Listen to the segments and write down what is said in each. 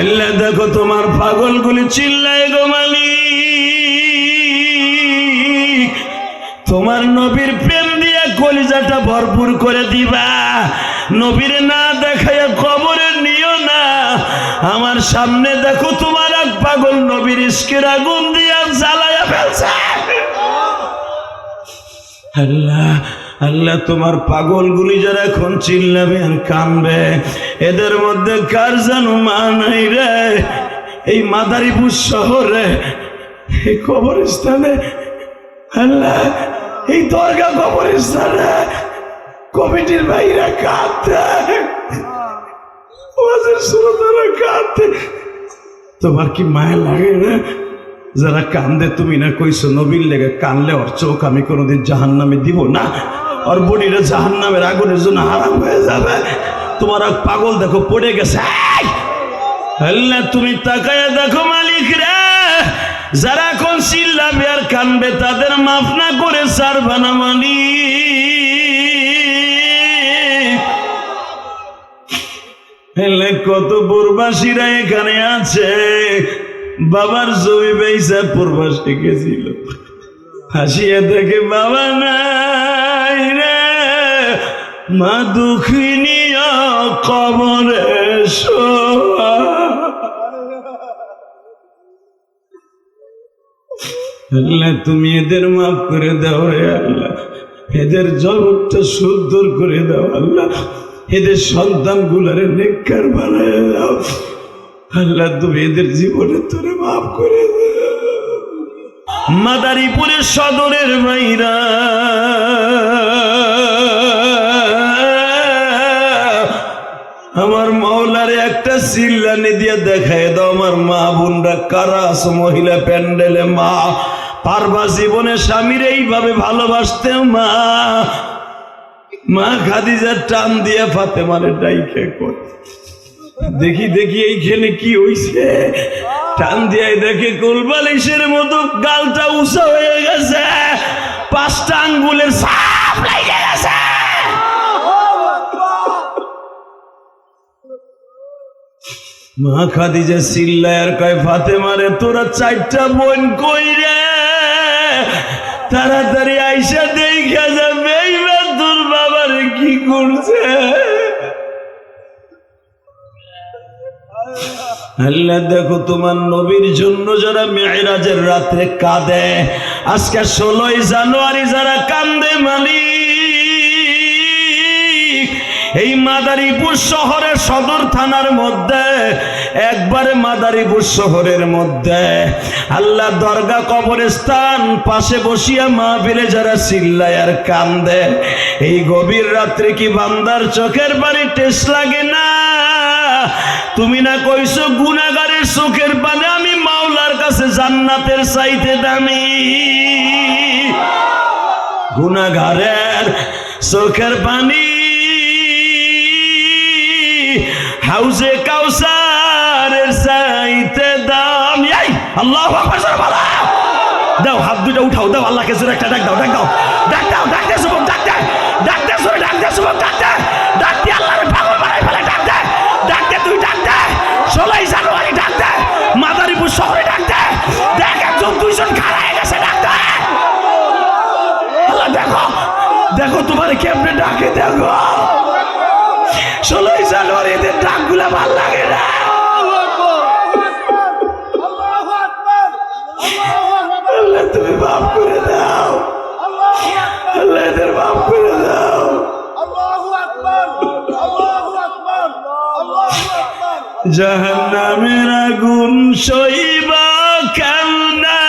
আল্লাহ দেখো তোমার পাগলগুলি চিল্লায় গো মালিক, তোমার নবীর প্রেম দিয়ে কলিজাটা ভরপুর করে দিবা। নবীর না দেখায় কবরে নিও না। আমার সামনে দেখো তোমার এক পাগল নবীর ইশকের আগুন দিয়া জ্বালায়া ফেলছে। আল্লাহ আল্লাহ তোমার পাগলগুলি যারা এখন চিল্লাবে আর কানবে, এদের মধ্যে কার যেন মা নাই রে। এই মাদারীপুর শহরে এই কবরস্থানে, আল্লাহ এই দরগা কবরস্থানে কমিটির ভাইরা কাঁদতে, ওয়াজের শ্রোতারা কাঁদতে। তোমার কি মায়া লাগে না? যারা কান্দে তুমি না কইছো নবীর লেগে কানলে ওর চোখ আমি কোনোদিন জাহান্নামে দিব না, ওর বডিটা জাহান্নামের আগুনের জন্য হারাম হয়ে যাবে। তোমার এক পাগল দেখো পড়ে গেছে। আল্লাহ তুমি তাকায়া দেখো মালিক রে, যারা এখন চিল্লাবে আর কানবে তাদের মাফ না করে ছাড়বা না মালিক। কত প্রবাসীরা এখানে আছে, বাবার জমি বেইসা প্রবাসে গেছিল, হাসিয়া দেখে বাবা নাই রে, মা দুঃখিনী কবরে শোয়া। আল্লাহ তুমি এদের মাফ করে দাও রে আল্লাহ, এদের জগৎটা সুন্দর করে দাও আল্লাহ, এদের সন্তান গুলারে নেককার বানায় দাও আল্লাহ, তুমি এদের জীবনে তোরে মাফ করে দাও। মাদারীপুরের সদরের মাইরা আমার মাওলারে একটা চিল্লানি দিয়ে দেখায় দাও, আমার মা বোনরা কারা আছো মহিলা প্যান্ডেলে, মা পারবা জীবনে স্বামীর এইভাবে ভালোবাসতে? মা মা খাদিজার টান দিয়ে ফাতেমারে ডাইকে কর, দেখি দেখি এইখানে কি হইছে। টান দিয়ে দেখে কোলবালিশের মতো গালটা উঁচা হয়ে গেছে, 5টা আঙ্গুলের ছাপ লেগে গেছে। মা খাদিজা চিল্লায় আর কয় ফাতেমারে তোরা 4টা বোন কই রে, তাড়াতাড়ি আইসা দেখা যাবে এইবার তোর বাবারে কি করছে। আল্লাহ দেখো তোমার নবীর জন্য যারা মেরাজের রাত্রে কাঁদে, আজকে 16 জানুয়ারি যারা কান্দে মালিক, এই মাদারীপুর শহরের সদর থানার মধ্যে, একবারে মাদারীপুর শহরের মধ্যে আল্লাহ দরগা কবরস্থান পাশে বসিয়া মাহফিলে যারা চিল্লায় আর কান্দে, এই গভীর রাত্রে কি বান্দার চোখের পানি টেস্ট লাগে না? তুমি না কইছো গুনাহগারের চোখের পানি আমি মাওলার কাছে জান্নাতের চাইতে দামি। গুনাহগারের চোখের পানি হাউজে কাউসারের চাইতে দামি। আল্লাহু আকবার, দাও হাত দুটো উঠাও, দাও আল্লাহকে জোরে একটা ডাক দাও, ডাক দাও, ডাক দাও, ডাক দে যুবক, ডাক দে, ডাক দে জোরে, ডাক দে যুবক, ডাক দে, ডাক দে আল্লাহর পাগল বানাই ফেলে, ডাক দে, ডাক দে, তুই ডাক দে, 16 জানুয়ারি ডাক দে, মাদারীপুর শহরে ডাক দে, দেখ 1-2জন খাড়া হয়ে গেছে, ডাক দে। আল্লাহ দেখো দেখো তোমার কেমনে ডাকে, দেখো 16 জানুয়ারি এদের ডাকগুলা ভাল লাগে না। আল্লাহ তুমি মাফ করে দাও, আল্লাহ এদের মাফ করে দাও। জাহান্নামের আগুন সইবা কেমনে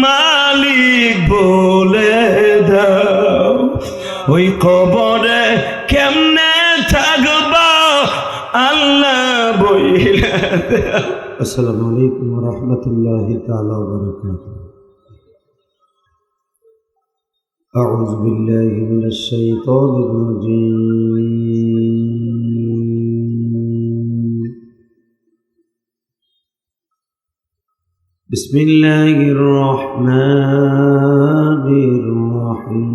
মালিক বলে দাও, ওই কবরে কেমনে থাকবা আল্লাহ বইলে দাও। আসসালামু আলাইকুম ওয়া রাহমাতুল্লাহি তাআলা ওয়া বারাকাতুহু। আউযু বিল্লাহি মিনাশ শাইতানির রাজীম। বিসমিল্লাহির রহমানির রহিম।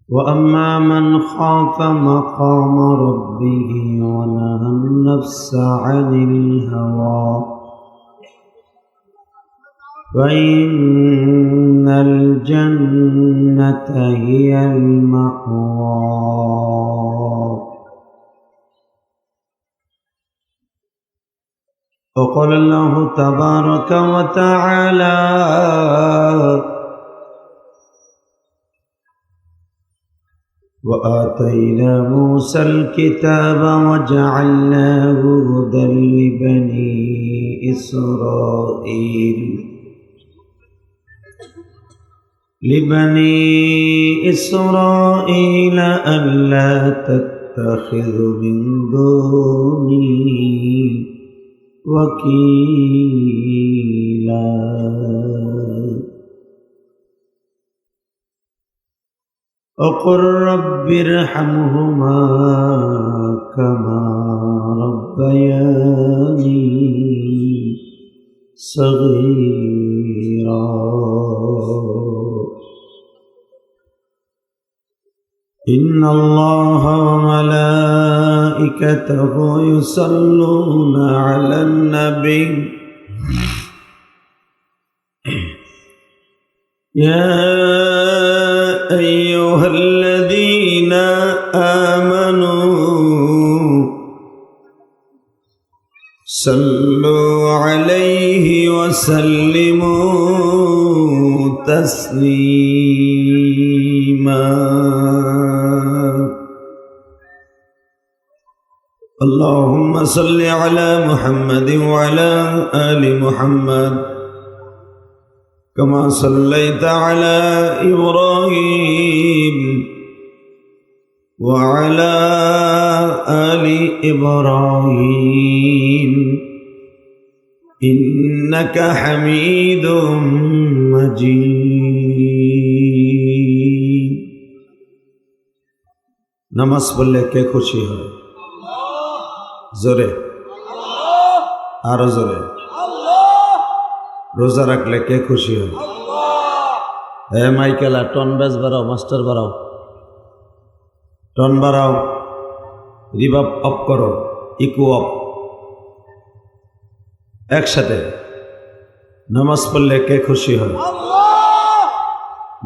وأما من خاف مقام ربه ونهى النفس عن الهوى فإن الجنة هي المأوى. وقال الله تبارك وتعالى وآتينا موسى الكتاب وجعلناه هدى لبني إسرائيل ألا تتخذوا من دوني وكيلا. وقل رب ارحمهما كما ربياني صغيرا. إن الله وملائكته يصلون على النبي يا أيها الذين آمنوا صلوا عليه وسلموا تسليما. اللهم صل على محمد وعلى آل محمد كما صليت على إبراهيم وعلى آل إبراهيم إنك حميد مجيد. নামাজ পড়লে কে খুশি হয়? জোরে, আরো জোরে। রোজা রাখলে কে খুশি হয়? হে মাইকেলা, টন বেজ বাড়াও, মাস্টার বাড়াও, টন বাড়াও, রিভাব অফ করো, ইকো অফ, একসাথে। নামাজ পড়লে কে খুশি হয়?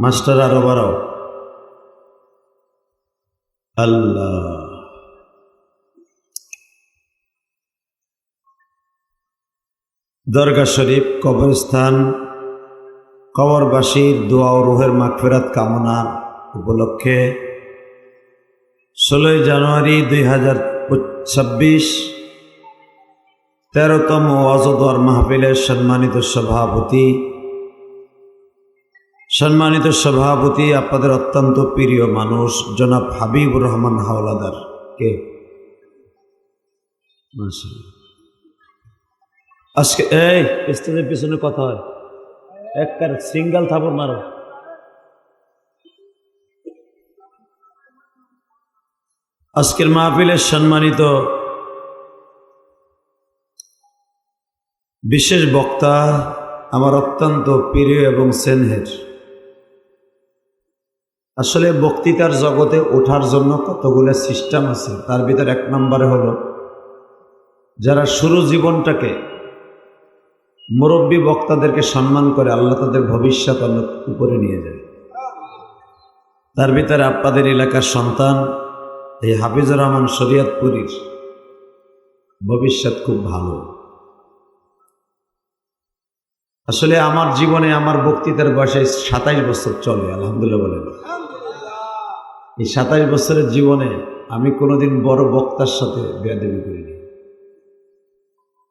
মাস্টার আরো বাড়াও। আল্লাহ। দরগা শরীফ, কবরস্থান, কবরবাসীর দোয়া ও রুহের মাগফিরাত কামনার উপলক্ষে 16 জানুয়ারি 2026 13তম ওয়াজ ও দোয়ার মাহফিলের সম্মানিত সভাপতি আপনাদের অত্যন্ত প্রিয় মানুষ জনাব হাবিবুর রহমান হাওলাদার কে আজকে এই স্টেজের পিছনে কথা হয়, একবার সিঙ্গেল থাপড় মারো। আজকের মাহফিলের সম্মানিত বিশেষ বক্তা আমার অত্যন্ত প্রিয় এবং স্নেহের। আসলে বক্তৃতার জগতে ওঠার জন্য কতগুলো সিস্টেম আছে, তার ভিতরে 1 নম্বরে হলো যারা শুরু জীবনটাকে মুরব্বী বক্তাদেরকে সম্মান করে আল্লাহ তাদের ভবিষ্যৎ অনেক উপরে নিয়ে যায়। তার ভিতরে আপনাদের এলাকার সন্তান এই হাফিজুর রহমান শরিয়তপুরীর ভবিষ্যৎ খুব ভালো। আসলে আমার জীবনে আমার বক্তৃতার বয়সে 27 বছর চলে, আলহামদুলিল্লাহ বলেন। এই 27 বছরের জীবনে আমি কোনোদিন বড় বক্তার সাথে বেয়াদবি করিনি।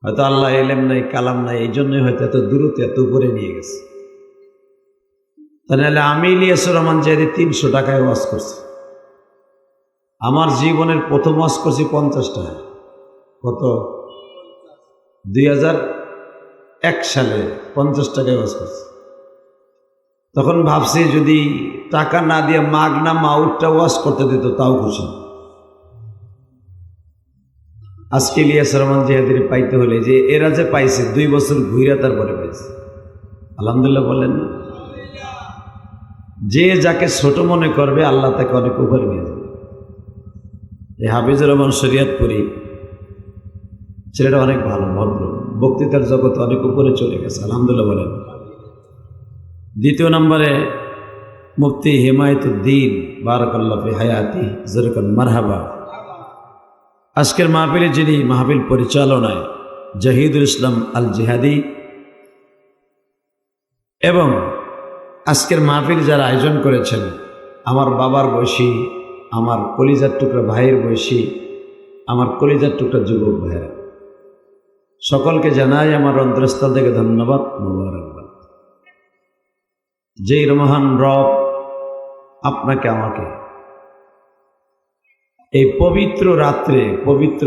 হয়তো আল্লাহ এলেম নাই, কালাম নাই, এই জন্যই হয়তো এত দূরত্ব এত উপরে নিয়ে গেছে। তাহলে আমি ইলিয়াসুর রহমান জাহেদী 300 টাকায় ওয়াজ করছি। আমার জীবনের প্রথম ওয়াজ করছি 50 টাকা। কত? 2001 সালে 50 টাকায় ওয়াজ করছি। তখন ভাবছি যদি টাকা না দিয়ে মাগনা মাউটটা ওয়াজ করতে দিত তাও খুশি। আজকে ইলিয়াসুর রহমান জাহেদীর পাইতে হলে যে এরা যে পাইছে 2 বছর ঘুরে তারপরে পাইছে, আলহামদুলিল্লাহ বলেন না? যে যাকে ছোট মনে করবে আল্লাহ তাকে অনেক উপরে নিয়ে যাবে। এই হাফিজুর রহমান শরিয়তপুরী ছেলেটা অনেক ভালো, ভদ্র, বক্তৃতার জগতে অনেক উপরে চলে গেছে, আলহামদুলিল্লাহ বলেন। দ্বিতীয় নম্বরে মুফতি হিমায়তুদ্দিন বারাকাল্লাহু ফি হায়াতি, জরকান মারহাবা। আজকের মাহফিলে যিনি মাহফিল পরিচালনায় জাহিদুল ইসলাম আল জিহাদি এবং আজকের মাহফিল যারা আয়োজন করেছেন, আমার বাবার বয়সী, আমার কলিজার টুকরা ভাইয়ের বয়সী, আমার কলিজার টুকরা যুবক ভাইয়েরা, সকলকে জানাই আমার অন্তরস্থল থেকে ধন্যবাদ, মোবারকবাদ। যেই মহান রব আপনাকে আমাকে এই পবিত্র রাত্রে, পবিত্র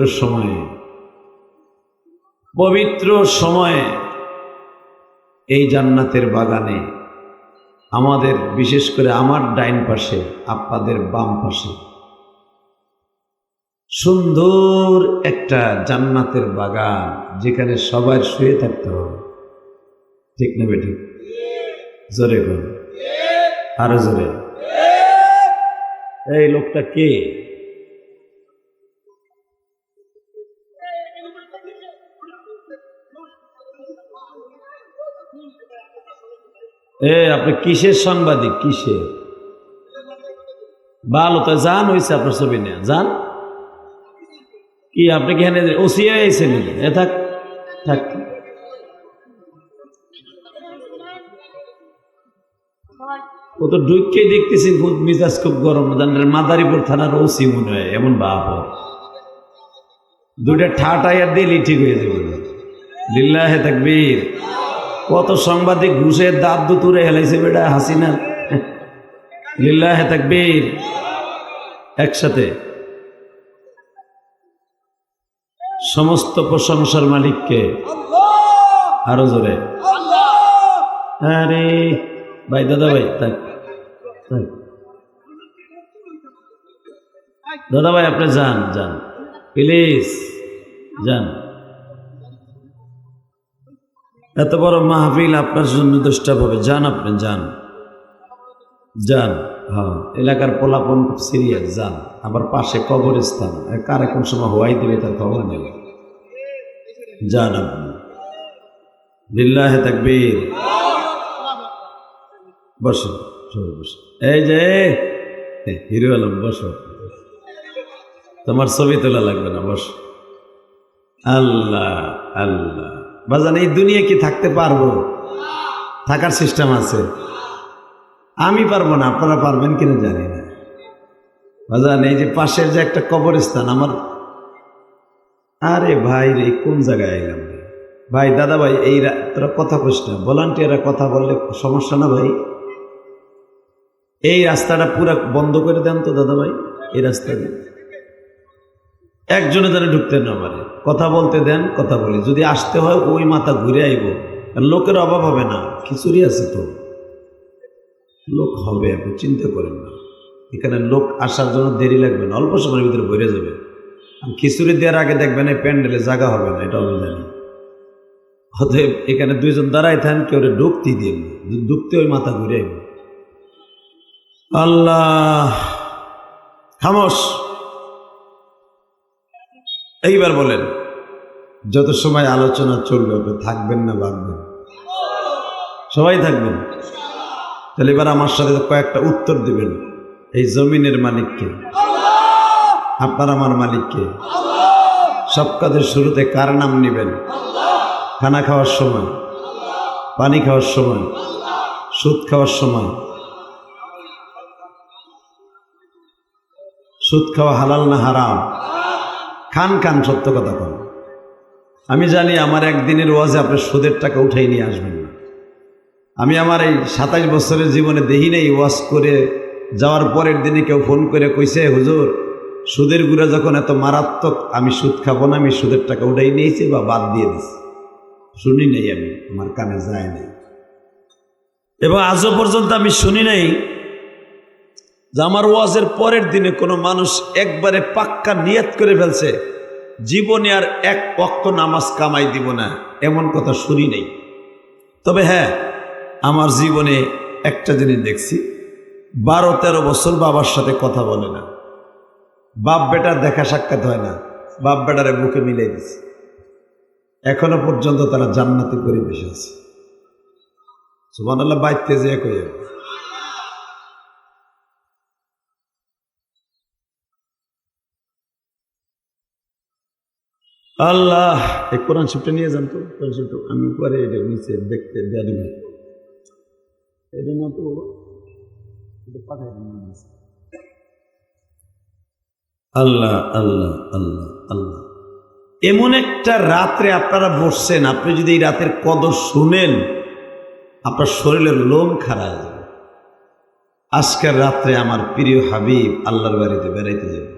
সময়ে এই জান্নাতের বাগানে আমাদের, বিশেষ করে আমার ডাইন পাশে, আপনাদের বাম পাশে সুন্দর একটা জান্নাতের বাগান, যেখানে সবার শুয়ে থাকতে হবে, ঠিক না বেঠিক? জোরে বল, আরো জোরে। এই লোকটা কে? আপনি কিসের সাংবাদিক? কিসের? ভালো তো, যান হয়েছে আপনার ছবি নিয়ে যান। কি আপনি কি এখানে ওসিয়া আইছেন? থাক থাক, ও তো ঢুককেই দেখতেছি মিজাজ খুব গরম, মাদারীপুর থানার ওসি মনে হয়, এমন বাপ দুইটা ঠাটাইয়ার দিলে ঠিক হয়ে যাবে। লিল্লাহে তাকবীর। কত সাংবাদিক ঘুষের দাঁত দুতুরে হেলাইছে বেটা হাসিনা। লিল্লাহে তাকবীর। একসাথে সমস্ত প্রশংসার মালিককে, আরো জোরে। আরে ভাই, দাদা ভাই, দাদা ভাই আপনি যান যান, প্লিজ যান। এত বড় মাহফিল আপনার জন্য ডিস্টার্ব হবে, যান আপনি, যান যান। হ্যাঁ, এলাকার পোলাপন খুব সিরিয়াস, যান। আবার পাশে কবরস্থান, কার কোন সময় হওয়াই দিবে তার খবর নেই, যান আপনি। লিল্লাহে তাকবীর। বসো, বসো। এই যে হিরো আলম, বসো, তোমার ছবি তোলা লাগবে না, বসো। আল্লাহ আল্লাহ। বাজান, এই দুনিয়া কি থাকতে পারবো? থাকার সিস্টেম আছে। আমি পারবো না, আপনারা পারবেন কিনা জানি না। বাজান, এই যে পাশের যে একটা কবরস্থান আমার, আরে ভাই রে, কোন জায়গায় এলাম ভাই? দাদা ভাই, এই তোরা কথা কইস না, ভলান্টিয়াররা কথা বললে সমস্যা না ভাই? এই রাস্তাটা পুরো বন্ধ করে দেন তো দাদা ভাই। এই রাস্তা একজনে যেন ঢুকতে না পারে, কথা বলতে দেন, কথা বলি। যদি আসতে হয় ওই মাথা ঘুরে আইব, লোকের অভাব হবে না, খিচুড়ি আছে তো, লোক হবে, আপনি চিন্তা করেন না। এখানে লোক আসার জন্য দেরি লাগবে না, অল্প সময়ের ভিতরে ভরে যাবে। খিচুড়ি দেওয়ার আগে দেখবেন এই প্যান্ডেলে জায়গা হবে না, এটা আমি জানি। অতএব এখানে দুইজন দাঁড়াই থাকেন, কেউ ঢুকতে দিয়ে, ঢুকতে ওই মাথা ঘুরে আইব। আল্লাহ, খামোশ। এইবার বলেন, যত সময় আলোচনা চলবে আপনি থাকবেন না ভাববেন? সবাই থাকবেন। তাহলে এবার আমার সাথে কয়েকটা উত্তর দিবেন। এই জমিনের মালিককে? আপনার আমার মালিককে? সব কাজের শুরুতে কার নাম নেবেন? খানা খাওয়ার সময়, পানি খাওয়ার সময়, সুদ খাওয়ার সময়? সুদ খাওয়া হালাল না হারাম? খান খান, সত্য কথা বল। আমি জানি আমার একদিনের ওয়াজে আপনি সুদের টাকা উঠাই নিয়ে আসবেন না। আমি আমার এই 27 বছরের জীবনে দেখি নেই ওয়াজ করে যাওয়ার পরের দিনে কেউ ফোন করে কইছে, হুজুর সুদের গুঁড়া যখন এত মারাত্মক, আমি সুদ খাবো না, আমি সুদের টাকা উঠাই নিয়েছি বা বাদ দিয়ে দিছি। শুনি নেই, আমি, আমার কানে যায় নাই, এবং আজও পর্যন্ত আমি শুনি নাই যে আমার ওয়াজের পরের দিনে কোনো মানুষ একবারে পাক্কা নিয়ত করে ফেলছে জীবনে আর এক ওয়াক্ত নামাজ কামাই দিব না, এমন কথা শুনি নেই। তবে হ্যাঁ, আমার জীবনে একটা জিনিস দেখছি, 12-13 বছর বাবার সাথে কথা বলে না, বাপ বেটার দেখা সাক্ষাৎ হয় না, বাপ বেটারে বুকে মিলাই দিছে। এখনো পর্যন্ত তারা জান্নাতি পরিবেশে আছে। সুবহানাল্লাহ। বাইতে যে কই আল্লাহ, এই কোরআন শরীফটা নিয়ে যান তো। কোরআন শরীফটা আমি উপরে এটা নিচে দেখতে দেয়া দিবি, এটা না তো এটা পাঠাই দিন। আল্লাহ আল্লাহ আল্লাহ আল্লাহ। এমন একটা রাত্রে আপনারা বসছেন, আপনি যদি এই রাতের কদর শুনেন আপনার শরীরের লোম খাড়া হয়ে যাবে। আজকের রাত্রে আমার প্রিয় হাবিব আল্লাহর বাড়িতে বেড়াইতে যাবে।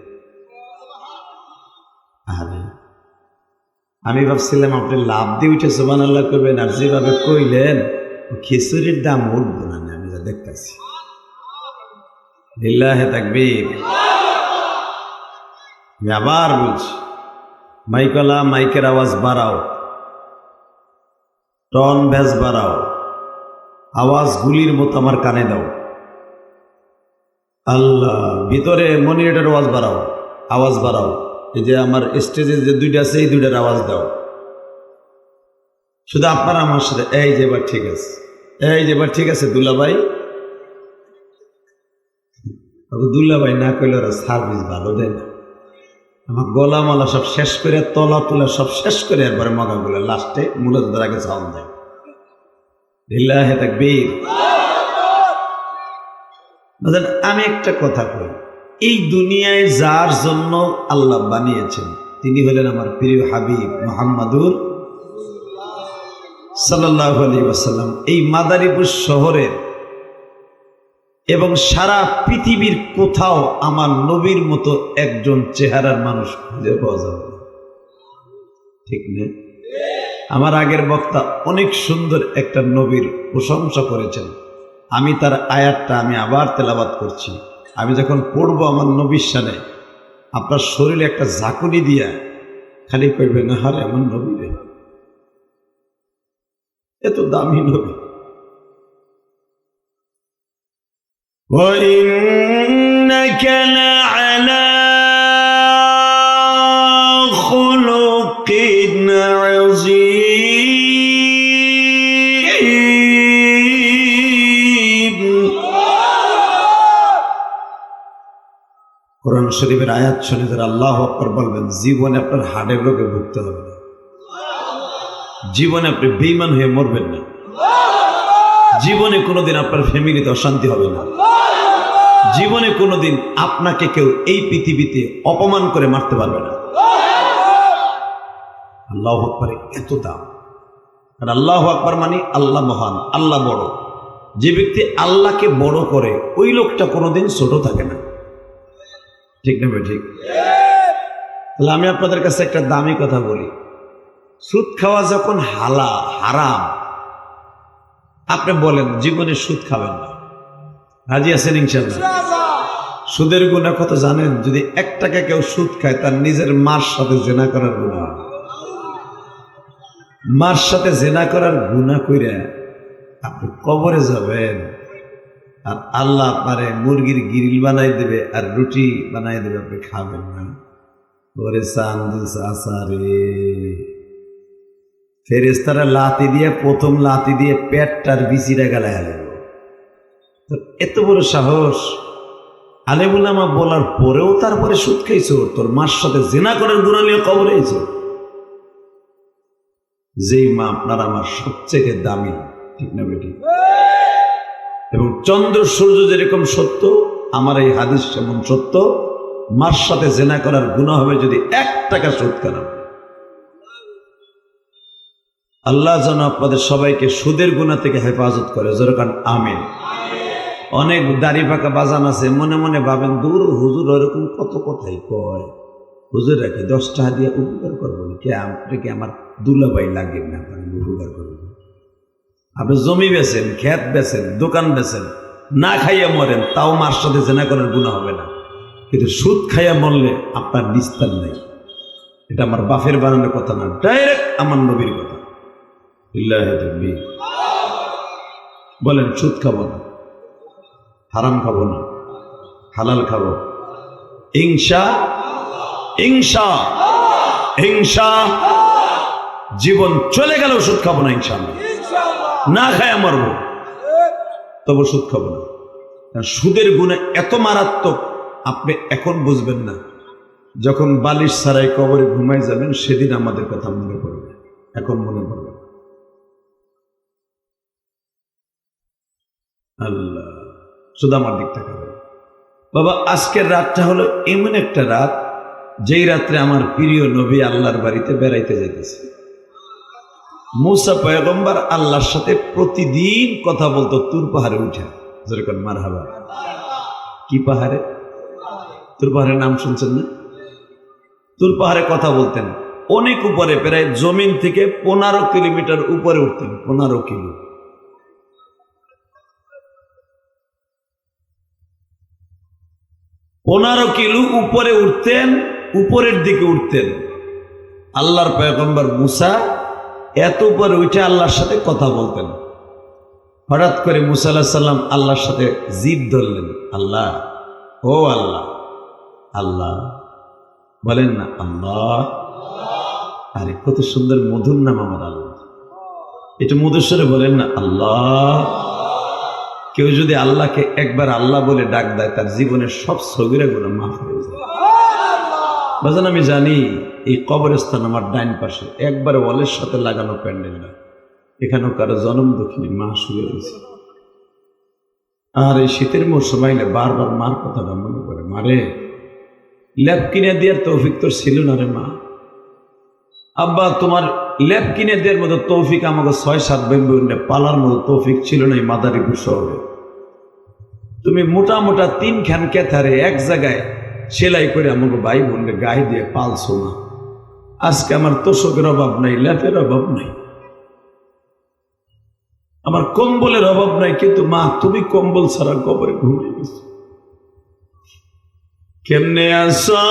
আরে আমি ভাবছিলাম আপনি লাভ দিয়ে উঠে সুবহানাল্লাহ করবেন, আর যেভাবে কইলেন খিচুড়ির দাম উঠবো না। আমি যা দেখতেছি, লিল্লাহে তাকবীর। আমি আবার বলছি, মাইকলা মাইকের আওয়াজ বাড়াও, টন ভেজ বাড়াও, আওয়াজ গুলির মতো আমার কানে দাও। আল্লাহ, ভিতরে মনিটরের আওয়াজ বাড়াও। এই যে আমার স্টেজে যে দুইটা আছে এই দুইটার আওয়াজ দাও। শুধু আপনারা আমার সাথে এই যে এবার ঠিক আছে, এই যে এবার ঠিক আছে। দুলাভাই, দুলাভাই না কইলে ওরা সার্ভিস ভালো দেয় না। আমার গলা মালা সব শেষ করে, তলা তুলা সব শেষ করে একবারে মগাগুলো লাস্টে মূলতার আগে সাউন্ড দেয়। লিল্লাহে তাকবীর। আমি একটা কথা কই, এই দুনিয়ায় যার জন্য আল্লাহ বানিয়েছেন তিনি হলেন আমার প্রিয় হাবিব মুহাম্মাদুর সাল্লাল্লাহু আলাইহি ওয়াসাল্লাম। এই মাদারীপুর শহরের এবং সারা পৃথিবীর কোথাও আমার নবীর মতো একজন চেহারার মানুষ খুঁজে পাওয়া যাবে না, ঠিক না? আমার আগের বক্তা অনেক সুন্দর একটা নবীর প্রশংসা করেছেন। আমি তার আয়াতটা আমি আবার তেলাওয়াত করছি। আমি যখন পড়বো আমার নবীর শানে, আপনার শরীরে একটা ঝাঁকুনি দিয়া খালি কইবেন, হারে আমার নবী রে, এত দামি নবী। وَإِنَّكَ لَعَلَى خُلُقٍ عَظِيمٍ। কোরআন শরীফের আয়াত শুনে যারা আল্লাহু আকবার বলবেন, জীবনে আপনার হার্টের রোগে ভুগতে হবে না, জীবনে আপনি বেঈমান হয়ে মরবেন না, জীবনে কোনোদিন আপনার ফ্যামিলিতে অশান্তি হবে না, জীবনে কোনোদিন আপনাকে কেউ এই পৃথিবীতে অপমান করে মারতে পারবে না। আল্লাহু আকবার এত দাম। আর আল্লাহু আকবার মানে আল্লাহ মহান, আল্লাহ বড়। যে ব্যক্তি আল্লাহকে বড় করে ওই লোকটা কোনোদিন ছোট থাকে না, ঠিক না ভাই? ঠিক। তাহলে আমি আপনাদের কাছে একটা দামি কথা বলি, সুদ খাওয়া যখন হারাম, আপনি বলেন জীবনে সুদ খাবেন না, রাজি আছেন ইনশাআল্লাহ? সুদের গুনাহ কত জানেন? যদি 1 টাকা কেউ সুদ খায় তার নিজের মার সাথে জেনা করার গুনাহ। মার সাথে জেনা করার গুনাহ কইরা আপনি কবরে যাবেন, আর আল্লাহ আপনারে মুরগির গ্রিল বানাই দেবে আর রুটি বানাই দেবে, আপনি খাবেন না। ওরে চান্দু চাচারে, ফেরেশতারা লাথি দিয়ে, প্রথম লাথি দিয়ে পেটটার বিচিটা গালায় গেল। এত বড় সাহস! আলেম উলামা বলার পরেও তারপরে সুদ খাইছো, তোর মার সাথে জিনা করার গুনাহ নিয়ে কবরে আইছো। যেই মা আপনার আমার সবচেয়ে দামি, ঠিক না বেটি? এবং চন্দ্র সূর্য যেরকম সত্য, আমার এই হাদিস যেমন সত্য, মার সাথে জিনা করার গুনাহ হবে যদি 1 টাকা সুদ খান। আল্লাহ যেন আপনাদের সবাইকে সুদের গুনাহ থেকে হেফাজত করে, জোরে কান আমিন। অনেক দাড়ি পাকা বাজান আছে, মনে মনে ভাবেন দূর হুজুর ওরকম কত কথাই কয়, হুজুর রাখি 10 টাকা দিয়ে উপকার করবো না, কে আপনাকে আমার দুলাভাই লাগে না, উপকার করবো। আপনি জমি বেচেন, ক্ষেত বেচেন, দোকান বেচেন, না খাইয়া মরেন, তাও মার সাথে জেনা করার গুনাহ হবে না। কিন্তু সুদ খাইয়া মরলে আপনার নিস্তার নেই। এটা আমার বাপের বানানোর কথা না, ডাইরেক্ট আমার নবীর কথা। বলেন সুদ খাবো না। হারাম খাবো না, হালাল খাবো। ইনশা ইনশা ইনশা জীবন চলে গেল ওষুধ খাবো না ইনশাআল্লাহ, না খায় মরবো তবু ওষুধ খাবো না। কারণ সুদের গুণে এত মারাত্মক আপনি এখন বুঝবেন না, যখন বালিশ ছাড়াই কবরে ঘুমাই যাবেন সেদিন আমাদের কথা মনে পড়বে, এখন মনে পড়বে। আল্লাহ শুধু আমার দিক তাকাবে। বাবা আজকের রাতটা হলো এমন একটা রাত, যেই রাত্রে আমার প্রিয় নবী আল্লাহর বাড়িতে বেড়াইতে যাইতেছে। মুসা পয়গম্বর আল্লাহর সাথে প্রতিদিন কথা বলতো তুর পাহাড়ে উঠে। যেরকম মারহাবা। কি পাহাড়ে? তুর পাহাড়ের নাম শুনছেন না? তুর পাহাড়ে কথা বলতেন, অনেক উপরে, প্রায় জমিন থেকে 15 কিলোমিটার উপরে উঠতেন। 15 কিলো। উপরে উঠতেন, উপরের দিকে উঠতেন। আল্লাহর পয়গম্বর মুসা এত উপরে উঠে আল্লাহর সাথে কথা বলতেন। হঠাৎ করে মুসা আলাইহিস সালাম আল্লাহর সাথে জিদ ধরলেন, আল্লাহ, ও আল্লাহ, আল্লাহ বলেন না, আল্লাহ। আরে কত সুন্দর মধুর নাম আমার আল্লাহ, এটা মধুস্বরে বলেন না, আল্লাহ। কেউ যদি আল্লাহকে একবার আল্লাহ বলে ডাক দেয়, তার জীবনের সব সগীরা গুনাহ মাফ হয়ে যায়। বাজান আমি জানি এই কবরস্থান আমার ডাইন পাশে, একবার ওয়ালের সাথে লাগানো প্যান্ডেল না, এখানেও কারো জন্ম দক্ষিণী মা শুয়ে রয়েছে। আর এই শীতের মৌসুম আইলে বারবার মার কথাটা মনে করে, মারে ল্যাব কিনে দেওয়ার তৌফিক তোর ছিল না রে মা। আব্বা তোমার ল্যাব কিনে দেওয়ার মতো তৌফিক আমাকে 6-7 বেম্বুন্ডে পালার মতো তৌফিক ছিল না এই মাদারীপুর শহরে। তুমি মোটা মোটা 3 খান কেথারে এক জায়গায় সেলাই করে আমাকে ভাই বোনকে গায়ে দিয়ে পালছো না। আজকে আমার তোষকের অভাব নাই, ল্যাপের অভাব নাই, আমার কম্বলের অভাব নাই, কিন্তু মা তুমি কম্বল ছাড়া কবরে ঘুমিয়ে গেছো। কেমনে আসো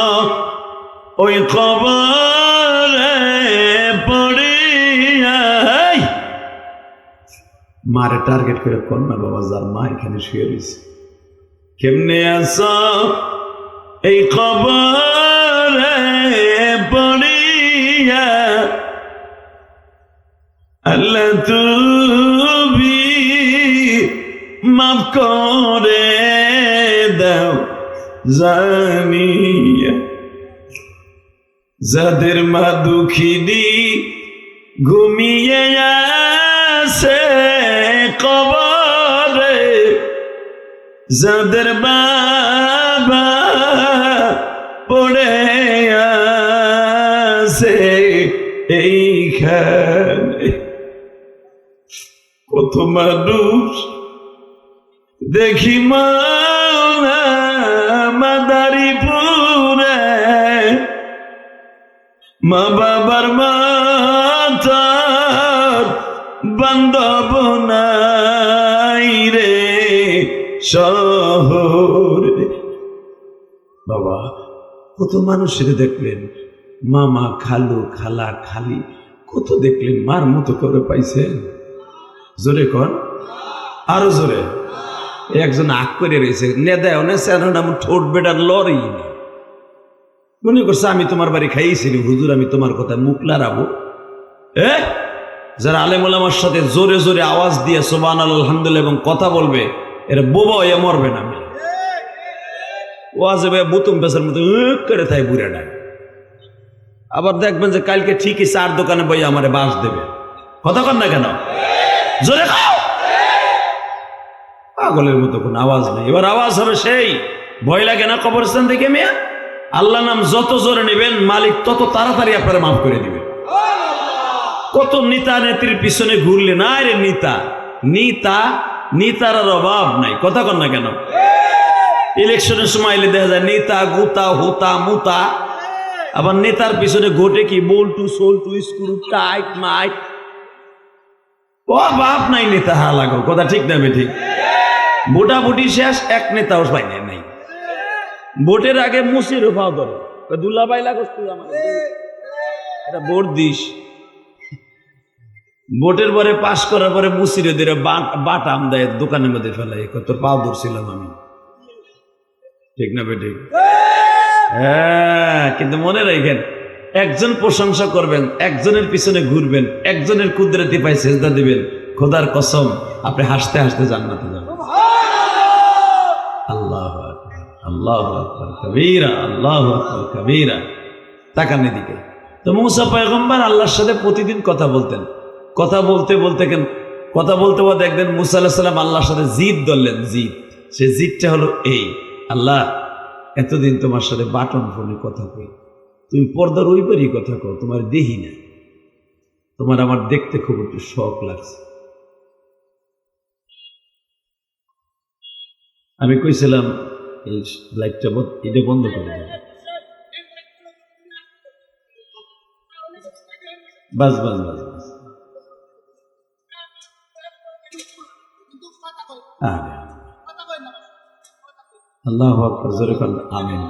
ওই কবরে পড়িয়া? মারে টার্গেট করে কর না বাবা, যার মা এখানে শুয়ে রয়েছে। কেমনে আসো এই কবরে পড়িয়া? আল্লাহ তুমি মাফ করে দাও জানিয়া। যাদের মা দুঃখিনী ঘুমিয়ে আছে কবরে, যাদের বাবা পড়ে আছে এইখানে, কত মানুষ দেখি মাওলা মাদারীপুরে, মা বাবার মাথার বান্ধব নাই রে শহরে। বাবা কত মানুষের দেখলেন, মামা খালু খালা খালি কত দেখলেন, মার মতো করে পাইছেন? জোরে কর, আরো জোরে। একজন আগ করে রয়েছে, নেদায় ঠোঁট বেটার লড়ই মনে করছে আমি তোমার বাড়ি খাইয়েছিলি হুজুর, আমি তোমার কথা মুখ লাড়াবো। যারা আলেম ওলামার সাথে জোরে জোরে আওয়াজ দিয়ে সুবহানাল্লাহ আলহামদুলিল্লাহ এবং কথা বলবে, এরা বোবা হয়ে মরবে না। ওয়াজে ভাই বুতুম পেশার মতো করে তাই বুড়ে ডাক। আবার দেখবেন যে কালকে ঠিকই 4 দোকানে বই আমারে বাস দেবে। কথা কন না কেন? জোরে খাও। পাগলের মতো কোন আওয়াজ নেই। এবার আওয়াজ হবে সেই, ভয় লাগে না কবরস্থান থেকে মেয়া? আল্লাহ নাম যত জোরে নেবেন মালিক তত তাড়াতাড়ি আপনারা মাফ করে দিবেন। কত নেতা নেত্রীর পিছনে ঘুরলে না রে, নিতার অভাব নাই। কথা কন না কেন? ইলেকশনের সময় এলে দেখা যায় নেতা গুতা হুতা মুতা, আবার নেতার পিছনে ঘটে কি বল্টু সোল্টু স্ক্রু টাইট মাইট। ও বাপ নাই নেতা হা লাগো। কথা ঠিক না বে? ঠিক। ভোটাভুটি শেষ, এক নেতাও পাই নাই। ভোটের আগে মুসির পাও ধরে দুল্লা পাই লাগস তুই আমার, এটা ভোট দিস। বোটের পরে পাশ করার পরে মুসিরে দিয়ে বাটাম দেয় দোকানের মধ্যে ফেলাই কত পাও ধরছিলাম আমি, ঠিক না বেঠিক? হ্যাঁ, কিন্তু মনে রাখেন, একজন প্রশংসা করবেন, একজনের পিছনে ঘুরবেন, একজনের কুদরতি পায় সেজদা দিবেন, খোদার কসম আপনি হাসতে হাসতে জান্নাতে যাবেন। আল্লাহু আকবার, আল্লাহু আকবার কবীরা, আল্লাহু আকবার কবীরা। তাকান এদিকে। তো মুসা পয়গম্বর আল্লাহর সাথে প্রতিদিন কথা বলতেন। কথা বলতে বলতে দেখবেন মুসা আলাইহিস সালাম আল্লাহর সাথে জিদ ধরলেন। জিদ, সে জিদটা হলো এই, আল্লাহ এতদিন তোমার সাথে বাটন ফোনে কথা কই, তুমি পর্দার ওই পারি কথা কও, তোমার দেখি না, তোমার আমার দেখতে খুব একটু শখ লাগছে। আমি কইছিলাম এই লাইটটা এটা বন্ধ করে দেব, বাস বাস বাস বাস। আল্লাহু আকবার, জোরে কোন আমিন।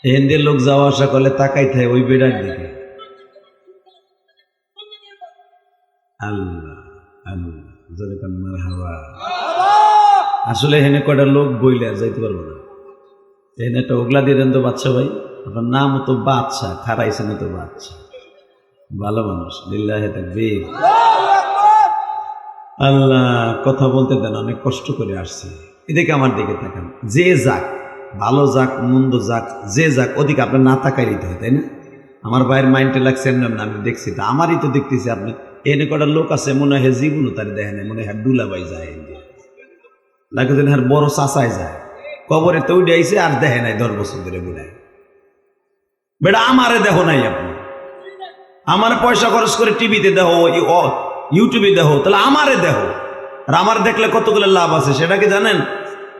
এখান লোক যাওয়া আসা করলে তাকাই থাকে ওই বেড়ার দিকে। আল্লাহ আল্লাহ, জোরে কোন মারহাবা। আসলে এখানে কয়টা লোক বইলে আর যাইতে পারবো না। এখানে একটা ওগলা দিয়ে দেন তো বাচ্চা ভাই, আপনার নাম তো বাচ্চা, খারাইছে না তো বাচ্চা, ভালো মানুষ, লিল্লাহি তাকবীর। আল্লাহ কথা বলতে দেন, অনেক কষ্ট করে আসছে। এদিকে আমার দিকে তাকান, যে যাক, ভালো যাক মন্দ যাক, যে যাক ওদিকে আপনার না তাকাই দিতে হয়, তাই না? আমার ভাইয়ের মাইন্ডে লাগছে এমন না, আমি দেখছি তো, আমারই তো দেখতেছি। আপনি এনে কটা লোক আছে মনে হয় জীবনও তার দেখে নাই, মনে হয় দুলাবাই যায়, লাগে যেন আর বড় চাচাই যায়, কবরে তো উঠে আইছে আর দেখে নাই 10 বছর ধরে বুড়ায়। বেটা আমারে দেখো নাই, আপনি আমার পয়সা খরচ করে টিভিতে দেখো, ইউটিউবে দেখো, তাহলে আমারে দেখো। আর আমার দেখলে কতগুলো লাভ আছে সেটা কি জানেন?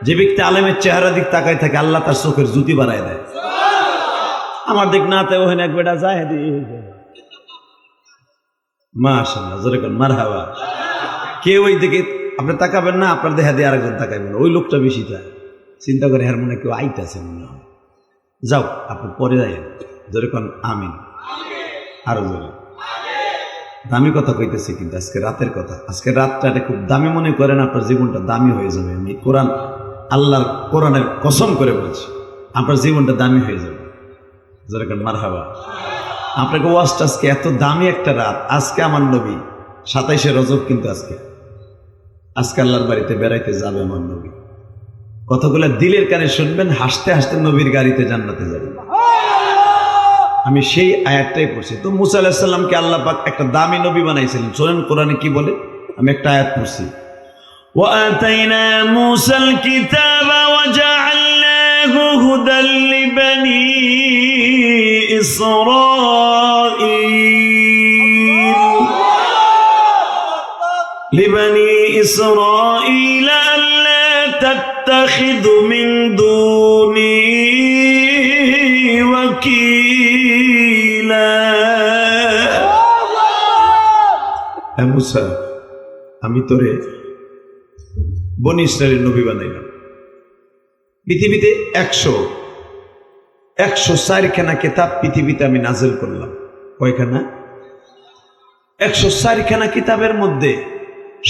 যে ব্যক্তি আলেমের চেহারা দিক তাকায় থাকে, আল্লাহ তার চোখের জুতি বাড়ায় দেয়। আমার দিক না তাই ওখানে এক বেটা যায়, মাশাআল্লাহ, জোরে কোন মারহাবা। কেউ ওই দিকে আপনি তাকাবেন না, আপনার দেখা দিয়ে আরেকজন তাকাবেন, ওই লোকটা বেশি চায়, চিন্তা করে হ্যার মনে কেউ আইতাছে মনে হয়, যাও আপনি পরে যাই, জোরে কোন আমিন, আরো জোরে। দামি কথা কইতেছি কিন্তু আজকে রাতের কথা, আজকে রাতটা খুব দামি মনে করেন, আপনার জীবনটা দামি হয়ে যাবে। আমি আল্লাহর কোরআনের কসম করে বলছি, আপনার জীবনটা দামি হয়ে যাবে। যেরকম মারহাবা। আপনাকে ওয়াজটা আজকে এত দামি একটা রাত, আজকে আমার নবী 27শে রজব, কিন্তু আজকে আল্লাহর বাড়িতে বেড়াইতে যাবে আমার নবী। কথাগুলো দিলের কানে শুনবেন, হাসতে হাসতে নবীর গাড়িতে জান্নাতে যাবেন। আমি সেই আয়াতটাই পড়ছি। তো মুসা আলাইহিস সালামকে আল্লাহ পাক একটা দামি নবী বানাইছিলেন, শোনেন কোরআনে কি বলে, আমি একটা আয়াত পড়ছি। وَآتَيْنَا مُوسَى الْكِتَابَ وَجَعَلْنَاهُ هُدًى لِبَنِي إِسْرَائِيلَ أَلَّا تَتَّخِذُوا مِن دُونِي وَكِيلًا। হে মুসা, আমি তোরে বনি ইসরাইলের নবী বানাইলাম। পৃথিবীতে 104খানা কিতাব পৃথিবীতে আমি নাজিল করলাম। কয়খানা? 104খানা কিতাবের মধ্যে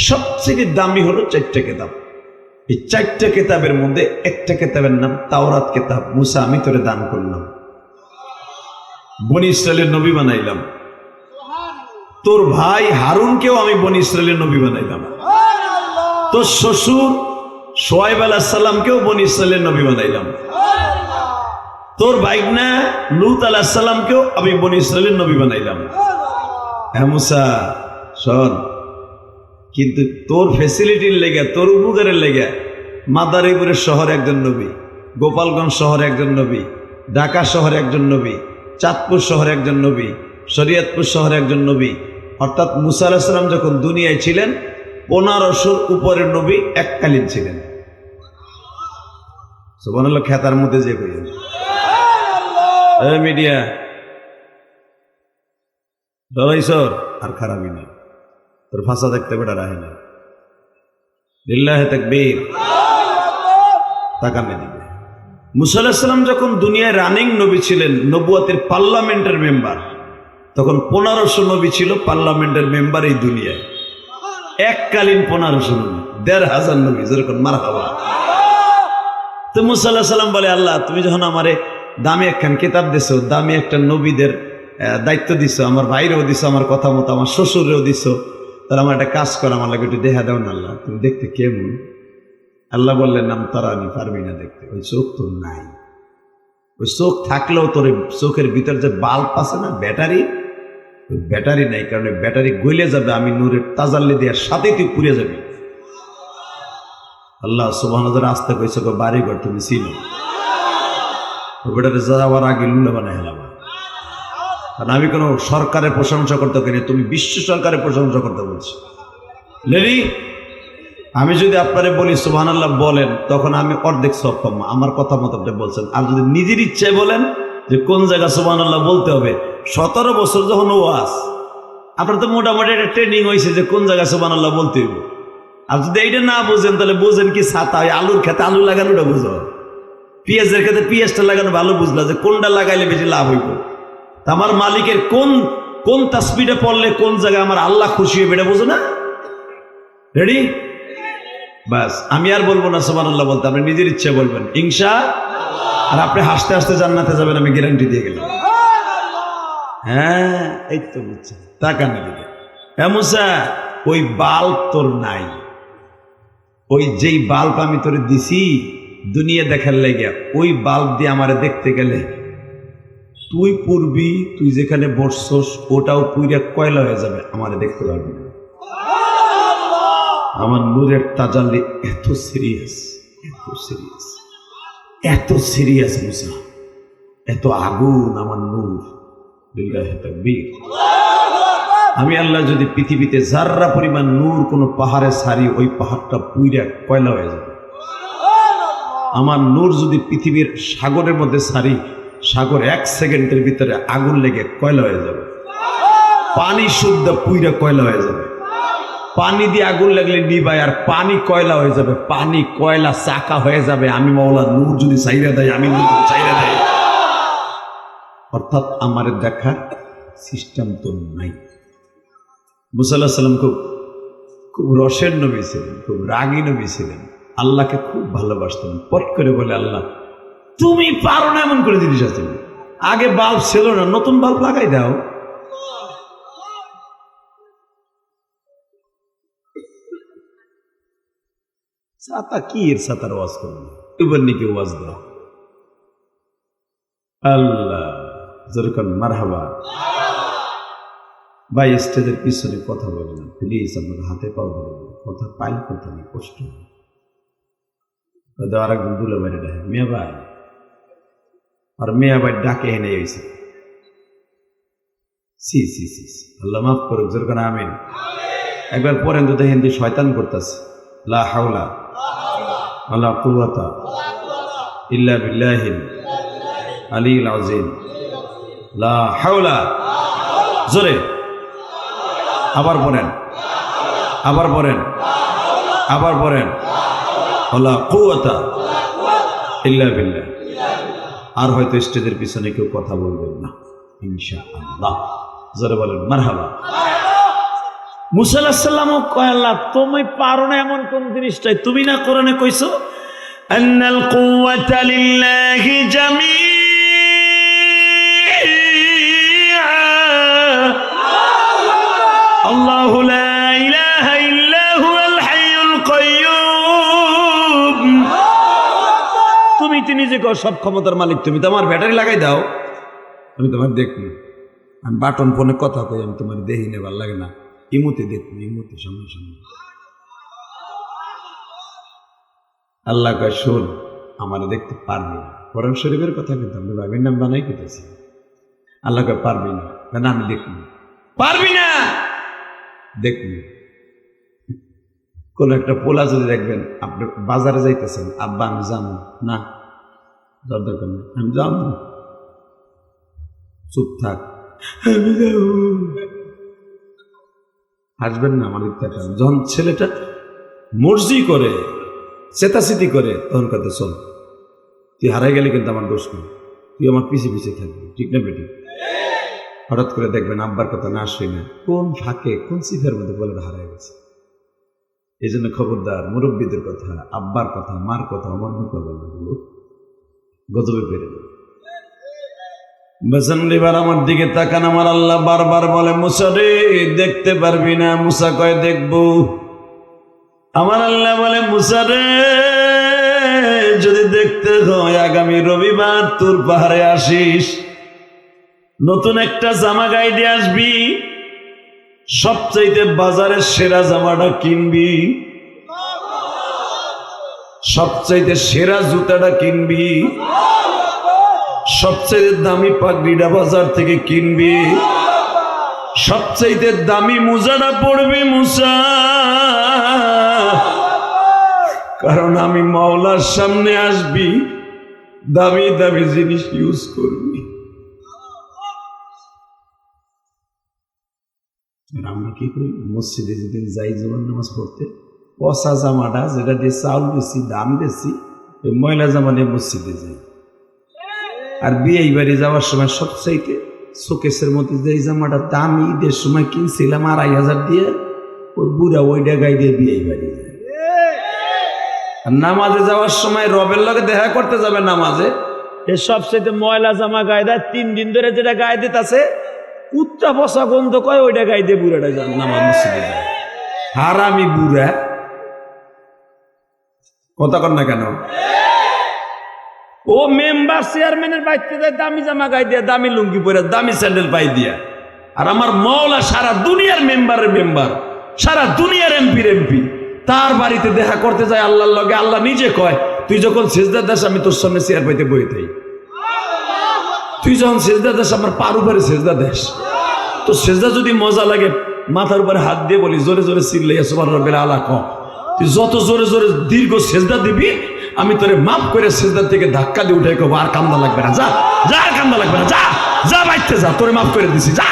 সবচেয়ে দামি হলো 4টা কিতাব। এই 4টা কিতাবের মধ্যে একটা কিতাবের নাম তাওরাত কিতাব। মুসা, আমি তোরে দান করলাম, বনি ইসরাইলের নবী বানাইলাম। তোর ভাই হারুনকেও আমি বনি ইসরাইলের নবী বানাইলাম। তোর শ্বশুর শোয়াইব আলাইহিস সালামকেও বনি ইসরাইলের নবী বানাইলাম। তোর ভাইগনা লূত আলাইহিস সালামকেও আমি বনি ইসরাইলের নবী বানাইলাম। হ্যাঁ মুসা শোন, কিন্তু তোর ফ্যাসিলিটির লেগে, তোর উপকারের লেগে মাদারীপুরের শহরে একজন নবী, গোপালগঞ্জ শহরে একজন নবী, ঢাকা শহরে একজন নবী, চাঁদপুর শহরে একজন নবী, শরীয়তপুর শহরে একজন নবী। অর্থাৎ মুসা আলাইহিস সালাম যখন দুনিয়ায় ছিলেন 1500 উপরের নবী এককালীন ছিলেন। সুবহানাল্লাহ, খেতার মধ্যে যে কইলেন মিডিয়া ডরাইছর আর খারাপই না, তোর ভাষা দেখতে বেটা রাহে না। লিল্লাহি তাকবীর। তাকান দিবে। মুসা আলাইহিস সালাম যখন দুনিয়ায় রানিং নবী ছিলেন, নবুয়তের পার্লামেন্টের মেম্বার, তখন 1500 নবী ছিল পার্লামেন্টের মেম্বার এই দুনিয়ায়, এককালীন 1500 নবী, 1500 নবী, যেরকম মারহাবা। তো মুসা আলাইহিস সালাম বলে, আল্লাহ তুমি যখন আমারে দামি একখান কিতাব দিছো, দামি একটা নবীদের দায়িত্ব দিছো, আমার ভাইরেও দিছো, আমার কথা মতো আমার শ্বশুরেও দিছো, তাহলে আমার একটা কাজ করো, আমার লাগে একটু দেখা দাও না আল্লাহ, তুমি দেখতে কেমন? আল্লাহ বললেন, নাম তারা আমি পারবি না দেখতে, ওই চোখ তো নাই। ওই চোখ থাকলেও তোর চোখের ভিতর যে বাল্ব আছে না, ব্যাটারি, ওই ব্যাটারি নাই, কারণ ওই ব্যাটারি গলে যাবে, আমি নূরের তাজাল্লি দেওয়ার সাথেই তুই পুড়ে যাবি। আল্লাহ সুবহানাহু ওয়া তাআলা আস্তে কইছে, বাড়ি ঘর তুমি ছিল ওই ব্যাটারি যাওয়ার আগে লুলা বানাই হেলাম। কারণ আমি কোনো সরকারের প্রশংসা করতে পারি, তুমি বিশ্ব সরকারের প্রশংসা করতে বলছি। লেডি, আমি যদি আপনারে বলি সুবহানাল্লাহ বলেন, তখন আমি অর্ধেক সব পাবো, আমার কথা মতো আপনি বলছেন। আর যদি নিজের ইচ্ছায় বলেন যে কোন জায়গা সুবহানাল্লাহ বলতে হবে, 17 বছর যখন ওয়াজ, আপনার তো মোটামুটি একটা ট্রেনিং হয়েছে যে কোন জায়গায় সুবহানাল্লাহ বলতে হইব। আর যদি এইটা না বোঝেন, তাহলে বোঝেন কি ছাতা, আলুর খেতে আলু লাগানোটা বুঝো, পেঁয়াজের খেতে পেঁয়াজটা লাগানো ভালো বুঝলা, যে কোনটা লাগাইলে বেশি লাভ হইব। আমার মালিকের কোন কোন তাসবিহটা পড়লে কোন জায়গায় আমার আল্লাহ খুশি হবে এটা বোঝো না? রেডি? বাস, আমি আর বলবো না সুবহানাল্লাহ বলতে, আপনি নিজের ইচ্ছে বলবেন ইনশাআল্লাহ। আর আপনি হাসতে হাসতে জান্নাতে যাবেন, আমি গ্যারান্টি দিয়ে গেলাম। হ্যাঁ, এই তো বুঝছেন। তাকান দিকে, হ্যাঁ মুসা, ওই বাল্ব তোর নাই, ওই যেই বাল্ব আমি তোরে দিছি দুনিয়া দেখার লেগে, ওই বাল্ব দিয়ে আমারে দেখতে গেলে তুই পড়বি, তুই যেখানে বসছস ওটাও পুইরা কয়লা হয়ে যাবে, আমারে দেখতে পারবি না। আমার নূরের তাজাল্লি এত সিরিয়াস, এত সিরিয়াস, এত সিরিয়াস মুসা, এত আগুন আমার নূর। লিল্লাহি তাকবীর। আমি আল্লাহ যদি পৃথিবীতে যাররা পরিমাণ নূর কোনো পাহাড়ে ছাড়ি, ওই পাহাড়টা পুইরা কয়লা হয়ে যাবে। আমার নূর যদি পৃথিবীর সাগরের মধ্যে ছাড়ি, সাগর 1 সেকেন্ডের ভিতরে আগুন লেগে কয়লা হয়ে যাবে। পানি শুদ্ধ পুইরা কয়লা হয়ে যাবে। পানি দিয়ে আগুন লাগলে নিবায়, আর পানি কয়লা হয়ে যাবে, পানি কয়লা চাকা হয়ে যাবে। আমি মাওলা নূর যদি চাইরা দেয়, আমি নূর চাইরা দেয়, অর্থাৎ আমার দেখার সিস্টেম তো নাই। মুসা আলাইহিস সালাম খুব রসের নবী ছিলেন, খুব রাগী নবী ছিলেন, আল্লাহকে খুব ভালোবাসতেন। পট করে বলে, আল্লাহ তুমি পারো না এমন করে জিনিস আছে, আগে বাল্ব ছিল না, নতুন বাল্ব লাগাই দাও। ছাতা কি এর ছাতার ওয়াজ করবে, এবার নাকি ওয়াজ দাও। আল্লাহ যেরকম মারহাবা। ভাই স্টেজের পিছনে কথা বলে না প্লিজ, আপনার হাতে পাও ধরবেন, কথা পাইল কথা নেই, কষ্ট হয়। আর একজন দুলে বাইরে ডাকে মিয়া ভাই, আর মিয়া ভাই ডাকে এনে হয়েছে। সি সি সি, আল্লাহ মাফ করুক, যেরকম আমিন। একবার পরেন তো দেখেন যে শয়তান করতেছে, লা হাওলা ওয়ালা কুওয়াতা ইল্লা বিল্লাহিল আলিয়্যিল আযীম, লা হাওলা। জোরে আবার পড়েন, আবার পড়েন, আবার পড়েন, ওয়ালা কুওয়াতা ইল্লা বিল্লাহ। আর হয়তো স্টেজের পিছনে কেউ কথা বলবেন না ইনশাআল্লাহ। জোরে বলেন মারহাবা। মুসা আলাইহিস সালামও কয়, আল্লাহ তুমি পারো না এমন কোন জিনিসটাই, তুমি না কোরআনে কইছো আন্নাল কুওয়াতা লিল্লাহি জামিআ, আল্লাহু লা ইলাহা ইল্লা হুয়াল হাইয়ুল কাইয়্যুম। তুমি যে সব ক্ষমতার মালিক, তুমি তো আমার ব্যাটারি লাগাই দাও, আমি তোমার দেখবো। আমি বাটন ফোনে কথা কই, আমি তোমার দেখি না, ভালো লাগে না, ইমুতে দেখবো, ইমুতে সামনে সামনে। আল্লাহ কয় শোন, আমার দেখতে পারবি না। কোরআন শরীফের কথা কিন্তু আমি ভাবির নাম বানাই কেটেছি। আল্লাহ কয় পারবি না, না আমি দেখবো। পারবি না, দেখবি। কোন একটা পোলা যদি দেখবেন, আপনি বাজারে যাইতেছেন, আব্বা আমি যাবো না, দরকার নেই, আমি যাবো, চুপ থাক, আমি যাবো, হাসবেন না। আমার ইচ্ছাটা যখন ছেলেটা মর্জি করে, চেতাচিতি করে, তখন কথা চল, তুই হারাই গেলে কিন্তু আমার দোষ নেই, তুই আমার পিছিয়ে পিছিয়ে থাকবি, ঠিক না বেটি? হঠাৎ করে দেখবেন আব্বার কথা না শুই না কোন ফাঁকে কোন সিফের মধ্যে বলে হারায় গেছে। এই জন্য খবরদার, মুরব্বীদের কথা, আব্বার কথা, মার কথা আমার মুখে গজবে পেরে দেবে। বেসনলিবার আমার দিকে তাকান, আমার আল্লাহ বারবার বলে মুসা রে দেখতে পারবি না? মুসা কয় দেখবো। আমার আল্লাহ বলে মুসা রে যদি দেখতে হয় আগামী রবিবার তোর পাহাড়ে আসিস, নতুন একটা জামা গায়ে দিয়ে আসবি, সবচাইতে বাজারের সেরা জামাটা কিনবি, সবচাইতে সেরা জুতাটা কিনবি, সবচাইতে দামি পাগড়িটা বাজার থেকে কিনবি, সবচাইতে দামি মোজাটা পড়বি মুসা, কারণ আমি মাওলার সামনে আসবি, দামি দামি জিনিস ইউজ করবি। আমরা কি করি? মসজিদে যেদিন যাই জোহর নামাজ পড়তে, পচা জামাটা যেটা দিয়ে চাউল বেশি দাম বেশি, ওই ময়লা জামা নিয়ে মসজিদে যাই। আর বিয়ে বাড়ি যাওয়ার সময় সবচাইতে শোকেসের মধ্যে যে জামাটা দামি ঈদের সময় কিনছিলাম 2500 দিয়ে, ওই বুড়া ওইটা গাই দিয়ে বিয়ে বাড়ি যায়। আর নামাজে যাওয়ার সময় রবের লগে দেখা করতে যাবে নামাজে, এ সবচাইতে ময়লা জামা গায়ে দেয়, 3 দিন ধরে যেটা গায়ে দিতে আছে উচ্চা পচা গন্ধ কয়, ওইটা গায়ে দিয়ে বুড়াটা যান নামাজ মসজিদে যায়। হারামি বুড়া, কথা কর না কেন? ও মেম্বার চেয়ারম্যানের বাড়িতে যায় দামি জামা গায়ে দিয়া, দামি লুঙ্গি পরে, দামি স্যান্ডেল পাই দিয়া। আর আমার মওলা সারা দুনিয়ার মেম্বারের মেম্বার, সারা দুনিয়ার এমপির এমপি, তার বাড়িতে দেখা করতে যায় আল্লাহর লগে। আল্লাহ নিজে কয় তুই যখন সেজদা দাস আমি তোর সামনে চেয়ার পাইতে বই থাই, তুই যখন সেজদা দাস আমার পার উপরে সেজদা দেশ। তো সেজদা যদি মজা লাগে মাথার উপরে হাত দিয়ে বলি জোরে জোরে চিল্লাইয়া সুবহান রাব্বিল আলা ক, তুই যত জোরে জোরে দীর্ঘ সেজদা দিবি আমি তোরে মাফ করে সেজদার থেকে ধাক্কা দিয়ে উঠে কব আর কান্দা লাগবে না, যা যা, আর কান্দা লাগবে না, যা যা বাইতে যা, তোরে মাফ করে দিছি, যা।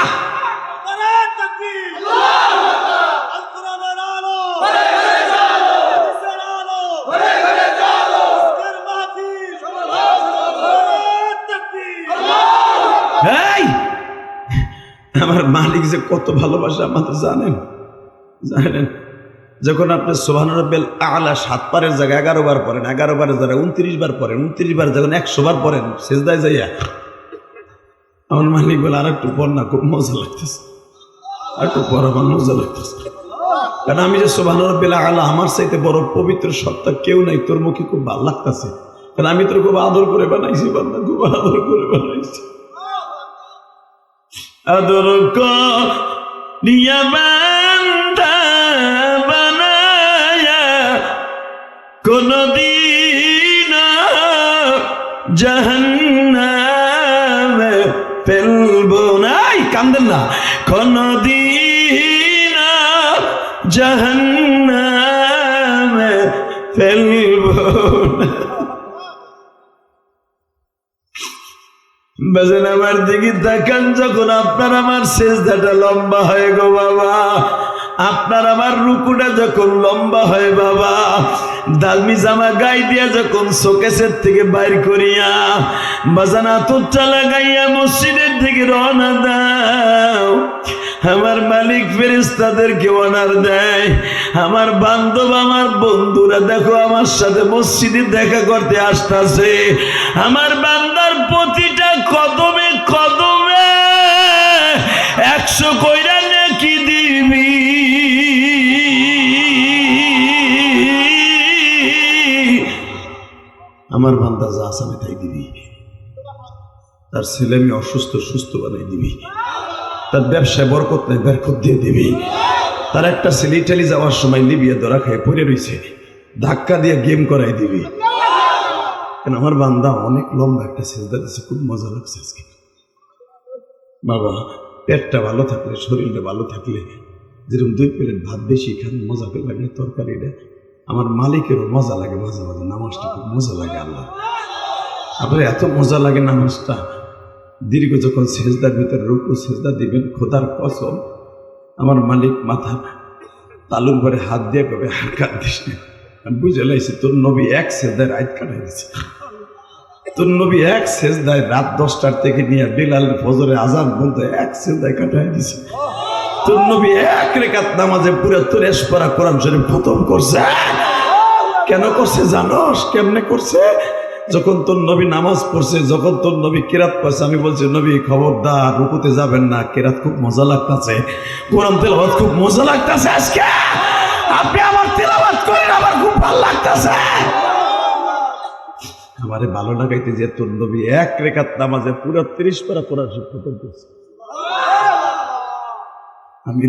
আমার মালিক যে কত ভালোবাসে আমাদের জানেন? জানেন যখন আপনি সুবহান রাব্বিল আলা 7 বারের জায়গায় 11 বার পড়েন, 11 বারের জায়গায় 29 বার পড়েন, 29 বার যখন 100 বার পড়েন সেজদায় যাইয়া, আমার মালিক বলে আর একটু পড় না, খুব মজা লাগতেছে, আর একটু পড়, আমার মজা লাগতেছে। কারণ আমি যে সুবহান রাব্বিল আলা, আমার চাইতে বড় পবিত্র সত্তা কেউ নাই, তোর মুখে খুব ভালো লাগতেছে, কারণ আমি তোর খুব আদর করে বানাইছি, বান্দা খুব আদর করে বানাইছি। আদর করিয়া বান্দা বানায়া কোনদিন জাহান্নামে ফেলবো না, কান্দেন না, কোনদিন জাহান্নামে ফেলবো না। বাজান আমার দিকে তাকান, যখন আপনার আমার সেজদাটা লম্বা হয় গো বাবা, আপনার আমার রুকুটা যখন লম্বা হয় বাবা, দামি জামা গায়ে দিয়া যখন শোকেসের থেকে বাইর করিয়া বাজান আতরটা লাগাইয়া মসজিদের দিকে রওনা দাও, আমার মালিক ফেরেশতাদেরকে অর্ডার দেয়, আমার বান্ধব আমার বন্ধুরা দেখো আমার সাথে মসজিদে দেখা করতে আসতেছে, আমার বান্দার প্রতিটা কদমে কদমে 100 কইরা নেকি দিবি। আমার বান্দা যা আছে তাই দিবি, তার ছেলে মেয়ে অসুস্থ সুস্থ বানাই দিবি, তার ব্যবসায় বরকত নেই বরকত দিয়ে দিবি, তার একটা ছেলে ইটালি যাওয়ার সময় লিবিয়া ধরা খেয়ে পড়ে রয়েছে, ধাক্কা দিয়ে গেম করাই দিবি। কেন আমার বান্দা অনেক লম্বা একটা সেজদা দিচ্ছে, খুব মজা লাগছে আজকে। বাবা পেটটা ভালো থাকলে, শরীরটা ভালো থাকলে, যেরকম 2 প্লেট ভাত বেশি খান মজা করে লাগে, তরকারিটা আমার মালিকেরও মজা লাগে, মাঝে মাঝে নামাজটা খুব মজা লাগে। আল্লাহ আপনার এত মজা লাগে নামাজটা, দীর্ঘ যখন সেজদার ভিতরে রুকু সেজদা দিবেন, খোদার কসম আমার মালিক মাথা তালুর পরে হাত দিয়ে কবে আর কাঁদিস না, আমি বুঝে লাইছি তোর নবী এক সেজদায় রাত কাটাই দিছে। তোর নবী এক সেজদায় রাত 10টার থেকে নিয়ে বেলাল ফজরে আজান বলতে এক সেজদায় কাটায় দিছে। তোর নবী এক রেকাত নামাজে পুরো তুরেশ পড়া কোরআন শরীফ খতম করছে। কেন করছে জানোস? কেমনে করছে? যখন তোর নবী নামাজ পড়ছে, যখন তোর নবী কেরাত পড়ছে, আমি বলছি নবী খবরদার রুকুতে যাবেন না, কেরাত খুব মজা লাগতেছে, কোরআন তেলাওয়াত খুব মজা লাগতেছে, আজকে আপনি আমার তেলাওয়াত করেন, আমার খুব ভালো লাগতেছে। আমারে ভালো লাগাইতে যে তোর নবী এক রেখাত নামাজে পুরো 30 পারা কোরআন শরীফ খতম করছে। আমি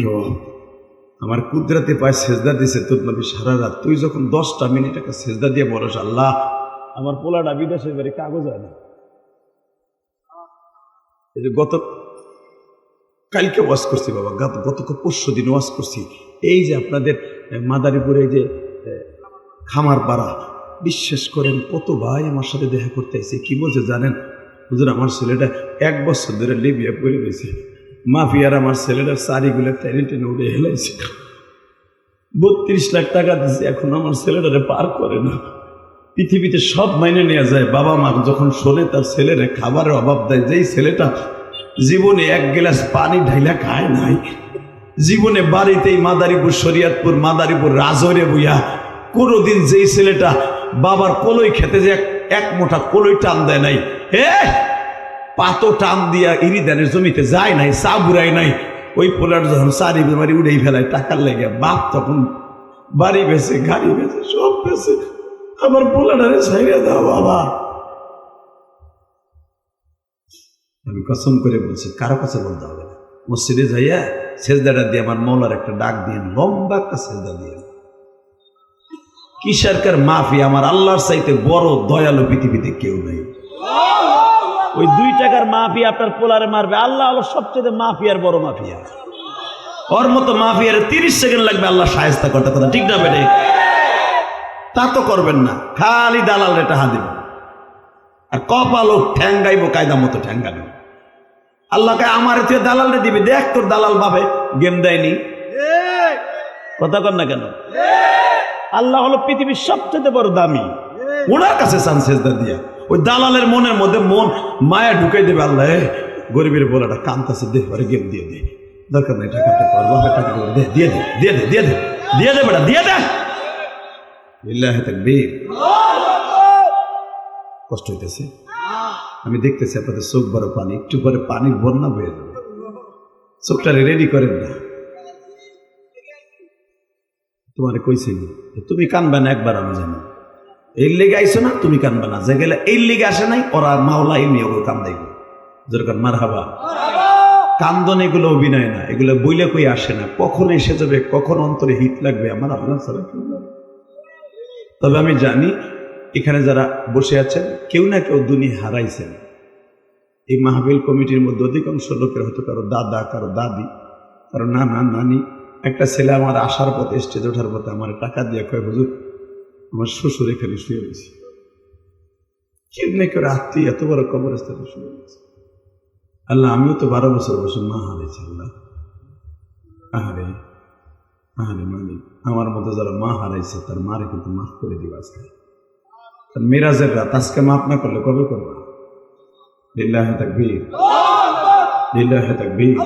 আমার কুদরতে পায় সেজদা দিছে তোর নবী সারা রাত। তুই যখন 10টা মিনিট একটা সেজদা দিয়ে বলস আল্লাহ আমার পোলাটা বিদেশের বাড়ি কাগজ হয় না। এই যে কালকে ওয়াজ করছি বাবা, গত পরশু দিন ওয়াজ করছি, এই যে আপনাদের মাদারীপুরে এই যে খামার পাড়া, বিশ্বাস করেন কত ভাই আমার সাথে দেখা করতে আসছে। কি বলছে জানেন? হুজুর আমার ছেলেটা 1 বছর ধরে লিবিয়া পড়ে রয়েছে, মাফিয়ার আমার ছেলেটার চারিগুলো টেনে টেনে উড়ে হেলাইছে, 32 লাখ টাকা দিচ্ছে, এখন আমার ছেলেটারে পার করে না। পৃথিবীতে সব মাইনে নেওয়া যায়, বাবা মা যখন শোনে তার ছেলেরে খাবারের অভাব দেয়। যেই ছেলেটা জীবনে 1 গ্লাস পানি ঢাইলা খায় নাই, জীবনে বাড়িতেই মাদারীপুর শরিয়তপুর মাদারীপুর রাজরে বইয়া কোনোদিন যেই ছেলেটা বাবার কলই খেতে যে এক মুঠা কলই টান দেয় নাই, পাতো টান দিয়া ইরিদানের জমিতে যায় নাই, চা বুড়াই নাই, ওই পোলার যখন চারি বেমারি উড়েই ফেলায় টাকার লেগে, বাপ তখন বাড়ি বেছে গাড়ি বেছে সব বেছে আমার পোলাটারে ছাইড়ে দাও বাবা। আমি কসম করে বলছি, কারো কাছে বলতে হবে না, মসজিদে যাইয়া সেজদাটা দিয়ে আমার মৌলার একটা ডাক দিয়ে লম্বা একটা সেজদা দিয়ে, কিসারকার মাফি, আমার আল্লাহর চাইতে বড় দয়ালু পৃথিবীতে কেউ নাই। ওই 2 টাকার মাফিয়া আপনার পোলারে মারবে, আল্লাহ হলো সবচেয়ে মাফিয়ার বড় মাফিয়া। ওর মতো মাফিয়ার 30 সেকেন্ড লাগবে আল্লাহ শায়েস্তা করতে, কথা ঠিক না বেটে? তা তো করবেন না, খালি দালাল রে টাকা দিবেন আর কপালও ঠ্যাঙ্গাইব কায়দা মতো ঠ্যাঙ্গানো। আল্লাহকে আমার তুই দালাল রে দিবি, দেখ তোর দালাল ভাবে গেম দেয়নি, কথা কর না কেন? আল্লাহ হলো পৃথিবীর সবচেয়ে বড় দামি, ওনার কাছে চান সেজদা দিয়া। ওই দালালের মনের মধ্যে মন মায়া ঢুকাই দেবে, আল্লাহ গরিবের বলাটা কান্তাছে, দে পরে গেম দিয়ে দে, দরকার নেই টাকাটা পারবো, টাকা দে, দিয়ে দে দিয়ে দে দিয়ে দে দিয়ে দে বেটা দিয়ে দে। লিল্লাহি তাকবীর। কষ্ট হইতেছে, আমি দেখতেছি আপনাদের চোখ বড় পানি, একটু পরে পানির বন্যা বয়ে যাবে, চোখটা রেডি করেন না। তোমারে কইছি তুমি কানবা না একবার, আমি জানি এই লেগে আইসো না, তুমি কানবা না, যে গেলে এই লেগে আসে নাই, ওরা মাওলা এমনি ওগুলো কান্দাইব, যেরকম মার হাবা। কান্দন এগুলো অভিনয় না, এগুলো বইলে কই আসে না, কখন এসে যাবে, কখন অন্তরে হিট লাগবে আমার আল্লাহ ছাড়া কেউ জানে। তবে আমি জানি এখানে যারা বসে আছেন কেউ না কেউ দুনিয়া হারাইছেন। এই মাহফিল কমিটির মধ্যে অধিকাংশ লোকের হয়তো কারো দাদা, কারো দাদি, কারো নানা নানি। একটা ছেলে আমার আসার পথে, স্টেজে ওঠার পথে আমার টাকা দিয়ে কয় হুজুর আমার শ্বশুর এখানে শুয়ে রয়েছে। কেমনে করে আত্মীয় এত বড় কবরস্থানে শুয়ে রয়েছে। আল্লাহ আমিও তো 12 বছর বসে মা হারিয়েছি আল্লাহ। আহারে আহারে মালিক, আমার মতো যারা মা হারাইছে তার মারে কিন্তু মাফ করে দিবা আজকে। তার মেরাজের রাত আজকে মাফ না করলে কবে করবা? লিল্লাহি তাকবীর, লিল্লাহি তাকবীর।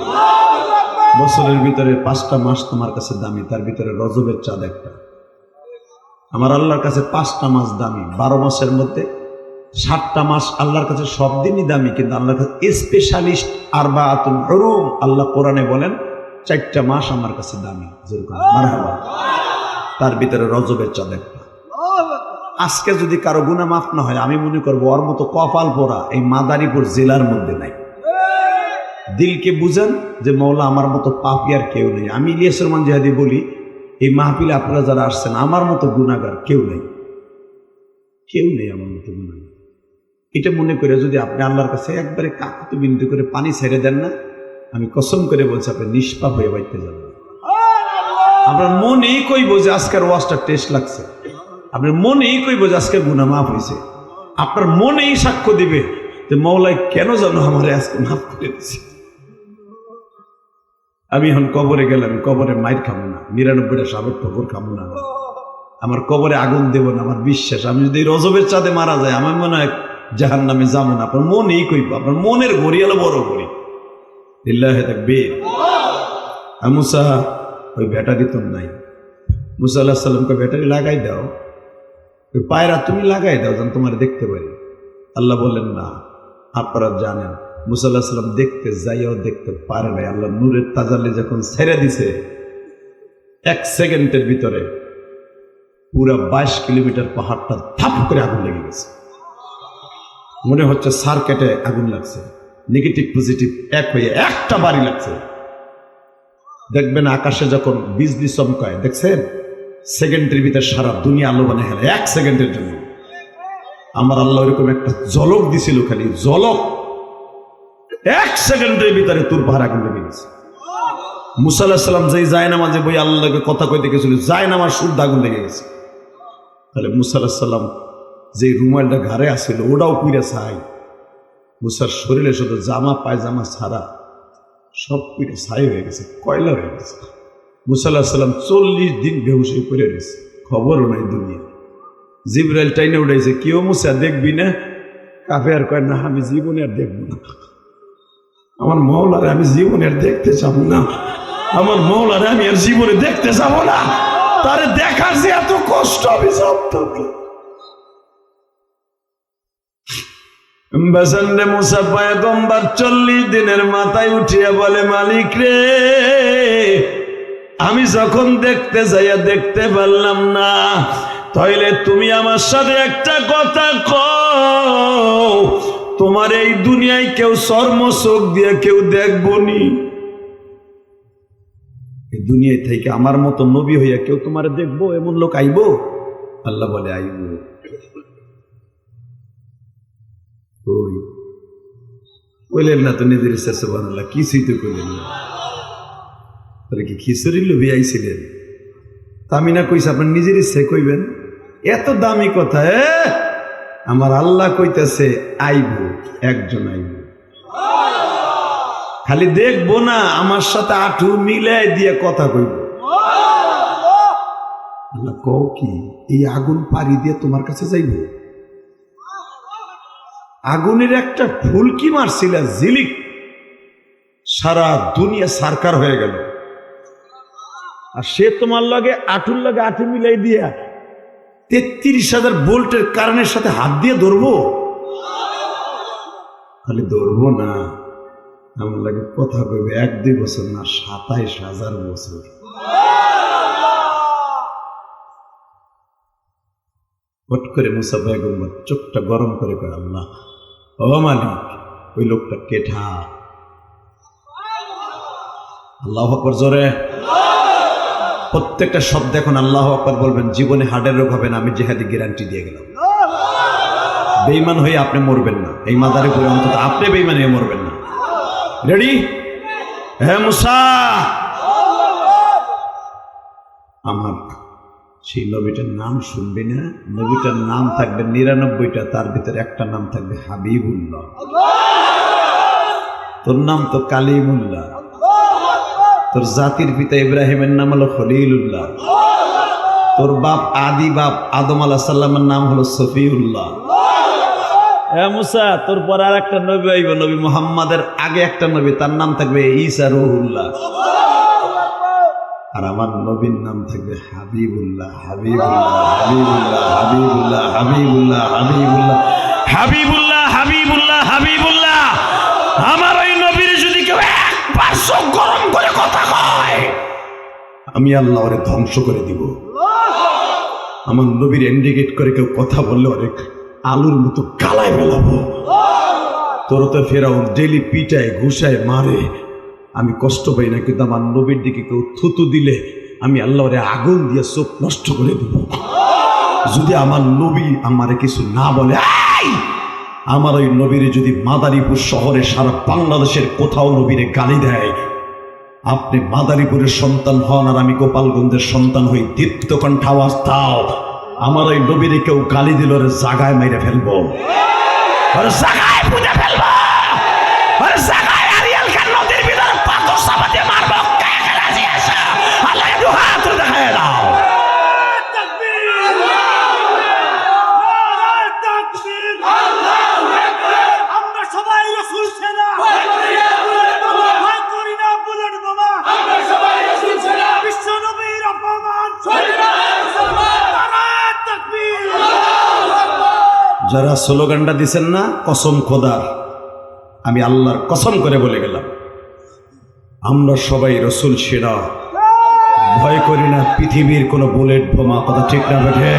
বছরের ভিতরে 5টা মাস তোমার কাছে দামি, তার ভিতরে রজবের চাঁদ একটা। আমার আল্লাহর কাছে 5টা মাস দামি, 12 মাসের মধ্যে 7টা মাস আল্লাহর কাছে সব দিনই দামি, কিন্তু আল্লাহর কাছে স্পেশালিস্ট আরবাআতুন হুরুম। আল্লাহ কোরআনে বলেন 4টা মাস আমার কাছে দামি, যেরকম মারহাবা, তার ভিতরে রজবের চাঁদ একটা। আজকে যদি কারো গুনাহ মাফ না হয়, আমি মনে করবো ওর মতো কপাল পোড়া এই মাদারীপুর জেলার মধ্যে নাই। দিলকে বুঝেন যে মওলা আমার মতো পাপী আর কেউ নেই। আমি ইলিয়াস রহমান জিহাদি বলি, এই মাহফিলে আপনারা যারা আসছেন আমার মতো গুনাহগার কেউ নেই, কেউ নেই আমার মতো গুনাহগার। এটা মনে করে যদি আপনি আল্লাহর কাছে একবারে কাকুতি বিনতি করে পানি ছেড়ে দেন না, আমি কসম করে বলছি আপনি নিষ্পাপ হয়ে বাইতে যাবেন। আপনার মনেই কইব যে আজকের ওয়াজটা টেস্ট লাগছে, আপনার মনেই কইব যে আজকে গুনাহ মাফ হয়েছে, আপনার মনেই সাক্ষ্য দিবে যে মওলাই কেন জানো আমারে আজকে মাফ করে দিছে। আমি এখন কবরে গেলাম, কবরে মাইর খাবো না, 99টা সাবেক ঠোকর খাবো না, আমার কবরে আগুন দেব না। আমার বিশ্বাস আমি যদি রজবের চাঁদে মারা যায়, আমার মনে হয় জাহান্নামে যাবো না, আপনার মনেই কইব, আপনার মনের ঘড়ি হলো বড় ঘড়ি। লিল্লাহি তাকবীর। আর মুসা ওই ব্যাটারি তো নাই, মুসা আল্লাহ সাল্লামকে ব্যাটারি লাগাই দাও, ওই পায়রা তুমি লাগাই দাও যেন তোমার দেখতে পারি। আল্লাহ বললেন না, আপনারা জানেন মুসা আল্লাহ সাল্লাম দেখতে যাইও দেখতে পারে নাই। আল্লাহ নূরের তাজাল্লি যখন ছেড়ে দিছে, 1 সেকেন্ডের ভিতরে পুরা 22 কিলোমিটার পাহাড়টা ধাপ করে আগুন লেগে গেছে। মনে হচ্ছে সার্কিটে আগুন লাগছে, নেগেটিভ পজিটিভ এক হয়ে একটা বাড়ি লাগছে। দেখবেন আকাশে যখন বিজলি চমকায়, দেখছেন সেকেন্ডের ভিতরে সারা দুনিয়া আলো বানিয়ে গেল 1 সেকেন্ডের জন্য। আমার আল্লাহ এরকম একটা ঝলক দিছিল, খালি ঝলক, 1 সেকেন্ডের ভিতরে তোর পাহাড় আগুন লেগে গেছে। মুসা আলাইহিস সালাম যেই জায়নামাজে বই আল্লাহকে কথা কইতে গেছিল, জায়নামাজ শুদ্ধ আগুন লেগে গেছে। তাহলে মুসা আলাইহিস সালাম যে রুমালটা ঘাড়ে আসছিল ওটাও পুড়ে ছাই। মুসার শরীরে শুধু জামা পায়জামা ছাড়া সব পুড়ে ছাই হয়ে গেছে, কয়লা হয়ে গেছে। মুসা আলাইহিস সালাম 40 দিন বেহুশ হয়ে পড়ে রয়েছে, খবরও নাই দুনিয়া। জিবরাইল টাইনে উঠাইছে, কেউ মুসা দেখবি না? কাফে আর কয় না, আমি জীবনে আর দেখবো না, আমার মওলারে আমি জীবনে আর দেখতে যাবো না, আমার মওলারে আমি আর জীবনে দেখতে যাবো না, তারে দেখার যে এত কষ্ট আমি জানতাম না। বাসান্ডে মুসা পয়গম্বর 40 দিনের মাথায় উঠিয়া বলে, মালিক রে, আমি যখন দেখতে যাইয়া দেখতে পারলাম না, তাইলে তুমি আমার সাথে একটা কথা কও, তোমার এই দুনিয়ায় কেউ চর্ম চোখ দিয়ে কেউ দেখবো নি? এই দুনিয়ায় থেকে আমার মতো নবী হইয়া কেউ তোমার দেখবো, এমন লোক আইব? আল্লাহ বলে আইব। কইলেন না তো নিজের ইচ্ছা, সুবহানাল্লাহ, কিছুই তো কইলেন না। তাহলে কি খিচুড়ির লোভে আইছিলেন? আমি না কইছি আপনার নিজের ইচ্ছে কইবেন? এত দামি কথা। আমার আল্লাহ কইতেছে আইব, একজন আইব, খালি দেখবো না, আমার সাথে আঠু মিলাই দিয়ে কথা কইব। আল্লাহ কও কি, এই আগুন পাড়ি দিয়ে তোমার কাছে যাইব? আগুনের একটা ফুলকি মারছিল ঝিলিক, সারা দুনিয়া সারকার হয়ে গেল, আর সে তোমার লগে আঠুর লগে আঠু মিলাই দিয়া 33,000 ভোল্টের কারেন্টের সাথে হাত দিয়ে ধরবো? খালি ধরবো না, আমার লাগে কথা কইবে 1-2 বছর না, 27,000 বছর। হট করে মুসা পয়গম্বর চোখটা গরম করে কয়, আল্লাহ, ও মালিক, ওই লোকটা কেঠা? আল্লাহু আকবার জোরে, প্রত্যেকটা শব্দ এখন আল্লাহু আকবার বলবেন। জীবনে হার্টের রোগ হবে না, আমি জিহাদি গ্যারান্টি দিয়ে গেলাম। বেঈমান হয়ে আপনি মরবেন না, এই মাদারে পড়ে অন্তত আপনি বেঈমান হয়ে মরবেন না। রেডি? হ্যাঁ মুসা, আমার সেই নবীটার নাম শুনবি না? নবীটার নাম থাকবে 99টা, তার ভিতরে একটা নাম থাকবে হাবিবুল্লাহ। তোর নাম তো কালিমুল্লাহ, তোর জাতির পিতা ইব্রাহিমের নাম হলো খলিলুল্লাহ, তোর বাপ আদি বাপ আদম আলাইহিস সালামের নাম হলো সফিউল্লাহ। হ্যাঁ মুসা, তোর পর আর একটা নবী আইব, নবী মুহাম্মাদের আগে একটা নবী, তার নাম থাকবে ঈসা রূহুল্লাহ, আর আমার নবীর নাম থাকবে হাবিবুল্লাহ। হাবিবুল্লাহ, হাবিবুল্লাহ, হাবিবুল্লাহ, হাবিবুল্লাহ, হাবিবুল্লাহ, হাবিবুল্লাহ, হাবিবুল্লাহ, হাবিবুল্লাহ। আমার ওই নবীর যদি কেউ একবার চোখ গরম করে কথা কয়, আমি আল্লাহ ওরে ধ্বংস করে দিব। আমার নবীর ইন্ডিকেট করে কেউ কথা বললে অনেক আলুর মতো গালায় ফেলাবো। তোর তো ফেরাউন ডেলি পিটায় ঘুষায় মারে, আমি কষ্ট পাই না, কিন্তু আমার নবীর দিকে কেউ থুতু দিলে আমি আল্লাহরে আগুন দিয়ে চোখ নষ্ট করে দেব। যদি আমার নবী আমারে কিছু না বলে, আমার ওই নবীরে যদি মাদারীপুর শহরে সারা বাংলাদেশের কোথাও নবীরে গালি দেয়, আপনি মাদারীপুরের সন্তান হন আর আমি গোপালগঞ্জের সন্তান হই, দীপ্ত কণ্ঠ আওয়াজ দাও, আমার ওই নবীরে কেউ গালি দিল, ওরে জাগায় মেরে ফেলবো, ওরে জাগায় পুঁতে ফেলবো, ওরে জাগায় আরিয়াল খান নদীর ভিতরে পাথর চাপা দিয়ে মারবো। কে রাজি আছে? আল্লাহ একটু হাত দেখায় দাও। যারা স্লোগানটা দিচ্ছেন না, কসম খোদার, আমি আল্লাহর কসম করে বলে গেলাম, আমরা সবাই রসুল সেনা, ভয় করি না পৃথিবীর কোনো বুলেট বোমা। কথা ঠিক না বেঠে?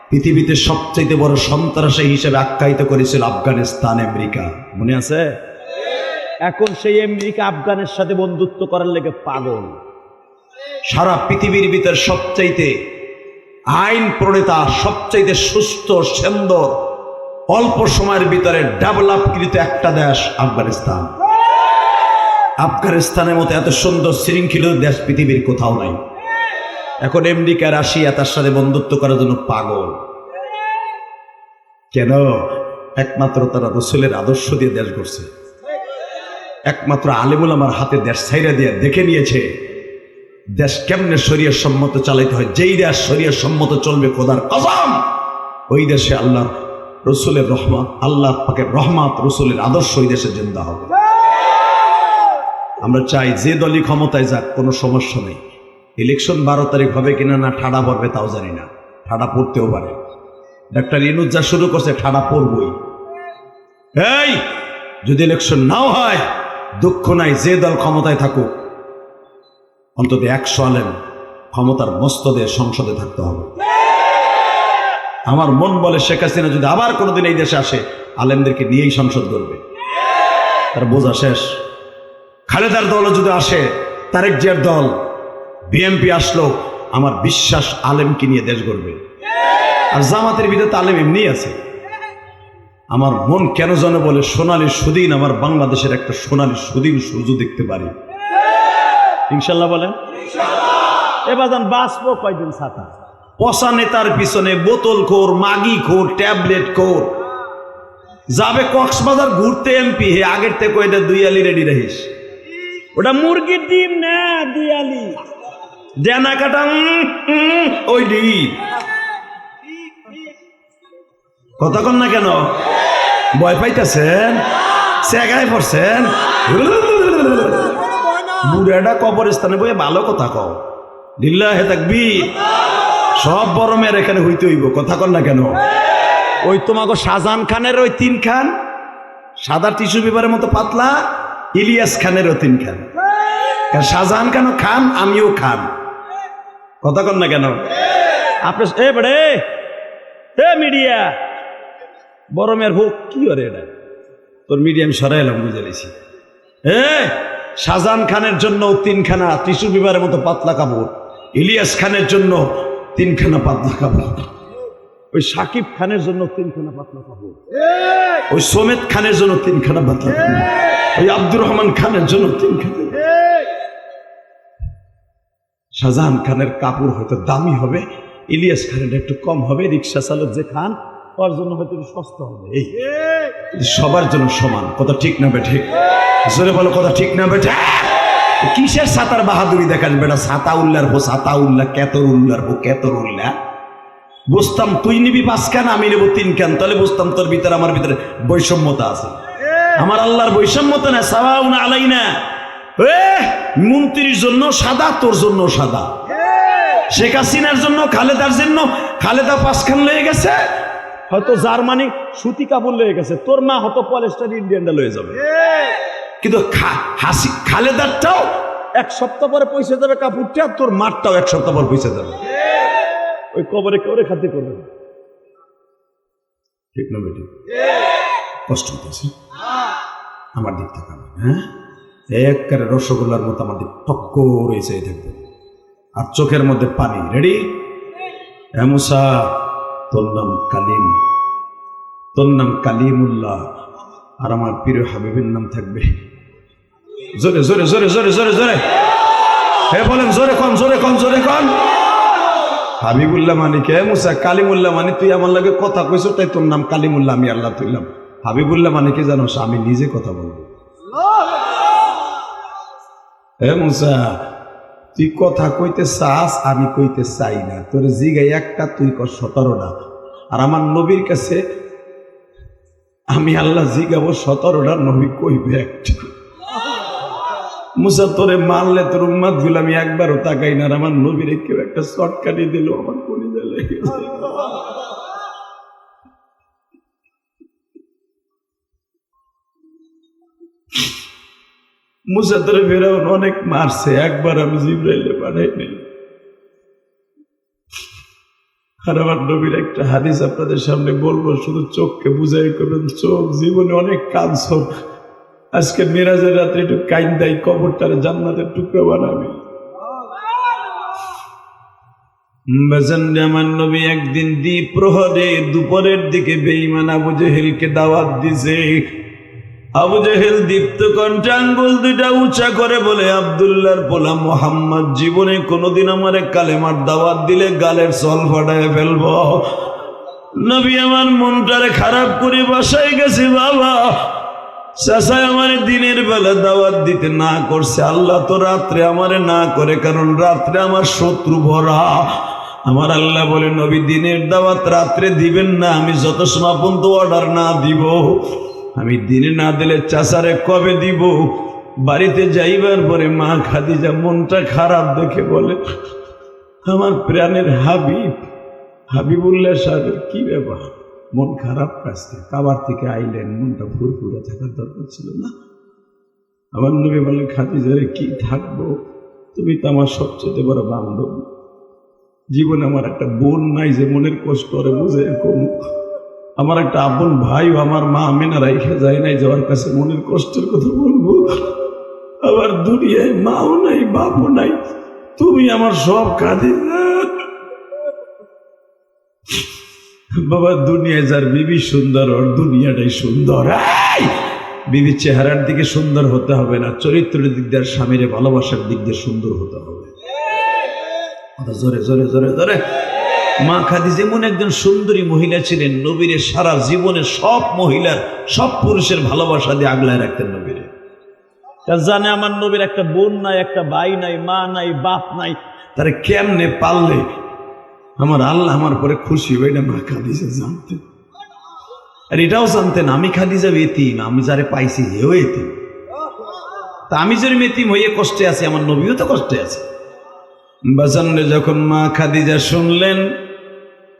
পৃথিবীতে সবচেয়ে বড় সন্ত্রাসী হিসেবে আখ্যায়িত করেছিল আফগানিস্তান, আমেরিকা, মনে আছে? এখন সেই আমেরিকা আফগানের সাথে বন্ধুত্ব করার লেগে পাগল। সারা পৃথিবীর ভিতর সবচাইতে আইন প্রণেতা, সবচাইতে সুস্থ সুন্দর, অল্প সময়ের ভিতরে ডেভেলপকৃত একটা দেশ আফগানিস্তান। আফগানিস্তানের মতো এত সুন্দর শৃঙ্খলিত দেশ পৃথিবীর কোথাও নাই। এখন আমেরিকা, রাশিয়া তার সাথে বন্ধুত্ব করার জন্য পাগল। কেন? একমাত্র তারা রসুলের আদর্শ দিয়ে দেশ গড়ছে, একমাত্র আলেমুল আমার হাতে দেশ ছাইরা দিয়ে দেখে নিয়েছে দেশ কেমনে শরীয়ত সম্মত চালাইতে হয়। যেই দেশ শরীয়ত সম্মত চলবে, খোদার কসম, ওই দেশে আল্লাহ রসুলের রহমত, আল্লাহ পাকের রহমত, রসুলের আদর্শ ওই দেশে জিন্দা হবে। আমরা চাই যে দলই ক্ষমতায় যাক, কোনো সমস্যা নেই। ইলেকশন 12 তারিখ হবে কিনা, না ঠাডা পড়বে তাও জানি না, ঠাডা পড়তেও পারে। ডাক্তার ইনুজ যা শুরু করছে, ঠাডা পড়বই। এই যদি ইলেকশন নাও হয়, দুঃখ নাই, যে দল ক্ষমতায় থাকুক, অন্তত 100 আলেম ক্ষমতার মস্তদে সংসদে থাকতে হবে। আমার মন বলে শেখ হাসিনা যদি আবার কোনোদিন এই দেশে আসে, আলেমদেরকে নিয়েই সংসদ করবে, তার বোঝা শেষ। খালেদার দলও যদি আসে, তারেক জিয়ার দল, বিএনপি আসলো, আমার বিশ্বাস আলেমকে নিয়ে দেশ গড়বে। আর জামাতের ভিতরে তো আলেম এমনি আছে। আমার মন কেন যেন বলে সোনালী সুদিন, আমার বাংলাদেশের একটা সোনালী সুদিন সূর্য দেখতে পারি ইনশাল্লাহ। বলেন এবার বাঁচবো কয়দিন? ছাতা পচা নেতার পিছনে বোতল খোর, মাগি খোর, ট্যাবলেট খোর, যাবে কক্সবাজার ঘুরতে এমপি, হে আগের থেকে ওইটা 2 আলি রেডি রহিস। ওটা মুরগির ডিম না, 2 আলি ডেনা কাটা, ওই ডিম। কথা কন না কেন? ভয় পাইতেছেন? সেগায় পড়ছেন? বুড়াটা কবরস্থানে বইয়ে ভালো কথা কও, লিল্লাহে তাকবীর। সব বড় মেয়ের এখানে হইতে হইব। কথা কন না কেন? ওই তোমাকে শাহজাহান খানের ওই 3 খান, সাদা টিস্যু পেপারের মতো পাতলা, ইলিয়াস খানেরও 3 খান। শাহজাহান খানও খান, আমিও খান। কথা কন না কেন? আপনি এ বড়ে এ মিডিয়া, বড় মেয়ের হোক কি করে এটা? তোর মিডিয়া আমি সরাই এলাম, বুঝে নিয়েছি। শাহজাহান খানের জন্য 3 খানা টিস্যু পেপারের মতো পাতলা কাপড়, ইলিয়াস খানের জন্য 3 খানা পাতলা কাপড়, ওই সাকিব খানের জন্য 3 খানা পাতলা কাপড়, ওই সোমেত খানের জন্য 3 খানা পাতলা কাপড়, ওই আব্দুর রহমান খানের জন্য 3 খানা। শাহজাহান খানের কাপড় হয়তো দামি হবে, ইলিয়াস খানের একটু কম হবে, রিক্সা চালক যে খান ওর জন্য হয়তো একটু সস্তা হবে। এই সবার জন্য সমান। কথা ঠিক না বেঠে? জোরে বলো, কথা ঠিক না বেঠে? কিসের সাতার বাহাদুরি দেখান বেটা? ছাতা উল্লার হো ছাতা উল্লা, কেতর উল্লার হো কেতর উল্লা। বুঝতাম তুই নিবি 5 খান, আমি নেবো 3 খান, তাহলে বুঝতাম তোর ভিতরে আমার ভিতরে বৈষম্যতা আছে। আমার আল্লাহর বৈষম্যতা না, সাওয়াউন আলাইনা। মন্ত্রীর জন্য সাদা, তোর জন্য সাদা। শেখ হাসিনার জন্য, খালেদার জন্য, খালেদা 5 খান লয়ে গেছে, হয়তো জার্মানি সুতি কাপড় লয়ে গেছে, তোর মা হয়তো পলেস্টার ইন্ডিয়ানটা লয়ে যাবে। কিন্তু খালেদারটাও 1 সপ্তাহ পরে পয়সা যাবে কাপড়টা, তোর মারটাও 1 সপ্তাহ পর পয়সা যাবে। ওই কবরে কেউরে খাতে করবে না। ঠিক না বেটি? কষ্ট হতেছে আমার দিক তাকাবে। হ্যাঁ, একবারে রসগোল্লার মতো আমার দিক টক্ক রয়েছে থাকবে, আর চোখের মধ্যে পানি। রেডি? হ্যাঁ মুসা, তোর নাম কালিম, তোর নাম কালিমুল্লাহ, আর আমার প্রিয় হাবিবের নাম থাকবে। জোরে জোরে জোরে জোরে জোরে জোরে হে বলেন, জোরে কন, জোরে কন, জোরে কন। হাবিবুল্লাহ মানে কে? মুসা কালিমুল্লাহ মানে তুই আমার লাগে কথা কইছ, তাই তোর নাম কালিমুল্লাহ, আমি আল্লাহ তুইলাম। হাবিবুল্লাহ মানে কি জানো? আমি নিজে কথা বলবো। হে মুসা, তুই কথা কইতে চাস, আমি কইতে চাই না। তোর জিগাই একটা, তুই কর 17টা। আর আমার নবীর কাছে আমি আল্লাহ জিগাবো 17টা, নবী কইবে একটা। মুসা তোরে মারলে তোর উম্মাদ গুলো আমি একবারও তাকাই না, আর আমার নবীরে কেউ একটা শর্টকাটি দিল আমার কলিজা লেগে গেছে। মুসা তোরে ফেরাউন অনেক মারছে, একবার আমি জিবরাইলে পাঠাই নাই। আর আমার নবীর একটা হাদিস আপনাদের সামনে বলবো, শুধু চোখকে বুঝাই করবেন, চোখ জীবনে অনেক কাঁদছ, আজকে মিরাজের রাত্রে একটু কাইন্দাই কবরটারে জান্নাতের টুকরো বানাবি। আমার নবী একদিন দ্বীপ প্রহরে দুপুরের দিকে বেঈমান আবু জেহেলকে দাওয়াত দিছে। আবু জেহেল দীপ্ত কণ্ঠে আঙ্গুল দুইটা উঁচা করে বলে, আব্দুল্লাহর পোলা মোহাম্মদ জীবনে কোনোদিন আমারে কালেমার দাওয়াত দিলে গালের সল ফাটায় ফেলব। নবী আমার মনটারে খারাপ করে বসাই গেছে। বাবা চাচাই আমার দিনের বেলা দাওয়াত দিতে না করছে, আল্লাহ তো রাত্রে আমারে না করে, কারণ রাত্রে আমার শত্রু ভরা। আমার আল্লাহ বলে, নবী দিনের দাওয়াত রাত্রে দিবেন না, আমি যত সময় পর্যন্ত অর্ডার না দিব, আমি দিনে না দিলে চাচারে কবে দিব? বাড়িতে যাইবার পরে মা খাদিজা মনটা খারাপ দেখে বলে, আমার প্রাণের হাবিবুল্লাহ সাহেব কি ব্যাপার, মন খারাপ কাজকে কাবার থেকে আইলেন, মনটা ফুরফুরে থাকার দরকার ছিল না? আমার নবী বলে, খাদিজারে কি থাকবো, তুমি তো আমার সবচেয়ে বড় বান্ধব, জীবনে আমার একটা বোন নাই যে মনের কষ্ট করে বুঝে কম, আমার একটা আপন ভাইও আমার মা আমিনা রাইখা যায় নাই, যাওয়ার কাছে মনের কষ্টের কথা বলবো, আবার দুনিয়ায় মাও নাই বাপও নাই, তুমি আমার সব খাদিজা। বাবা দুনিয়ায় যার বিবি সুন্দর, ওর দুনিয়াটাই সুন্দর। বিবির চেহারার দিকে সুন্দর হতে হবে না, চরিত্রের দিক দিয়ে, স্বামীর ভালোবাসার দিক দিয়ে সুন্দর হতে হবে। জোরে জোরে জোরে জোরে। মা খাদিজা যেমন একজন সুন্দরী মহিলা ছিলেন, নবীরে সারা জীবনে সব মহিলার সব পুরুষের ভালোবাসা দিয়ে আগলায় রাখতেন নবীরে। জানে আমার নবীর একটা বোন নাই, একটা ভাই নাই, মা নাই, বাপ নাই, তারা কেমনে পারলে আমার আল্লাহ আমার পরে খুশি হবে, এটা মা খাদিজা জানতেন। আর এটাও জানতেন আমি খাদিজা এতিম, আমি যারে পাইছি হেও এতিম, তা আমি যদি এতিম হইয়ে কষ্টে আছি, আমার নবীও তো কষ্টে আছে। বাজানরে যখন মা খাদিজা শুনলেন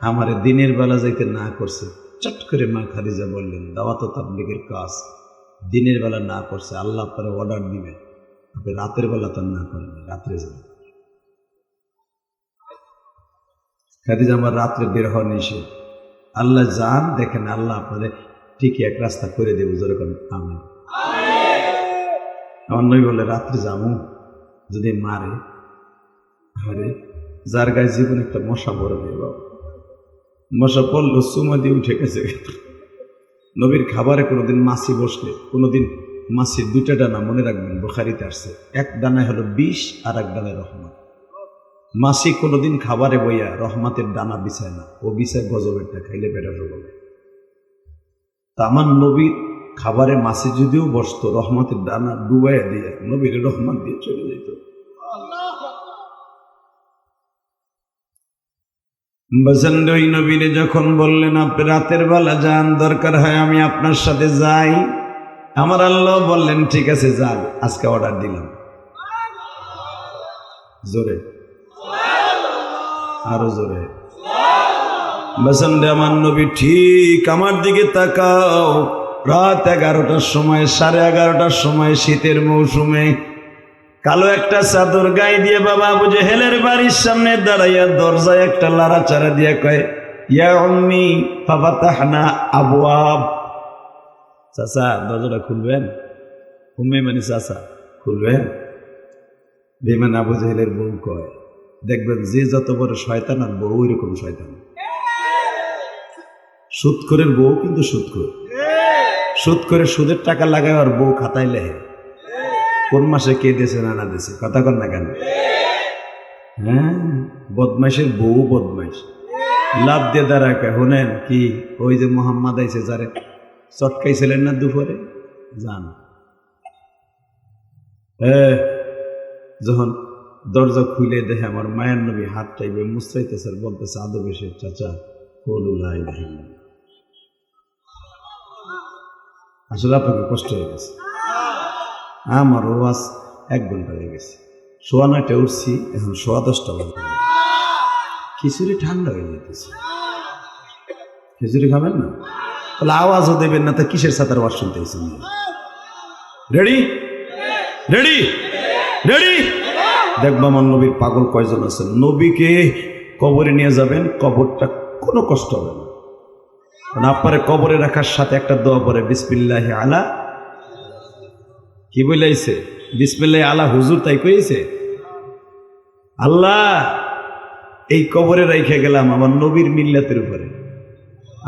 আমারে দিনের বেলা যাইতে না করছে, চট করে মা খাদিজা বললেন, দাওয়াত ও তাবলীগের কাজ দিনের বেলা না করছে, আল্লাহ পরে অর্ডার দিবে, আপনি রাতের বেলা তো না করেন, রাত্রে যান। খাদিজা আমার রাত্রে বের হওয়া নিষেধ, আল্লাহ যান দেখেন, আল্লাহ আপনাদের ঠিকই এক রাস্তা করে দেবো, যেরকম আমি। আমার নবী বলে, রাত্রে যাবো, যদি মারে, আরে যার গায়ে জীবন একটা মশা বড় দিয়ে, বাবা মশা পড়লো চুমা দিয়ে উঠে গেছে। নবীর খাবারে কোনোদিন মাছি বসলে, কোনোদিন মাছির দুইটা ডানা মনে রাখবেন, বুখারীতে আসছে, এক ডানায় হলো বিষ আর এক ডানায় রহমত। মাছি কোনোদিন খাবারে বইয়া রহমতের ডানা বিছায় না, ও বিছায় গজবেরটা, খাইলে পেটা রোগ হবে। তা আমার নবীর খাবারে মাছি যদিও বসতো, রহমতের ডানা ডুবাইয়া দিয়ে নবীর রহমত দিয়ে চলে যেত। ওই নবীরে যখন বললেন আপনি রাতের বেলা যান, দরকার হয় আমি আপনার সাথে যাই, আমার আল্লাহ বললেন ঠিক আছে যান, আজকে অর্ডার দিলাম। জোরে আরো জোরে। বাসানরে আমার নবী ঠিক আমার দিকে তাকাও, রাত 11টার সময়, 11:30টার সময়, শীতের মৌসুমে কালো একটা চাদর গায়ে দিয়ে বাবা আবু জেহেলের বাড়ির সামনে দাঁড়াইয়া দরজায় একটা লাড়াচাড়া দিয়ে কয়, ইয়া উম্মি ফাফাতাহনা আবওয়াব। চাচা দরজাটা খুলবেন? উম্মি মানে চাচা, খুলবেন? বেঈমান আবু জেহেলের বউ কয়, দেখবেন যে যত বড় শয়তান আর বউ ওই রকম শয়তান। সুদখোরের বউ কিন্তু সুদখোর, সুদ করে সুদের টাকা লাগায় আর বউ খাতায় লেহে, কোন মাসে কে দিয়েছে না না দিয়েছে, কথা কর না কেন? হ্যাঁ, বদমাইশের বউ বদমাইশ, লাভ দিয়ে দাঁড়ায় কয়, শোনেন কি ওই যে মোহাম্মদ আইছে যারে চটকাইছিলেন না দুপুরে, যান। যখন দরজা খুলে দেখে আমার মায়ের নবী হাত টাইবে মুস্তাইতেছে আর বলতেছে আদব এসে, চাচা কলুলাই নাহিল্লা। আসলে আপনাকে কষ্ট হয়ে গেছে, আমার ওয়াজ 1 ঘন্টা হয়ে গেছে, 9:15 উঠছি, এখন 10:15 বাজে। খিচুড়ি ঠান্ডা হয়ে যেতেছে। খিচুড়ি খাবেন না? তাহলে আওয়াজও দেবেন না, তা কিসের সাথে আওয়াজ শুনতেছেন? Ready ready ready. দেখবো আমার নবীর পাগল কয়জন আছেন। নবীকে কবরে নিয়ে যাবেন, কবরটা কোনো কষ্ট হবে না। কারণ আপনারে কবরে রাখার সাথে একটা দোয়া পড়ে, বিসমিল্লাহি আলা, কি বলাইছে? বিসমিল্লাহি আলা হুজুর তাই কইছে, আল্লাহ এই কবরে রেখে গেলাম আমার নবীর মিল্লাতের উপরে,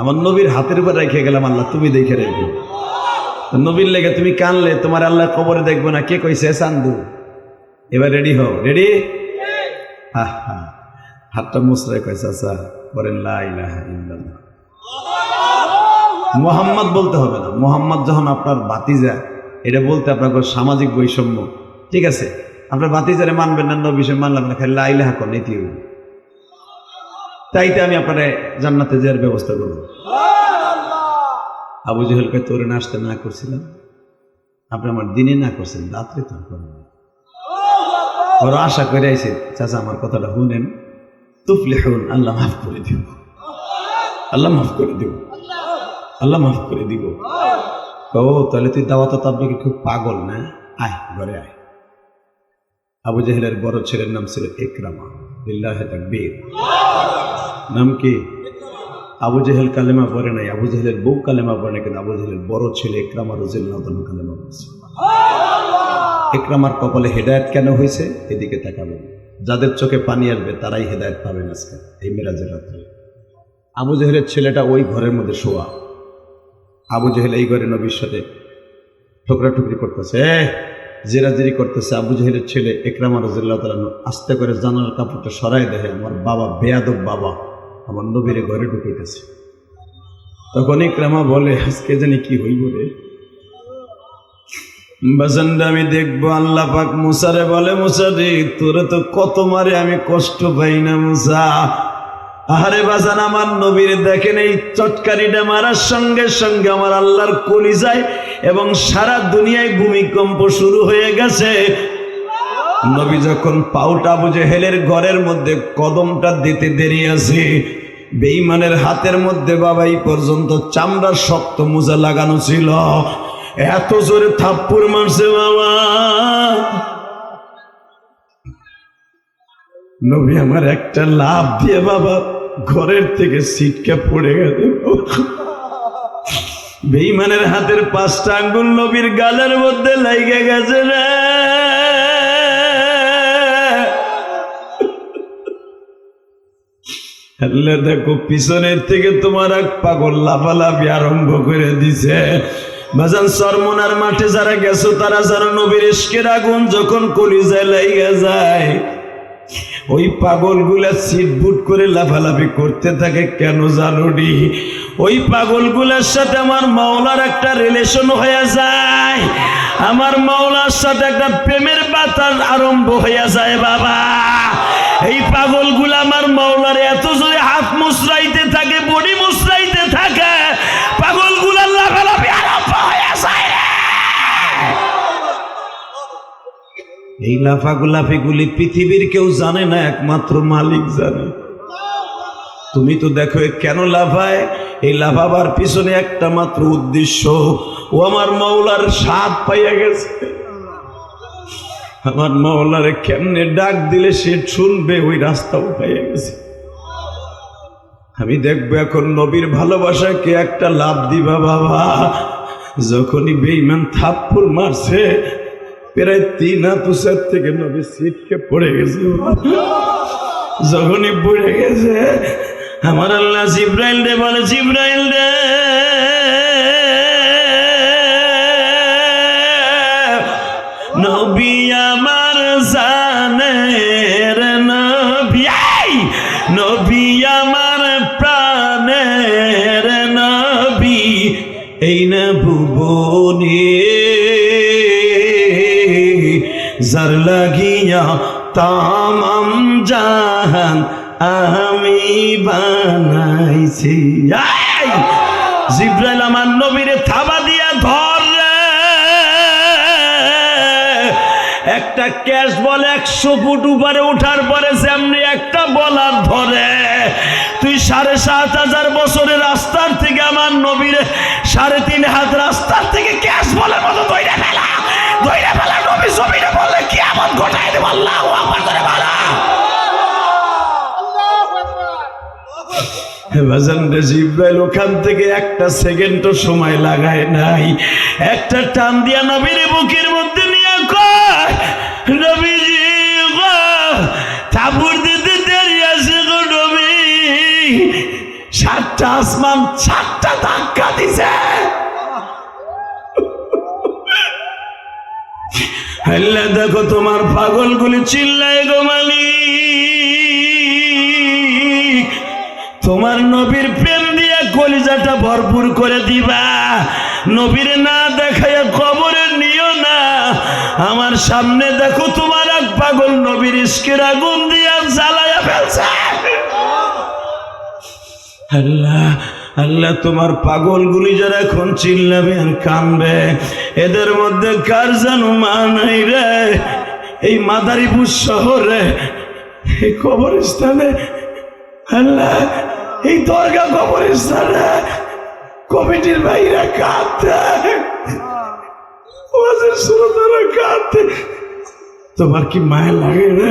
আমার নবীর হাতের উপর রেখে গেলাম, আল্লাহ তুমি দেখে রেখো। নবীর লেগে তুমি কানলে তোমার আল্লাহ কবরে দেখবো না, কে কইছে? চান্দু। এবার রেডি হও, রেডি? হাতটা মুসরায় কইছে, আচ্ছা বলেন লা ইলাহা ইল্লাল্লাহ। মুহাম্মদ বলতে হবে না, মুহাম্মদ যখন আপনার ভাতিজা, এটা বলতে আপনার সামাজিক বৈষম্য। ঠিক আছে, আপনার ভাতিজারে মানবেন না, নবী সে মানলাম না, খালি লা ইলাহা কোন নীতি হইব। তাইতে আমি আপনার জান্নাতে যাওয়ার ব্যবস্থা করব। আবু জেহেলকে তোরে নাচতে না করছিলাম, আপনি আমার দিনে না করছেন, রাত্রে তো করেন। ওর আশা করে আইছে, চাচা আমার কথাটা শুনেন, তুফলিহুন, আল্লাহ মাফ করে দিব, আল্লাহ মাফ করে দিব, আল্লাহ মাফ করে দিব। ও তাহলে তুই দাওয়াত তাবলীগে খুব পাগল না? আয় ঘরে আয়। আবু জেহেলের বড় ছেলের নাম ছিল ইকরামা, লিল্লাহি তাকবীর। নাম কি? আবু জেহেল কালেমা পড়ে নাই, আবু জেহেলের বউ কালেমা পড়ে নাই, কিন্তু আবু জেহেলের বড় ছেলে ইকরামা রাদিয়াল্লাহু তাআলা কালেমা পড়েছে। ইকরামার কপালে হেদায়েত কেন হয়েছে? এদিকে তাকাবেন, যাদের চোখে পানি আসবে তারাই হেদায়েত পাবেন আজকে এই মিরাজের রাত্রে। আবু জেহেলের ছেলেটা ওই ঘরের মধ্যে শোয়া। আবু জেহেল এই ঘরে নবীর সাথে ঠোকরাঠুকরি করতেছে, জেরাজেরি করতেছে। আবু জেহেলের ছেলে ইকরামা রাদিয়াল্লাহু তাআলা আস্তে করে জানালার কাপড়টা সরাই দেখে আমার বাবা, বেয়াদব বাবা আমার নবীরে ঘরে ঢুকাইতেছে। তখন ইকরামা বলে, আজকে জানি কি হইব রে বাজানটা, আমি দেখবো। আল্লাহ পাক মুসারে বলে, মুসা রে তোরে তো কত মারে, আমি কষ্ট পাই না মুসা। আরে বাজান আমার নবীর দেখেন, এই চটকারিটা মারার সঙ্গে সঙ্গে আমার আল্লাহর কলিজায় এবং সারা দুনিয়ায় ভূমিকম্প শুরু হয়ে গেছে। নবী যখন পাউটা আবু জেহেলের ঘরের মধ্যে কদমটা দিতে দেরি আছে, বেঈমানের হাতের মধ্যে বাবা এই পর্যন্ত চামড়ার শক্ত মোজা লাগানো ছিল, এত জোরে থাপ্পড় মারছে বাবা। নবী আমার একটা লাভ দিয়ে বাবা ঘরের থেকে ছিটকে পড়ে গেল। বেঈমানের হাতের 5টা আঙ্গুল নবীর গালের মধ্যে লাইগে গেছে রে। আল্লাহ দেখো পিছনের থেকে তোমার এক পাগল লাফালাফি আরম্ভ করে দিছে। বাজান চরমনার মাঠে যারা গেছো তারা যারা নবীর ইশকের আগুন যখন কলিজায় লাইগা যায়, ওই পাগলগুলা সিটবুট করে লাফালাফি করতে থাকে। কেন জানোনি? ওই পাগলগুলার সাথে আমার মাওলার একটা রিলেশন হয়ে যায়, আমার মাওলার সাথে একটা প্রেমের বাতাস আরম্ভ হয়ে যায় বাবা। এই পাগলগুলা আমার মাওলার এত জোরে হাত মুসরাইতে থাকে, বডি মুসরাইতে থাকে, পাগলগুলা লাফালাফি আরম্ভ হয়ে যায়। এই লাফাগুলাফিগুলি পৃথিবীর কেউ জানে না, একমাত্র মালিক জানে। তুমি তো দেখো কেন লাফায়, এই লাফাবার পিছনে একটা মাত্র উদ্দেশ্য, ও আমার মাওলার স্বাদ পাইয়া গেছে। আমার মাওলারে কেমনে ডাক দিলে সে শুনবে, ওই রাস্তাও পাইয়া গেছে। আমি দেখবো এখন নবীর ভালোবাসাকে একটা লাভ দিবা বাবা। যখনই বেঈমান থাপ্পড় মারছে, প্রায় 3 হাত উঁচার থেকে নবী ছিটকে পড়ে গেছে। যখনই পড়ে গেছে, আমার আল্লাহ জিব্রাইল রে বলে, জিব্রাইল রে নবী আমার জানের নবী, নবী আমার প্রাণের নবী, এই না ভুবনে যার লাগিয়া তামাম জাহান আমি বানাইছি। জিব্রাইল আমার নবীরে থাবা দিয়া ধর, একটা ক্যাশ বল 100 ফুট উপরে ওঠার পরে যেমনি একটা বলার ধরে, তুই 7,500 বছরের রাস্তার থেকে আমার নবীর 3.5 হাত রাস্তার থেকে ক্যাশ বলের মতো দইরা ফেলা নবী জমিনে বলে কিয়ামত ঘটায় দেব। আল্লাহু আকবার করে বলা। জিব্রাইল ওখান থেকে একটা সেকেন্ডও সময় লাগায় নাই, একটা টান দিয়া নবীর বুকের মধ্যে নিয়ে কয়, নবীজি গো, তাবুর দিতে দেরি আছে গো নবী। 7টা আসমান 7টা ধাক্কা দিছে। আল্লাহ দেখো তোমার পাগলগুলি চিল্লায় গো মালিক, তোমার নবীর প্রেম দিয়ে কলিজাটা ভরপুর করে দিবা, নবীর না দেখায় কবরে নিও না। আমার সামনে দেখো তোমার এক পাগল নবীর ইশকের আগুন দিয়া জ্বালায়া ফেলছে। আল্লাহ আল্লাহ তোমার পাগলগুলি যারা এখন চিল্লাবে আর কানবে, এদের মধ্যে কার জানো মা নাই রে? এই মাদারীপুর শহরে এই কবরস্থানে, আল্লাহ এই দরগা কবরস্থানে কমিটির ভাইরা কাঁদতে, ওয়াজের শ্রোতারা কাঁদতে। তোমার কি মায়া লাগে না?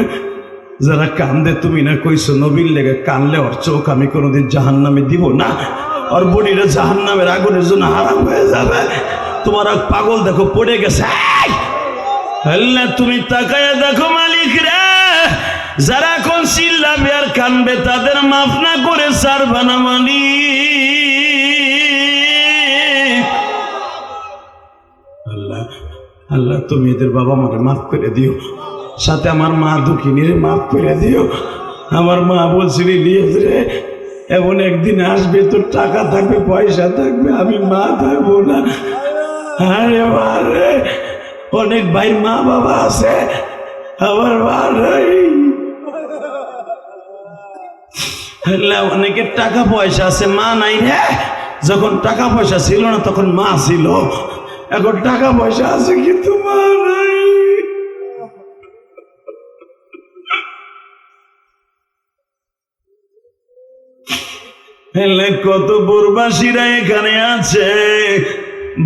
যারা কান্দে তুমি না কইছো নবীর লেগে কানলে ওর চোখ আমি কোনোদিন জাহান্নামে দিব না, ওর বডিটা জাহান্নামের আগুনের জন্য হারাম হয়ে যাবে। তোমার এক পাগল দেখো পড়ে গেছে। আল্লাহ তুমি তাকায়া দেখো মালিক রে, যারা এখন চিল্লাবে আর কানবে তাদের মাফ না করে ছাড়বা না মালিক। আল্লাহ আল্লাহ তুমি এদের বাবা মারে মাফ করে দিও, সাথে আমার মা দুঃখিনীর মাফ করে দিও। আমার মা বলছিল ইলিয়াস রে, এমন একদিন আসবে তোর টাকা থাকবে পয়সা থাকবে, আমি মা থাকবো না। আরে মা রে, অনেক ভাই মা বাবা আছে, আমার মা নাই। অনেকের টাকা পয়সা আছে মা নাই রে। যখন টাকা পয়সা ছিল না তখন মা ছিল, এখন টাকা পয়সা আছে কিন্তু মা নাই। কত প্রবাসীরা এখানে আছে,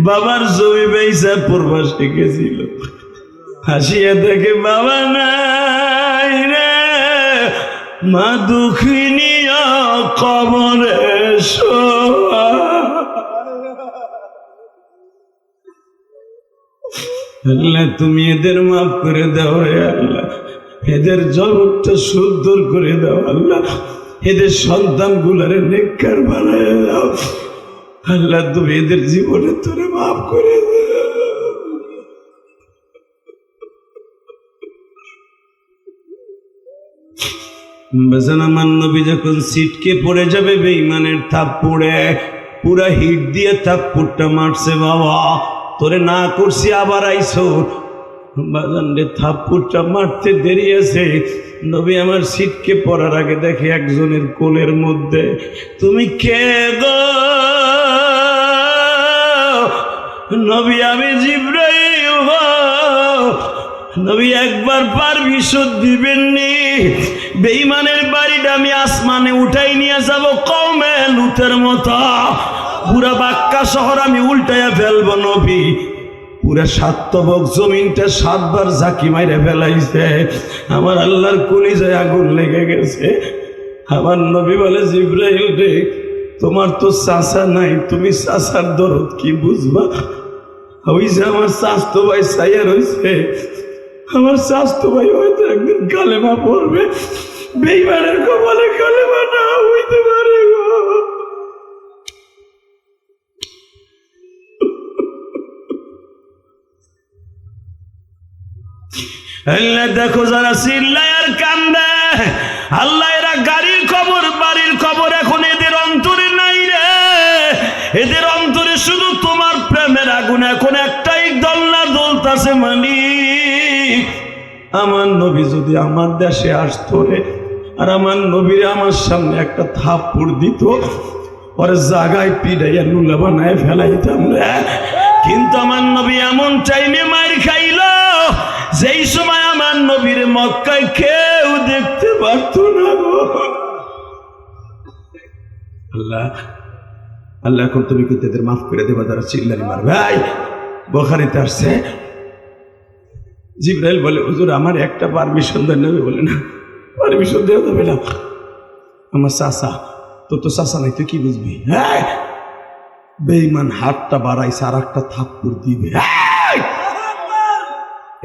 বাবার জমি বেচা প্রবাসে গেছিল, হাসিয়া দেখে বাবা নাই রে, মা দুঃখিনী কবরে শোয়া। আল্লাহ তুমি এদের মাফ করে দাও রে আল্লাহ, এদের জগৎটা সুন্দর করে দাও আল্লাহ, এদের সন্তান গুলারে নেককার বানায় দাও আল্লাহ, তুমি এদের জীবনে তোরে মাফ করে দাও। বেজান আমার নবী যখন সিটকে পড়ে যাবে বেঈমানের থাপ্পড়ে, পুরা হিট দিয়ে থাপ্পড়টা মারছে, বাবা তোরে না করছি আবার আইসো। বাজান রে থাপ্পড়টা মারতে দেরি আছে, নবী আমার সিটকে পড়ার আগে দেখে একজনের কোলের মধ্যে, তুমি কে গো? নবী আমি জিবরাইল গো। নবী একবার পারমিশন দিবেননি, বেঈমানের বাড়িটা আমি আসমানে উঠাই নিয়ে যাব কওমে লুতের মতো, পুরা বাক্কা শহর আমি উল্টাইয়া ফেলবো নবী। পুরা 7 তবক জমিনটা 7 বার ঝাঁকি মাইরে ফেলাইছে, আমার আল্লাহর কলিজায় আগুন লেগে গেছে। আমার নবী বলে জিবরাইল রে, তোমার তো চাচা নাই, তুমি চাচার দরদ কি বুঝবা? ওই যে আমার স্বাস্থ্য ভাই সাইয়া রয়েছে, আমার স্বাস্থ্য ভাই হয়তো একদিন কালেমা পড়বে, বেঈমানের কপালে কালেমা না হইতে পারে গো। আল্লাহ দেখো যারা চিল্লায় আর কান্দে, আল্লাহ এরা গাড়ির খবর বাড়ির খবর এখন এদের অন্তরে নাই রে, এদের অন্তরে শুধু তোমার প্রেমের আগুন এখন একটাই দোলনা দোলতাছে মালিক। আমার নবী যদি আমার দেশে আসতো রে, আর আমার নবীরে আমার সামনে একটা থাপ্পড় দিত, ওর জায়গায় পিড়াইয়া লুলা বানায় ফেলাইতাম রে। কিন্তু আমার নবী এমন টাইমে মার খাইল যেই সময় আমার নবীর মক্কায় কেউ দেখতে পারত না গো। আল্লাহ আল্লাহ, এখন তুমি কিন্তু এদের মাফ করে দেবা যারা চিল্লানি মারবে। ভাই বুখারীতে আসছে, জিবরাইল বলে হুজুর আমার একটা পারমিশন দেন। নবী বলে না, পারমিশন দেওয়া যাবে না, আমার চাচা। তোর তো চাচা নাই, তুই কি বুঝবি? হ্যাঁ, বেঈমান হাতটা বাড়াইছে আর একটা থাপ্পড় দিবে।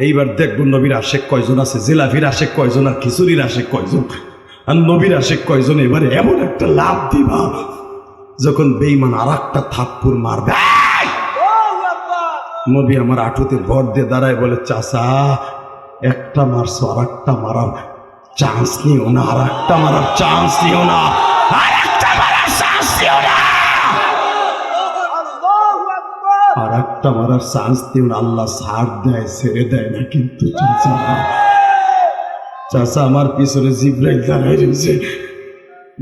এইবার দেখবো নবীর আশেক কয়জন আছে, জিলাফির আশেক কয়জন, আর খিচুড়ির আশেক কয়জন, আর নবীর আশেক কয়জন। এবারে এমন একটা লাভ দিবা যখন বেঈমান আর একটা থাপ্পড় মারবে। নবী আমার আঁটুতে ভর দিয়ে দাঁড়ায় বলে, চাচা একটা মারছো, আর একটা মারার চান্স নিও না, আর একটা মারার চান্স নিও না, আর একটা মারার চান্স নিও না, আর একটা মারার চান্স দিও না। আল্লাহ ছাড় দেয়, ছেড়ে দেয় না। কিন্তু চাচা চাচা আমার পিছনে জিবরাইল দাঁড়ায় রয়েছে,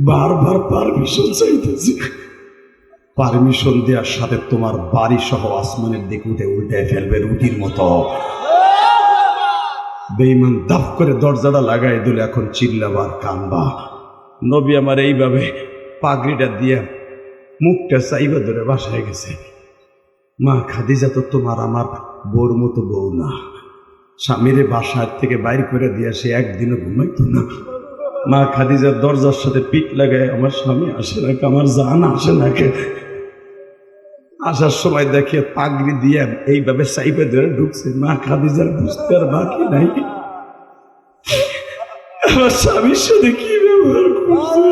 বারবার পারমিশন চাইতেছে। পারমিশন দেওয়ার সাথে তোমার বাড়ি সহ আসমানের দিকে উঠে উল্টে ফেলবে রুটির মতো। বেঈমান দাপ করে দরজাটা লাগাই দিল, এখন চিল্লাবার কানবা। নবী আমার এইভাবে পাগড়িটা দিয়ে মুখটা চাইবা ধরে বাসায় গেছে। মা খাদিজা তো তোমার আমার বউর মতো বউ না, স্বামীরে বাসার থেকে বাইর করে দিয়ে সে একদিনও ঘুমাইতো না। মা খাদিজার দরজার সাথে পিঠ লাগায়, আমার স্বামী আসে না, আমার জান আসে না। আসার সময় দেখে পাগড়ি দিয়ে এইভাবে সাইবে ধরে ঢুকছে। মা খাদিজার বুঝতে আর বাকি নাই আমার স্বামীর সাথে কি ব্যবহার করছে।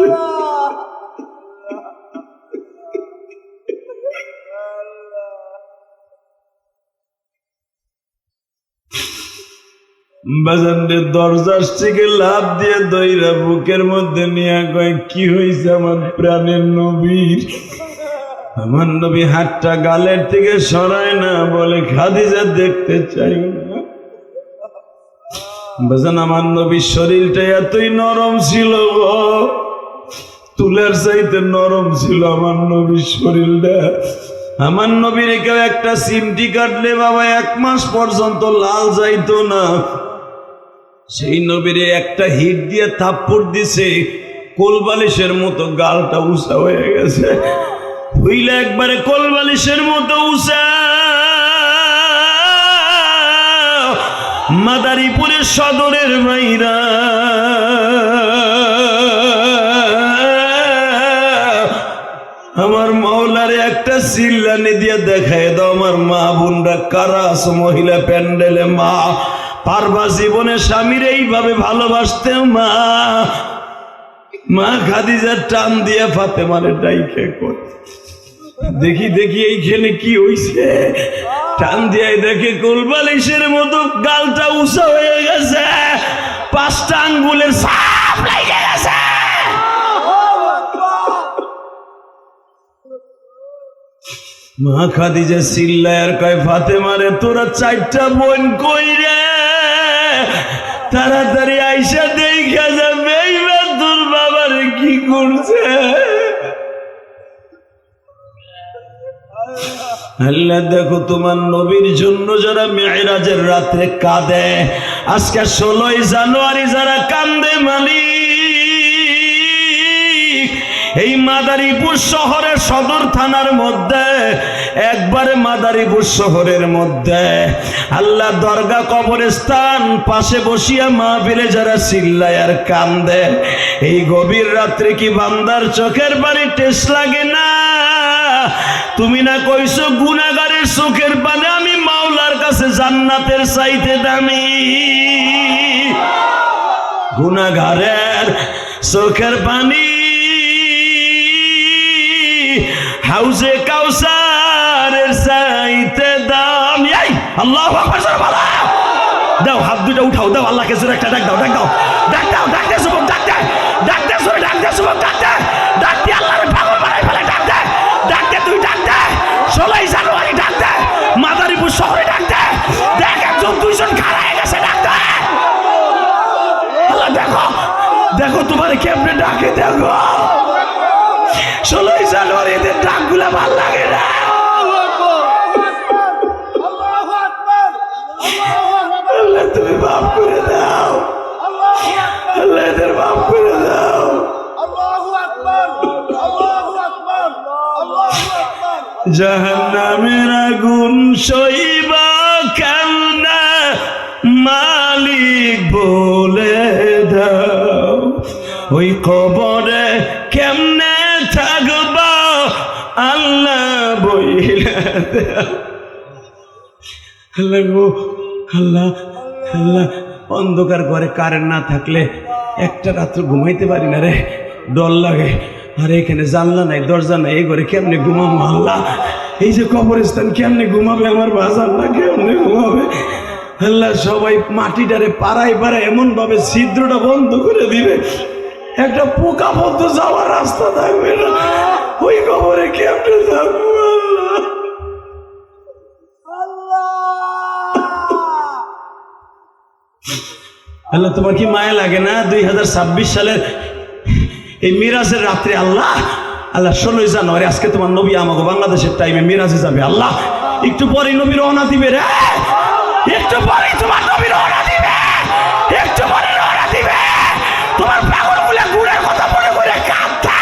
বাজানের দরজার থেকে লাভ দিয়ে দইরা বুকের মধ্যে নিয়ে কয়, কি হয়েছে আমার প্রাণের নবীর? আমার নবী হাতটা গালের থেকে সরায় না, বলে খাদিজা দেখতে চাই না। বাজান আমার নবীর শরীরটা এতই নরম ছিল গো, তুলার চাইতে নরম ছিল আমার নবীর শরীরটা। আমার নবীর কেউ একটা সিমটি কাটলে বাবা 1 মাস পর্যন্ত লাল যাইতো না। সেই নবীরে একটা হিট দিয়ে থাপ্পড় দিছে, কোলবালিশের মতো গালটা উঁচা হয়ে গেছে, হইলে একবারে কোলবালিশের মতো উঁচা। মাদারীপুরের সদরের বাইরা আমার মাওলারে একটা চিল্লানি দিয়ে দেখায় দাও, আমার মা বোনরা কারা আছো মহিলা প্যান্ডেলে? মা পারবা জীবনে স্বামীর এইভাবে ভালোবাসতে? মা মা খাদিজার টান দিয়ে ফাতেমারে ডাইকে কর, দেখি দেখি এইখানে কি হইছে। টান দিয়ে দেখে কোলবালিশের মতো গালটা উঁচা হয়ে গেছে, 5টা আঙ্গুলের ছাপ লেগে গেছে। মা খাদিজা চিল্লায় আর কয়, ফাতেমারে তোরা 4টা বোন কই রে? তাড়াতাড়ি আইসা দেখা যাবে এইবার তোর বাবারে কি করছে। আল্লাহ দেখো তোমার নবীর জন্য যারা মেরাজের রাতে কাঁদে, আজকে 16 জানুয়ারি যারা কান্দে মালিক, এই মাদারীপুর শহরের সদর থানার মধ্যে, একবারে মাদারীপুর শহরের মধ্যে আল্লাহ দরগা কবরস্থান পাশে বসিয়া মাহফিলে যারা চিল্লায় আর কান্দে, এই গভীর রাত্রে কি বান্দার চোখের পানি টেস্ট লাগে না? তুমি না কইছো গুনাহগারের চোখের পানি আমি মাওলার কাছে জান্নাতের চাইতে দামি। গুনাহগারের চোখের পানি হাউজে কাউসারের চাইতে দামি। আল্লাহু আকবার বলো। দাও হাত দুটো উঠাও, দাও আল্লাহকে জোরে একটা ডাক দাও, ডাক দাও, ডাক দাও, ডাক দে যুবক, ডাক দে, ডাক দে জোরে, ডাক দে যুবক, ডাক দে, ডাক দে, আল্লাহরে পাগল বানাই ফেলে, ডাক দে, ডাক দে, তুই ডাক দে। 16 জানুয়ারি ডাক দে, মাদারীপুর শহরে ডাক দে, দেখ 1-2জন খাড়া হয়ে গেছে, ডাক দে। আল্লাহ দেখো, দেখো তোমার কেমনে ডাকে, দেখো 16 জানুয়ারি এদের ডাকগুলা ভাল লাগে না। আল্লাহ তুমি জাহান্নামের আগুন সইবা কেমনে মালিক বলে দাও, ওই কবরে কেমনে থাকবা আল্লাহ বইলে দাও। আল্লাহ গো আল্লাহ আল্লাহ, অন্ধকার ঘরে কারেন্ট না থাকলে একটা রাত্র ঘুমাইতে পারি না রে, ডর লাগে। আর এখানে জানলা নাই দরজা নাই, এই ঘরে কেমনে ঘুমাবো আল্লাহ? এই যে কবরস্থান কেমনে ঘুমাবে আমার বাজার না, কেমনে ঘুমাবে আল্লাহ? সবাই মাটিটারে পাড়ায় পাড়ায় এমন ভাবে ছিদ্রটা বন্ধ করে দিবে, একটা পোকা পর্যন্ত যাওয়ার রাস্তা থাকবে না। ওই কবরে কেমনে থাকবো আল্লাহ? আল্লাহ তোমার কি মায়া লাগে না? 2026 সালের এই মিরাজের রাত্রে আল্লাহ আল্লাহ 16 জানুয়ারি আজকে তোমার নবী আমাকে বাংলাদেশের টাইমে মিরাজে যাবে। আল্লাহ একটু পরে নবী রওনা দিবে রে, একটু পরে তোমার নবী রওনা দিবে, একটু পরে রওনা দিবে। তোমার পাগলগুলো গুড়ের কথা মনে করে কাঁদছে।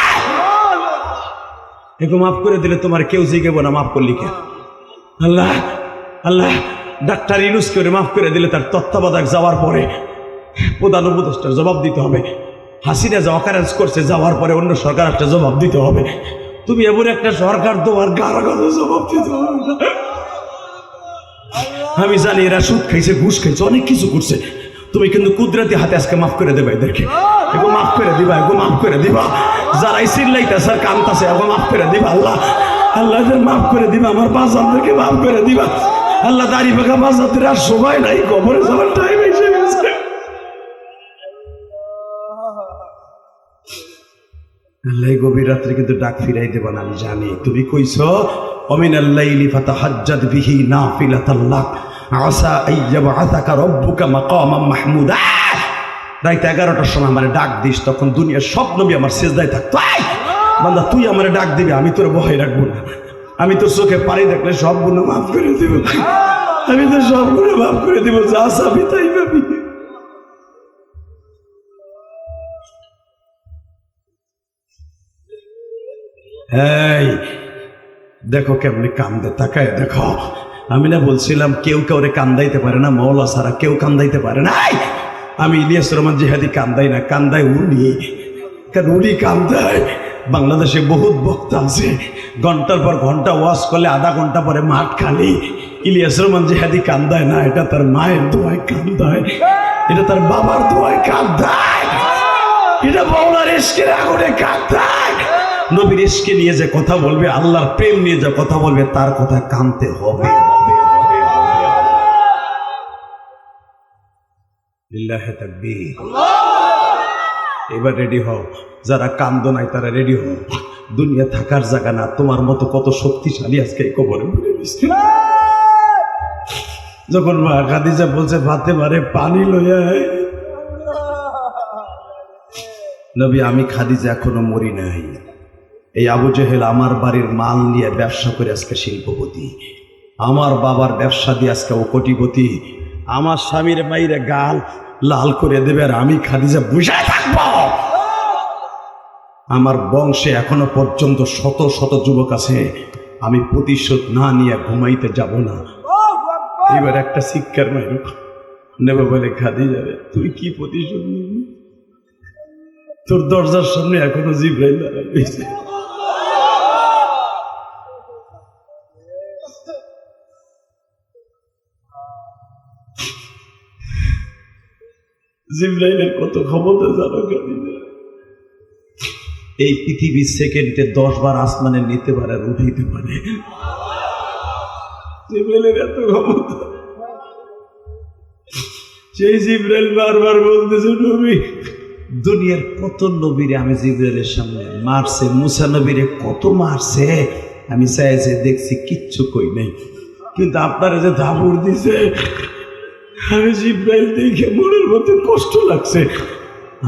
এগো মাফ করে দিলে তোমার কেউ জিজ্ঞেব না মাফ করলি কে? আল্লাহ আল্লাহ ডাক্তার ইউনুস করে মাফ করে দিলে তার তত্ত্বাবধায়ক যাওয়ার পরে প্রধান উপদেষ্টার জবাব দিতে হবে। হাসিনা যা অকারেন্স করছে যাওয়ার পরে অন্য সরকার একটা জবাব দিতে হবে। তুমি এমন একটা সরকার তোমার গাড়া কথা জবাব দিতে হবে না। আমি জানি এরা সুদ খাইছে, ঘুষ খাইছে, অনেক কিছু করছে। তুমি কিন্তু কুদরতি হাতে আজকে মাফ করে দেবা এদেরকে, এগো মাফ করে দিবা, এগো মাফ করে দিবা। যারা চিল্লাইতেছে আর কামতাছে এগো মাফ করে দিবা। আল্লাহ আল্লাহ মাফ করে দিবা, আমার বাচ্চাদেরকে মাফ করে দিবা। আল্লাহ দাড়ি পাকা বাচ্চাদের আর সময় নাই, কবরে যাওয়ার টাইম এসে গেছে। আল্লাহ গভীর রাত্রে কিন্তু ডাক ফিরাই দেবা না, আমি জানি। তুমি কইছো অমিনাল লাইলি ফাতাহাজ্জাদ বিহি নাফিলাতাল লাক আসা আইয়াবআসাকা রাব্বুকা মাকামান মাহমুদা। রাত 11টার সময় আমারে ডাক দিস, তখন দুনিয়ার সব নবী আমার সিজদায় থাকতো। বান্দা তুই আমারে ডাক দিবি, আমি তোর ভয় রাখবো না। আমি তোর চোখে পানি দেখলে সব গুলো মাফ করে দিব, আমি তো সব গুলো মাফ করে দিব। যা চাবি তাই পাবি। এই দেখো কেমনি কান্দে, তাকায় দেখো। আমি না বলছিলাম কেউ কাউরে কান্দাইতে পারে না, মওলা ছাড়া কেউ কান্দাইতে পারে না। আমি ইলিয়াস রহমান জিহাদি কান্দাই না, কান্দায় উনি, কারণ উনি কান্দায়। বাংলাদেশে বহুত বক্তা আছে, ঘন্টার পর ঘন্টা ওয়াজ করলে আধা ঘন্টা পরে মাঠ খালি। ইলিয়াস রহমান জিহাদি কান্দায় না, এটা তার মায়ের দোয়ায় কান্দায়, এটা তার বাবার দোয়ায় কান্দায়, এটা মওলার ইশকের আগুনে কান্দায়। নবীর ইশকে নিয়ে যে কথা বলবে, আল্লাহর প্রেম নিয়ে যে কথা বলবে, তার কথা কানতে হবে। লিল্লাহি তাকবীর। এবার রেডি হও, যারা কান্দ নাই তারা রেডি হও। দুনিয়া থাকার জায়গা না, তোমার মতো কত শক্তিশালী আজকে এই কবরে পড়ে গেছে। যখন মা খাদিজা বলছে ফাতেমারে পানি লইয়া আয়, নবী আমি খাদিজা এখনো মরি নাই। এই আবু জেহেল আমার বাড়ির মাল নিয়ে ব্যবসা করে আজকে শিল্পপতি, আমার বাবার ব্যবসা দিয়ে আজকে ও কোটিপতি। আমার স্বামীর মাইরে গাল লাল করে দেবে আর আমি খাদিজা বসে থাকবো। আমার বংশে এখনো পর্যন্ত শত শত যুবক আছে, আমি প্রতিশোধ না নিয়ে ঘুমাইতে যাব না। এবার একটা শিক্ষার মাইর নেবে বলে, খাদিজা রে তুই কি প্রতিশোধ নিবি? তোর দরজার সামনে এখনো জিবরাইল দাঁড়ায় রয়েছে। জিবরাইলের কত ক্ষমতা জানো খাদিজা? এই পৃথিবী সেকেন্ডে 10 বার আসমানে নিতে পারে আর উঠাইতে পারে। জিবরাইলের এত ক্ষমতা। সেই জিবরাইল বারবার বলতেছে, নবী দুনিয়ার কত নবীরে আমি জিবরাইলের সামনে মারছে, মুসা নবীরে কত মারছে, আমি চাইছে দেখছি কিচ্ছু কই নাই, কিন্তু আপনারা যে ধাপুর দিছে আমি জিবরাইল দেখে মনের মধ্যে কষ্ট লাগছে।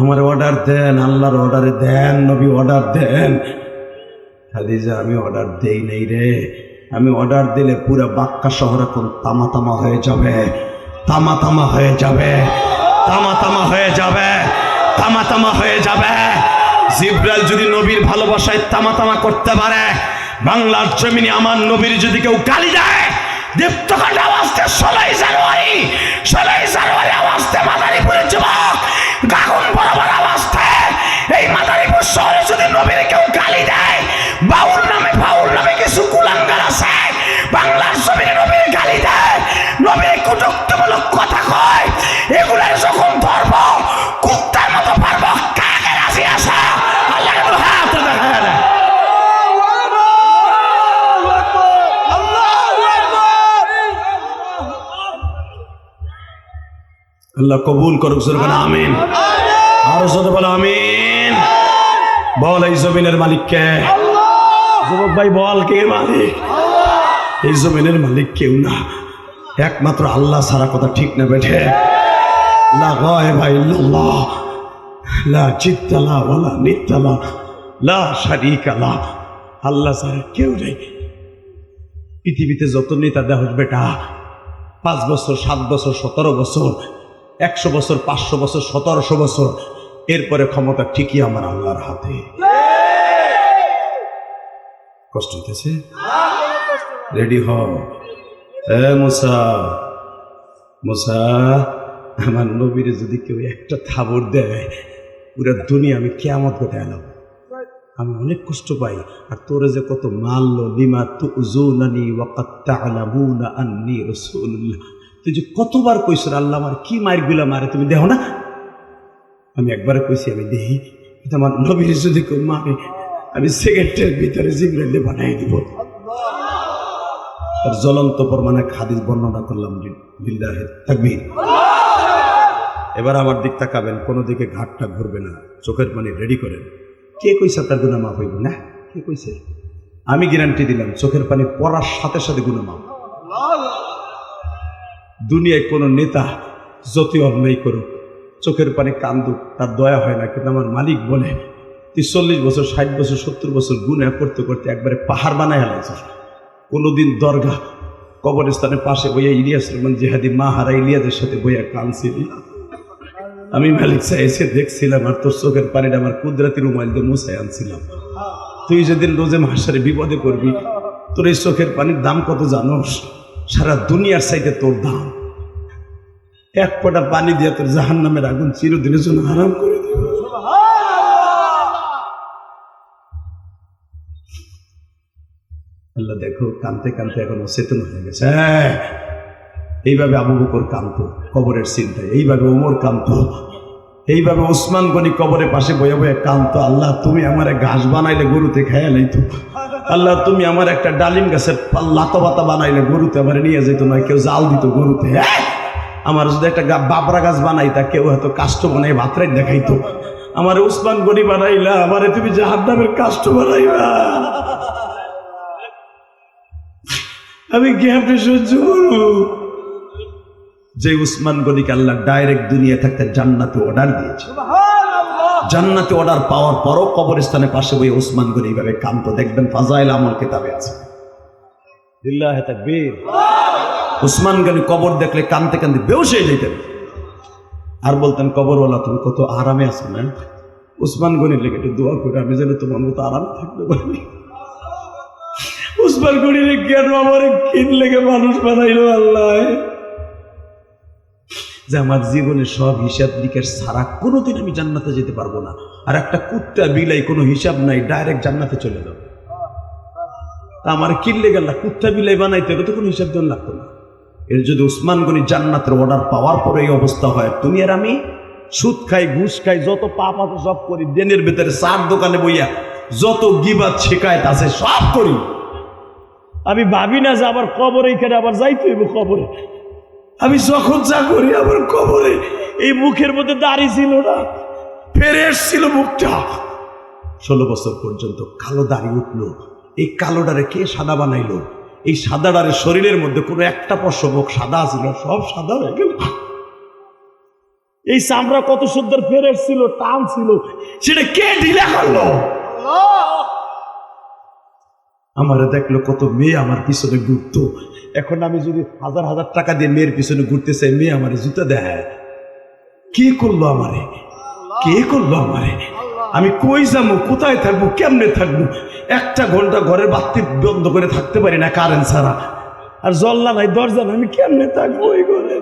আমার অর্ডার দেন, আল্লাহর অর্ডারে দেন, নবী অর্ডার দেন। খাদিজা আমি অর্ডার দেই নাই রে, আমি অর্ডার দিলে পুরো বাক্কা শহর এখন তামা তামা হয়ে যাবে, তামা তামা হয়ে যাবে, তামা তামা হয়ে যাবে, তামা তামা হয়ে যাবে। জিবরাইল যদি নবীর ভালোবাসায় তামা তামা করতে পারে, বাংলার জমিনে আমার নবীর যদি কেউ গালি দেয়, দীপ্তকাণ্ড আওয়াজতে 16ই জানুয়ারি আওয়াজতে মাদারীপুরের যুবক গাগুন বরাবর আওয়াজতে এই মাদারীপুর শহরে যদি নবীর কেউ গালি দেয়, বাউল নামে কিছু কুলাঙ্গার আছে বাংলার জমিনে নবীর গালি দেয়, নবীর কটুক্তিমূলক কথা কয়, এগুলার যখন ধরব কুত্তার মতো পারব। কাকে রাজি আছে? আল্লাহ হাত দেখায় না। আল্লাহ কবুল করুক, সুবহান আমিন। আরো জোরে বলো আমিন। বল এই জমিনের মালিক কে? যুবক ভাই বল, কে মালিক? এই জমিনের মালিক কেউ না, একমাত্র আল্লাহ ছাড়া। কথা ঠিক না বেঠে? লা গায়বা ইল্লাল্লাহ, লা জিদ্দা লা ওয়ালা নিদ্দা লা, লা শারীকা লা। আল্লাহ ছাড়া কেউ নেই। পৃথিবীতে যত নেতা দেহ বেটা, 5 বছর 7 বছর 17 বছর 100 বছর 500 বছর 1700 বছর, এরপরে ক্ষমতা ঠিকই আমার আল্লাহর হাতে। কষ্ট হইতেছে? রেডি হও। মুসা, আমার নবীরে যদি কেউ একটা থাবর দেয়, পুরো দুনিয়া আমি কিয়ামত করে এলাম। আমি অনেক কষ্ট পাই। আর তোরে যে কত মারলো, লিমা তুযুনানি ওয়া ক্বাদ তা'লামুনা আন্নী রাসূলুল্লাহ, তুই যে কতবার কইছ আল্লাহ আমার কি মারগুলা মারে তুমি দেখো না? আমি একবারে কইছি আমি দেই, কিন্তু আমার নবীর যদি কেউ মারে, আমি সেকেন্ডের ভিতরে জিবরাইল বানাই দিব। আর জ্বলন্ত প্রমাণে হাদিস বর্ণনা করলাম। বিল্লাহি তাকবীর। এবার আমার দিক তাকাবেন, কোনো দিকে ঘাটটা ঘুরবে না, চোখের পানি রেডি করেন। কে কইছে তার গুনাহ মাফ হইব না? কে কইছে? আমি গ্যারান্টি দিলাম, চোখের পানি পড়ার সাথে সাথে গুনাহ মাফ। দুনিয়ায় কোনো নেতা যতই অন্যায় করুক, চোখের পানি কান্দুক, তার দয়া হয় না। কিন্তু আমার মালিক বলে তুই 40 বছর 60 বছর 70 বছর গুনাহ করতে করতে একবারে পাহাড় বানায় হেলাইছিস। কোনোদিন দরগা কবরস্থানের পাশে বইয়া ইলিয়াস রহমান জিহাদি মা হারা ইলিয়াদের সাথে বইয়া কাঁদছিলি। আমি মালিক সাহেব এসে দেখছিলাম, আর তোর চোখের পানিটা আমার কুদরতি রুমাইল দিয়ে মুছাই আনছিলাম। তুই যেদিন রোজে মাসারে বিপদে করবি, তোর এই চোখের পানির দাম কত জানোস? সারা দুনিয়ার চাইতে তোর দাম। এক ফোঁটা পানি দিয়ে তোর জাহান্নামের আগুন চিরদিনের জন্য হারাম করে দিবে। আল্লাহ দেখো, কানতে কানতে এখন অচেতন হয়ে গেছে। এইভাবে আবু বকর কাঁদতো কবরের চিন্তায়, এইভাবে ওমর কাঁদতো, এইভাবে ওসমান গনি কবরের পাশে বয়ে বয়ে কাঁদতো। আল্লাহ তুমি আমার ঘাস বানাইলে গরুতে খাইয়া লাইতো। আল্লাহ তুমি আমার একটা ডালিম গাছের লাতা পাতা বানাইলে গরুতে আমার নিয়ে যেত না, কেউ জাল দিত গরুতে। আমার যদি একটা বাবরা গাছ বানাইতা, কেউ হয়তো কাষ্ট বানাই ভাতরাই দেখাইতো। আমার ওসমান গনি বানাইলা, আমারে তুমি জাহান্নামের কাষ্ট বানাইলা। আমি কেমনে সহ্য করব? যে উসমান গনিকে আল্লাহ ডাইরেক্ট দুনিয়া থাকতে জান্নাতে অর্ডার দিয়েছে, জান্নাতে অর্ডার পাওয়ার পরও কবরস্থানে পাশে বই উসমান গনি এইভাবে কাঁদতো। দেখবেন ফাজাইল আমল কিতাবে আছে। লিল্লাহি তাকবীর। উসমান গনি কবর দেখলে কাঁদতে কাঁদতে বেহুশ হয়ে যেতেন, আর বলতেন কবরওয়ালা তুমি কত আরামে আছো না? উসমান গনির লেগে একটু দোয়া করে আমি যেন তোমার মতো আরাম থাকতে পারি। উসমান গনির কেন আমার কিন লেগে মানুষ বানাইলো আল্লাহ, যে আমার জীবনে সব হিসাব নিকাশ ছাড়া কোনোদিন আমি জান্নাতে যেতে পারবো না। আর একটা কুত্তা বিলাই কোনো হিসাব নাই, ডাইরেক্ট জান্নাতে চলে যাবে। আমার কিনলে গেল কুত্তা বিলাই বানাইতে হলে তো কোনো হিসাব দেওয়া লাগতো না। এর যদি উসমান গনি জান্নাতের অর্ডার পাওয়ার পরে এই অবস্থা হয়, তুমি আর আমি সুদ খাই, ঘুষ খাই, যত পাপ আছে সব করি, দিনের ভিতরে চার দোকানে বইয়া যত গিবাত শিকায়ত আছে সব করি। আমি ভাবি না যে আবার কবরে এখানে আবার যাইতে হইব কবরে। আমি যখন যা করি আবার কবরে। এই মুখের মধ্যে দাড়ি ছিল না, ফেরেশ ছিল মুখটা। 16 বছর পর্যন্ত কালো দাড়ি উঠলো। এই কালোটারে কে সাদা বানাইলো? এই সাদাটারে শরীরের মধ্যে কোনো একটা পশম সাদা ছিল, সব সাদা হয়ে গেল। এই চামড়া কত সুন্দর ফেরেশ ছিল, টান ছিল, সেটা কে ঢিলা করলো? আমারে দেখলো কত মেয়ে আমার পিছনে ঘুরতো। এখন আমি যদি 1000 টাকা দিয়ে মেয়ের পিছনে ঘুরতে চাই, মেয়ে আমারে জুতা দেয়। কে করলো আমারে? কে করলো আমারে? আমি কই যাবো, কোথায় থাকবো, কেমনে থাকবো? 1টা ঘন্টা ঘরের বাতি বন্ধ করে থাকতে পারি না কারেন্ট ছাড়া, আর জল্লা নাই, দরজা নাই, আমি কেমনে থাকবো এই ঘরে?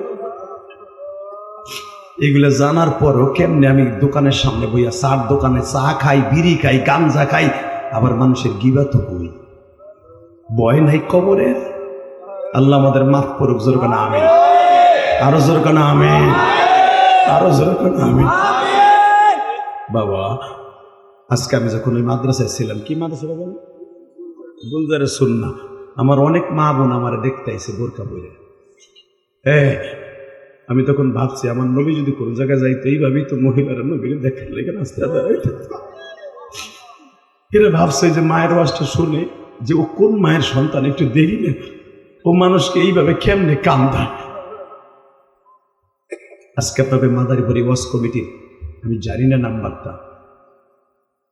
এগুলো জানার পরও কেমনে আমি দোকানের সামনে বইয়া চার দোকানে চা খাই, বিড়ি খাই, গাঞ্জা খাই, আবার মানুষের গিবাত করি। ভয় নাই কবরের? আল্লাহ আমাদের মাফ করুক। জোর কানা আমিন, আরো জোর কানা আমিন, আরো জোর কানা আমিন। বাবা, আজকে আমি যখন ওই মাদ্রাসায় ছিলাম, কি মাদ্রাসা বলেন, গুলজারে সুন্নাহ, আমার অনেক মা বোন আমার দেখতে আইছে বোরকা পরে। আমি তখন ভাবছি, আমার নবী যদি কোনো জায়গায় যাইতো এইভাবেই তো মহিলারা নবীরে দেখার লেগে রাস্তায় দাঁড়াইতো। এরা ভাবছে যে মায়ের ওয়াজটা শুনে যে ও কোন মায়ের সন্তান, একটু দেখি না ও মানুষকে এইভাবে কেমনে কান্দায়। আজকে আপনাদের মাদারীপুর ওয়াজ কমিটির, আমি জানি না নাম্বারটা,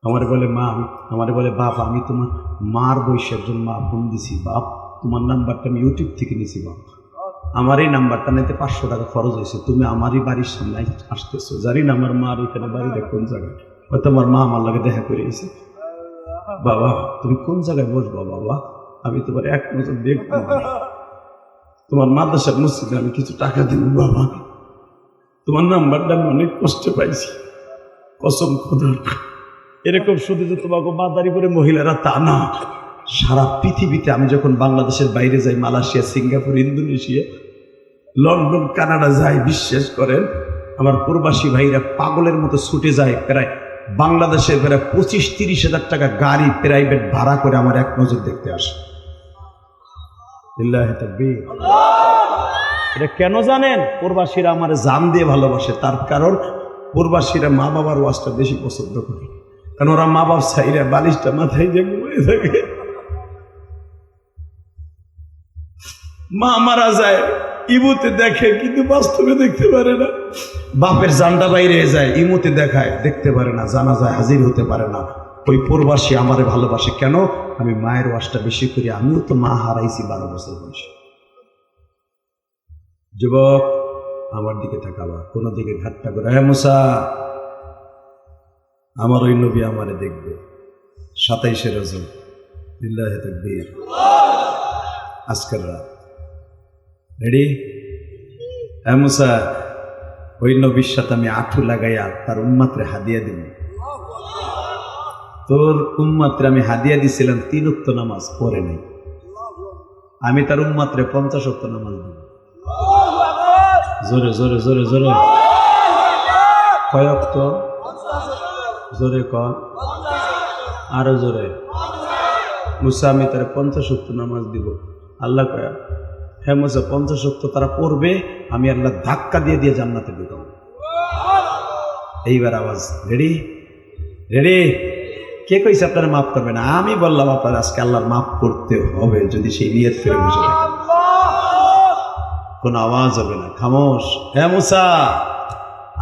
আমার বলে মা, আমার বলে বাপ, আমি তোমার মার বয়সে একজন মা ফোন দিছি, বাপ তোমার নাম্বারটা আমি ইউটিউব থেকে নিছি, বাপ আমার এই নাম্বারটা নিতে 500 টাকা খরচ হয়েছে, তুমি আমারই বাড়ির সামনে আসতেছো, জানি না আমার মার ওইখানে বাড়িটা কোন জায়গায়, হয়তো আমার মা আমার লাগে দেখা করে গেছে। বাবা তুমি কোন জায়গায় বসবো বাবা, আমি তোমার এক নজর দেখবো, তোমার মাদ্রাসার মসজিদে আমি কিছু টাকা দিব বাবা, তোমার নাম্বারটা আমি অনেক কষ্টে পাইছি, কসম খোদার। এরকম শুধু যে তোমাকে মাদারীপুরে মহিলারা তা না, সারা পৃথিবীতে আমি যখন বাংলাদেশের বাইরে যাই, Malaysia, Singapore, Indonesia, London, Canada যাই, বিশ্বাস করেন আমার প্রবাসী ভাইরা পাগলের মতো ছুটে যায়, প্রায় বাংলাদেশের প্রায় 25-30 হাজার টাকা গাড়ি প্রাইভেট ভাড়া করে আমার এক নজর দেখতে আসে। এটা কেন জানেন? প্রবাসীরা আমার জান দিয়ে ভালোবাসে, তার কারণ প্রবাসীরা মা বাবার ওয়াজটা বেশি পছন্দ করে, কারণ ওরা মা বাপ চাইরা বালিশটা মাথায় দিয়ে ঘুমিয়ে থাকে। মা মারা যায় ইমুতে দেখে, কিন্তু বাস্তবে দেখতে পারে না। বাপের জানটা বাইরে যায়, ইমুতে দেখায়, দেখতে পারে না, জানা যায় হাজির হতে পারে না। ওই প্রবাসী আমারে ভালোবাসে কেন? আমি মায়ের ওয়াজটা বেশি করি, আমিও তো মা হারাইছি 12 বছর বয়সে। যুবক আমার দিকে তাকাবা, কোন দিকে ঘাটটা করে, হ্যাঁ মুসা, আমার ওই নবী আমারে দেখবে 27শে রজব, লিল্লাহি তাকবীর, আজকের রাত। রেডি? হ্যাঁ মুসা, ওই নবীর সাথে আমি আঁঠু লাগাইয়া তার উম্মাতরে হাদিয়া দিব। তোর উম্মাতরে আমি হাদিয়া দিছিলাম 3 ওয়াক্ত নামাজ পড়ে নাই, আমি তার উম্মাতরে 50 ওয়াক্ত নামাজ দিব। জোরে জোরে জোরে জোরে, কয় ওয়াক্ত? জোরে কর, আরো জোরে। মুসা, আমি তার 50 ওয়াক্ত নামাজ দিব। আল্লাহ কয়া, হ্যাঁ মুসা, 50 ওয়াক্ত তারা পড়বে, আমি আল্লাহ ধাক্কা দিয়ে দিয়ে জান্নাতে ঢুকাবো। এইবার আওয়াজ, রেডি? রেডি? কে কইছে আপনারা মাফ করবে না? আমি বললাম আপনারা আজকে আল্লাহর মাফ করতে হবে, যদি সেই নিয়ত করে বসে থাকেন। কোন আওয়াজ হবে না, খামোশ। হ্যাঁ মুসা,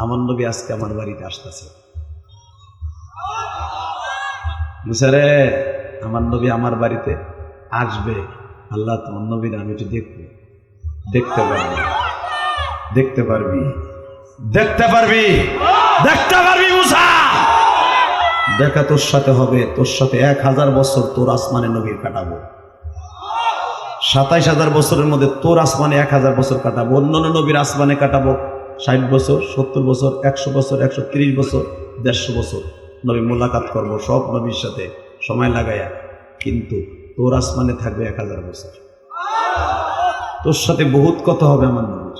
আমার নবী আজকে আমার বাড়িতে আসতেছে। মুসা রে, আমার নবী আমার বাড়িতে আসবে। আল্লাহ, তোমার নবীর আমি একটু দেখবো। দেখতে পারবি, দেখতে পারবি, দেখতে পারবি, দেখতে পারবি মুসা। দেখা তোর সাথে হবে, তোর সাথে 1000 বছর তোর আসমানে নবীর কাটাবো। 27,000 বছরের মধ্যে তোর আসমানে 1000 বছর কাটাবো, অন্যান্য নবীর আসমানে কাটাবো 60 বছর, 70 বছর, 100 বছর, 130 বছর, 150 বছর। নবী মোলাকাত করবো সব নবীর সাথে সময় লাগাইয়া, কিন্তু তোর আসমানে থাকবে 1000 বছর। তোর সাথে বহুত কথা হবে আমার নবীর,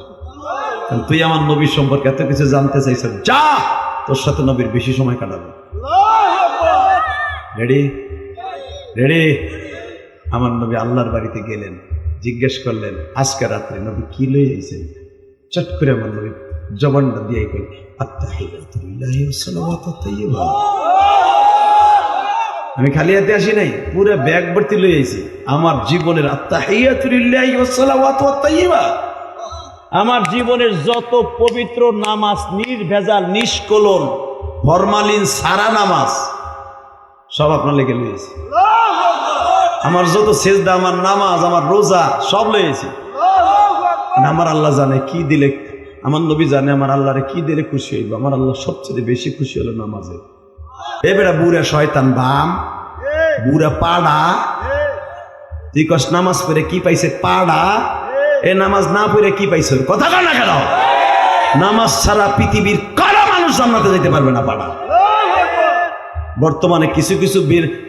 কারণ তুই আমার নবীর সম্পর্কে এত কিছু জানতে চাইছ। যা, তোর সাথে নবীর বেশি সময় কাটাবো। রেডি? রেডি? আমার নবী আল্লাহর বাড়িতে গেলেন, জিজ্ঞেস করলেন আজকে রাত্রে নবী কি লই আইছেন। চট করে আমার নবী জবানটা দিয়ে কই, আত্তাহিয়াতু লিল্লাহি ওয়া সালাওয়াতু তাইয়্যিবা। আমি খালি হাতে আসি নাই, পুরো ব্যাগ ভর্তি লই আইছি আমার জীবনের আত্তাহিয়াতু লিল্লাহি ওয়া সালাওয়াতু তাইয়্যিবা। আমার জীবনের যত পবিত্র নামাজ, নির্ভেজাল, নিষ্কলন, ফরমালিন সারা নামাজ সব আপনার লেগে লইছি। আমার যত সেজদা, আমার নামাজ, আমার রোজা সব লইছি। আমার আল্লাহ জানে কি দিলে, আমার নবী জানে আমার আল্লাহরে কি দিলে খুশি হইব। আমার আল্লাহ সবচেয়ে বেশি খুশি হলো নামাজে। এ বেটা বুড়া শয়তান বাম, বুড়া পাড়া, তুই কস নামাজ পড়ে কি পাইছে পাড়া, এ নামাজ না পড়ে কি পাইছে? কথা কর না কেন? নামাজ ছাড়া পৃথিবীর কারা মানুষ জান্নাতে যেতে পারবে না পাড়া। বর্তমানে কিছু কিছু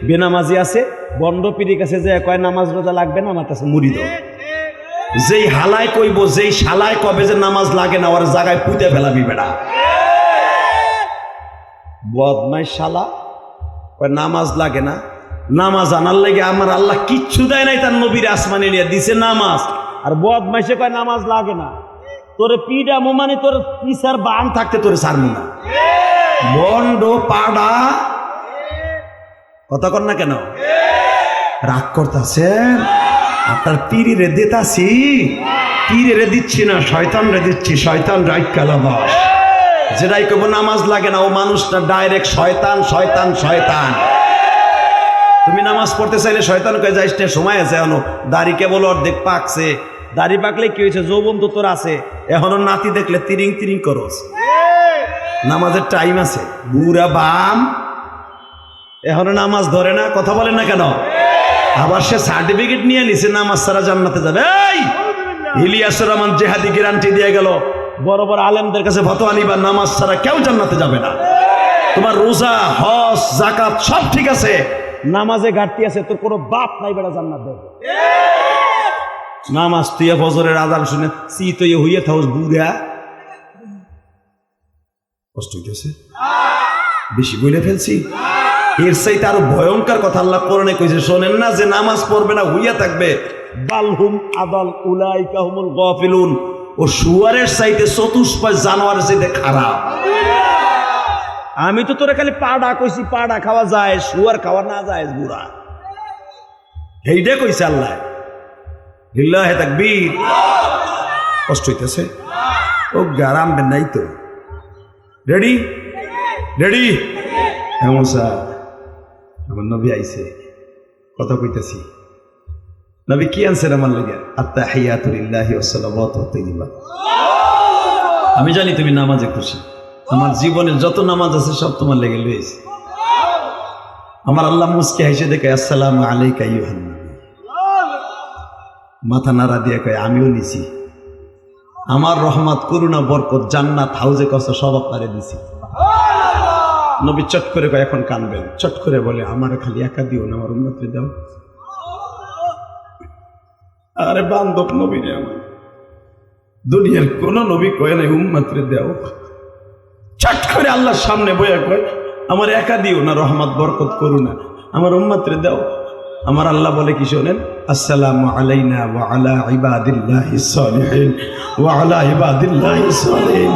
বেনামাজি আছে, বন্ড পীরের কাছে যে কয় নামাজ রোজা লাগবে না, আমার কাছে মুড়ি দাও। যেই হালায় কইব, যেই শালায় কবে যে নামাজ লাগে না, ওর জায়গায় পুঁতে ফেলাবি বেড়া। বদমাই শালা কয় নামাজ লাগে না, নামাজ আনার লেগে আমার আল্লাহ কিচ্ছু দেয় নাই, তার নবীর আসমানে নিয়ে দিছে নামাজ। আর বদমাইশে কয় নামাজ লাগে না, তোরে পিডা মোমানে তোর পিসার বান থাকতে তোরে সারমু না। বন্ড পাড়া, কথা কর না কেন? রাগ করতেছেন? আপনার পীরে দিতাছি, পীরে দিচ্ছি না, শয়তান রে দিচ্ছি। শয়তান রাইট কালাবাস, যেটাই কব নামাজ লাগে না, ও মানুষটা ডাইরেক্ট শয়তান শয়তান শয়তান। তুমি নামাজ পড়তে চাইলে শয়তান কয়ে যাইস না, সময় আছে এখনো, দাড়ি কেবল অর্ধেক পাকছে। দাড়ি পাকলে কি হয়েছে? যৌবন তো তোর আছে, এখনো নাতি দেখলে তিরিং তিরিং করস। নামাজের টাইম আছে। বুড়া বাম এখনো নামাজ ধরে না, কথা বলেন না কেন? আবার সে সার্টিফিকেট নিয়ে নিছে নামাজ ছাড়া জান্নাতে যাবে। এই ইলিয়াসুর রহমান জেহাদি গ্যারান্টি দিয়ে গেল, বড় বড় আলেমদের কাছে ফতোয়া নিবা, নামাজ ছাড়া কেউ জান্নাতে যাবে না। তোমার রোজা, হজ, যাকাত সব ঠিক আছে, নামাজে ঘাটতি আছে, তোর কোনো বাপ নাই বেটা জান্নাত দেবে। নামাজ তুই ফজরের আযান শুনে চিত হইয়া থাকস, বুড়া কষ্ট হইতেছে, বেশি বলে ফেলছি। এর চাইতে আরো ভয়ঙ্কর কথা আল্লাহ কোরআনে কইছে, শোনেন না? যে নামাজ পড়বে না, হইয়া থাকবে, বালহুম আদাল উলাইকা হুমুল গাফিলুন, ও শুয়ারের চাইতে চতুষ্পদ জানোয়ারের চাইতে খারাপ। আমি তো তোরে খালি পাড়া কইছি, পাড়া খাওয়া যায়, শুয়ার খাওয়া না যায় বুড়া, এইটা কইছে আল্লাহ। লিল্লাহি তাকবীর। কষ্ট হইতেছে, ও গারাম নাই তো। Ready ready? এমন স্যার আমার নবী আইছে, কথা কইতেছি। নবী কি আনছেন আমার লেগে? আত্তাহিয়াতু লিল্লাহি ওয়াস সালাওয়াতু ওয়াত তাইয়্যিবাত। আমি জানি তুমি নামাজে খুশি, আমার জীবনের যত নামাজ আছে সব তোমার লেগে লইছে। আমার আল্লাহ মুস্কি হাসে দেখে আসসালামু আলাইকা আইয়ুহান নবী, মাথা নাড়া দিয়ে কয় আমিও নিছি। আমার রহমত, করুণা, বরকত, জান্নাত, হাউজে কসা সব আপনারে দিছি। নবী চট করে কয় এখন কানবেন, চট করে বলে আমার খালি একা দিও না, আমার উম্মতকে দাও। আরে বান্ধব নবী রে, আমার দুনিয়ার কোন নবী কয় নাই উম্মতরে দাও। চট করে আল্লাহর সামনে বইয়া কয় আমার একা দিও না, রহমত, বরকত, করুণা, আমার উম্মতরে দাও। আমার আল্লাহ বলে কি শোনেন? আসসালামু আলাইনা ওয়া আলা ইবাদিল্লাহিস সালিহিন ওয়া আলা ইবাদিল্লাহিস সালিহিন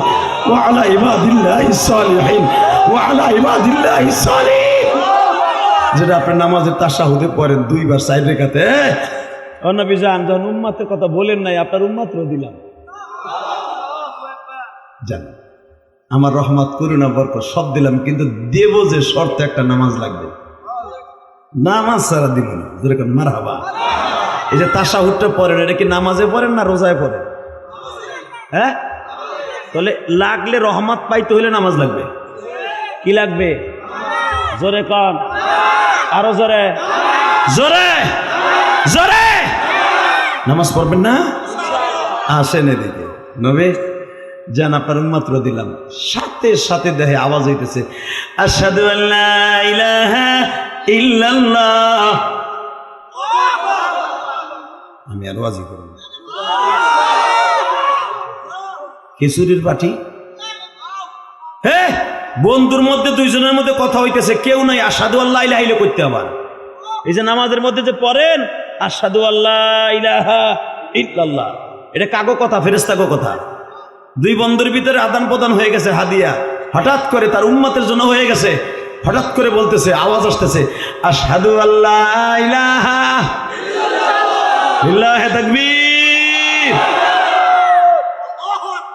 ওয়া আলা ইবাদিল্লাহিস সালিহিন ওয়া আলা ইবাদিল্লাহিস সালিহিন। যেটা আপনি নামাজের তাশাহুদে পড়েন দুইবার সাইড রেখাতে। ও নবী জান, যখন উম্মতের কথা বলেন নাই, আপনার উম্মতরে দিলাম। জান আমার রহমত, করুণা, বরকত সব দিলাম, কিন্তু দেব যে শর্তে একটা নামাজ লাগবে। নামাজ ছাড়া দিব না। যেরকম মারহাবা। এই যে তাশাহুদটা পড়েন, এটা কি নামাজে পড়েন না রোজায় পড়েন? হ্যাঁ, তাহলে লাগলে রহমত পাইতে হইলে নামাজ লাগবে। কি লাগবে? জোরে কন, আরো জোরে, জোরে জোরে। নামাজ পড়বেন না? আসেন এদিকে। নবী যান, আপনার উম্মতরে দিলাম। সাথে সাথে দেহে আওয়াজ হইতেছে, আশহাদু আল্লা ইলাহা ইল্লাল্লাহ। আমি আর ওয়াজি করব না। খিচুড়ির পাটি, হ্যাঁ, বন্ধুর মধ্যে দুইজনের মধ্যে কথা হইতেছে, কেউ নাই, আশহাদু আল্লাহ ইলাহা ইল্লাল্লাহ করতে। আবার এই যে নামাজের মধ্যে যে পড়েন আশহাদু আল্লাহ ইলাহা ইল্লাল্লাহ, এটা কাগো কথা, ফেরেশতাগো কথা। দুই বন্ধুর ভিতরে আদান প্রদান হয়ে গেছে হাদিয়া, হঠাৎ করে তার উম্মতের জন্য হয়ে গেছে। হঠাৎ করে বলতেছে, আওয়াজ আসতেছে, আশহাদু আল্লাহ ইলাহা ইল্লাল্লাহ, লিল্লাহি তাকবীর।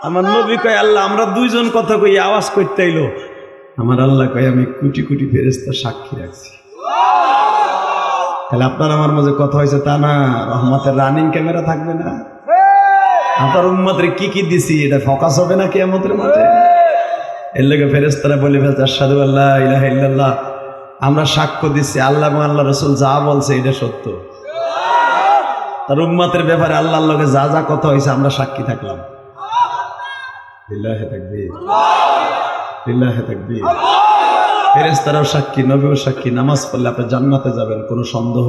আমার নবী কয় আল্লাহ আমরা দুইজন কথা কই, আওয়াজ করতে আইলো। আমার আল্লাহ কয় আমি কোটি কোটি ফেরেশতা সাক্ষী রাখছি। তাহলে আপনার আমার মাঝে কথা হয়েছে তা না, রহমতের রানিং ক্যামেরা থাকবে না? আপনার উম্মতরে কি কি দিছি এটা ফোকাস হবে না কিয়ামতের মাঠে? এর লাগে ফেরেশতারা বলে ফেলছে আশহাদু আল্লা ইলাহা ইল্লাল্লাহ আমরা সাক্ষ্য দিচ্ছি আল্লাহ এবং আল্লাহ রসুল যা বলছে এটা সত্য। তার উম্মতের ব্যাপারে আল্লাহর লগে যা যা কথা হয়েছে আমরা সাক্ষী থাকলাম। লিল্লাহি তাকবীর, লিল্লাহি তাকবীর। ফেরেশতারাও সাক্ষী, নবীও সাক্ষী। নামাজ পড়লে আপনি জান্নাতে যাবেন, কোনো সন্দেহ।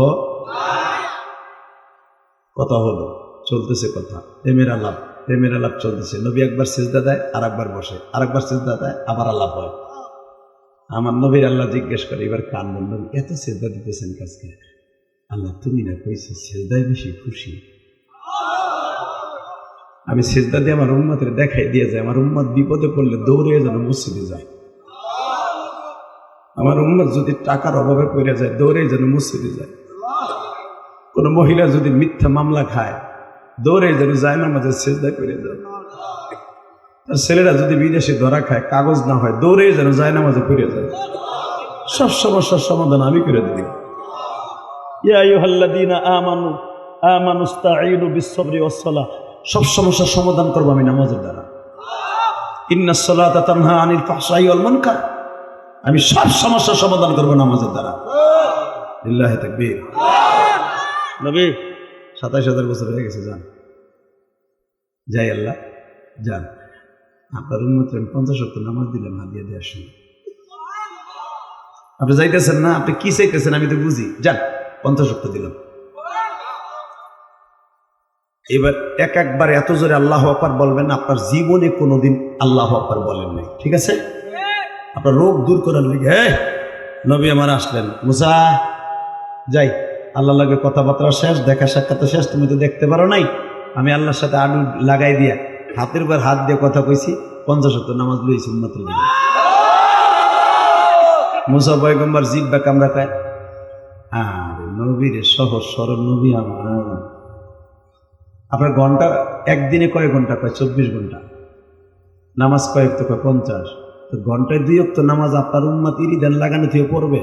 কথা হলো, চলতেছে কথা, প্রেমের আলাপ চলতেছে। নবী একবার সিজদা দেয়, আর একবার বসে, আর একবার সিজদা দেয়, আবার আলাপ হয়। আমার নবীর আল্লাহ জিজ্ঞেস করে, এবার কানবেন, নবী এত সিজদা দিতেছেন কাজকে? আল্লাহ তুমি না কইছো সিজদায় বেশি খুশি। আমি সিজদা দিয়ে আমার উম্মতের দেখাই দিয়ে যায়, আমার উম্মত বিপদে পড়লে দৌড়ে যেন মসজিদে যায়। আমার উম্মত যদি টাকার অভাবে পড়ে যায়, দৌড়ে যেন মসজিদে যায়। কোন মহিলা যদি মিথ্যা মামলা খায়, দৌড়ে যেন যায় না, মাঝে সিজদায় পড়ে যায়। তার ছেলেরা যদি বিদেশে ধরা খায়, কাগজ না হয়, দৌড়ে যেন যায় না, মাঝে পড়ে যায়। সব সমস্যার সমাধান আমি করে দিই। ইয়া আইয়ুহাল্লাযীনা আমানু আমানুস্তাঈনু বিস-সাবরি ওয়াস-সালাহ। সব সমস্যার সমাধান করব আমি নামাজের দ্বারা। ইন্নাস সালাতা তানহা আনিল ফাহশাই ওয়াল মুনকার। আমি সব সমস্যার সমাধান করব নামাজের দ্বারা। লিল্লাহি তাকবীর। নবী ২৭,০০০ বছর হয়ে গেছে, যান যাই আল্লাহ যান। আপনার উম্মতের 50 ওয়াক্ত নামাজ দিলাম হাদিয়া দেওয়ার সময়। আপনি যাইতেছেন না, আপনি কি চাইতেছেন আমি তো বুঝি, যান 50 ওয়াক্ত দিলাম। এবার একবার এত জোরে আল্লাহু আকবার বলবেন, আপনার জীবনে কোনোদিন আল্লাহু আকবার বলেন নাই, ঠিক আছে? আপনার রোগ দূর করার লিগে নবী আমার আসলেন, মুসা যাই, আল্লাহর লাগে কথাবার্তা শেষ, দেখা সাক্ষাৎ শেষ, তুমি তো দেখতে পারো নাই, আমি আল্লাহর সাথে আডু লাগাই দিয়া হাতের উপর হাত দিয়ে কথা কইছি, 50 ওয়াক্ত নামাজ লইছি উম্মতের জন্য। মুসা পয়গম্বর জিব্বা কামড়া খায়, আরে নবীর সহজ সরল নবী আমার। আপনার ঘন্টা একদিনে কয় ঘন্টা? কয় 24 ঘন্টা। নামাজ কয়েক তো কয় 50। তো ঘন্টায় 2 ওয়াক্ত নামাজ আপনার উম্মত ইরিদান লাগানো থেকে পড়বে।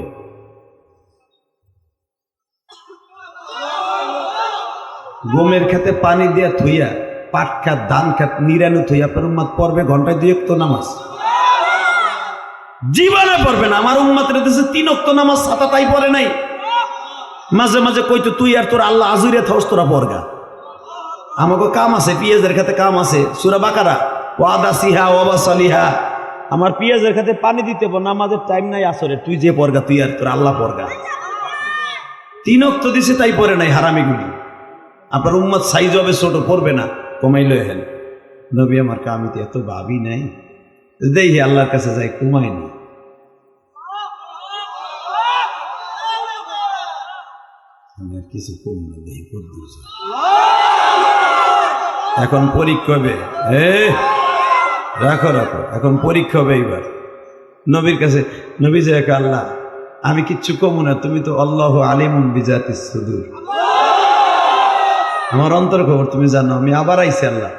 গমের খেতে পানি দিয়া থুইয়া, পাট খাত ধান খাত নিরানো থুইয়া আপনার উম্মত পড়বে ঘন্টায় 2 ওয়াক্ত নামাজ। জীবনে পড়বে না। আমার উম্মতের দেশে 3 ওয়াক্ত নামাজ ছাতা তাই পড়ে নাই। মাঝে মাঝে কইতো তুই আর তোর আল্লাহ আজুরে থাকস, তোরা পড়গা, আমাকে কাম আছে, পিঁয়াজের খেতে কাম আছে। সূরা বাকারা, ওয়াদা সিহা ওয়াবা সালিহা। আমার পিঁয়াজের খেতে পানি দিতে বল, নামাজের টাইম নাই আসরে, তুই যে পড়গা, তুই আর তোর আল্লাহ পড়গা। 3 ওয়াক্ত দিছে তাই পড়ে নাই হারামিগুলি। আপনার উম্মত সাইজ হবে ছোট, পড়বে না, কমাইল হেন। নবী আমার আমি তো এত ভাবি নাই, দেখি আল্লাহর কাছে যাই, কমাইনি। আমি আর কিছু কম না, দেখি করতে এখন পরীক্ষা হবে। রাখো রাখো, এখন পরীক্ষা হবে। এইবার নবীর কাছে নবী যে এক, আল্লাহ আমি কিচ্ছু কমু না, তুমি তো আল্লাহু আলিমুন বিজাতিস সুদূর, আমার অন্তর খবর তুমি জানো। আমি আবার আইছি, আল্লাহ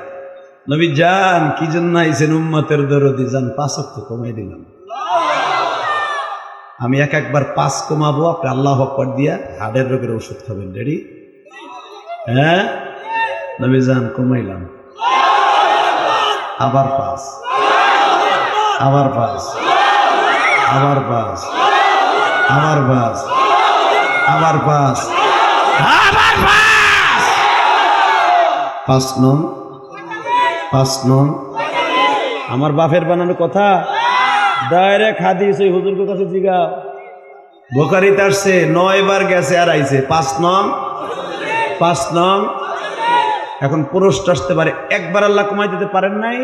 নবী যান, কি জন্য আইছেন? উম্মতের দরদি, যান 5 ওয়াক্ত কমাই দিলাম। আমি একবার 5 কমাবো, আপনি আল্লাহু আকবার দিয়া হাড়ের রোগের ওষুধ খাবেন। রেডি? হ্যাঁ নবী যান, কমাইলাম। আবার 5, আবার 5, আবার 5, আবার 5, আবার 5, আবার 5 নং 5 নং। আমার বাপের বানানো কথা, ডাইরেক্ট হাদিস ওই হুজুরের কাছে জিগা। বুখারীতে আসছে 9 বার গেছে আর আইছে 5 নং 5 নং। এখন প্রশ্ন আসতে পারে, একবার আল্লাহ কমাই দিতে পারেন নাই?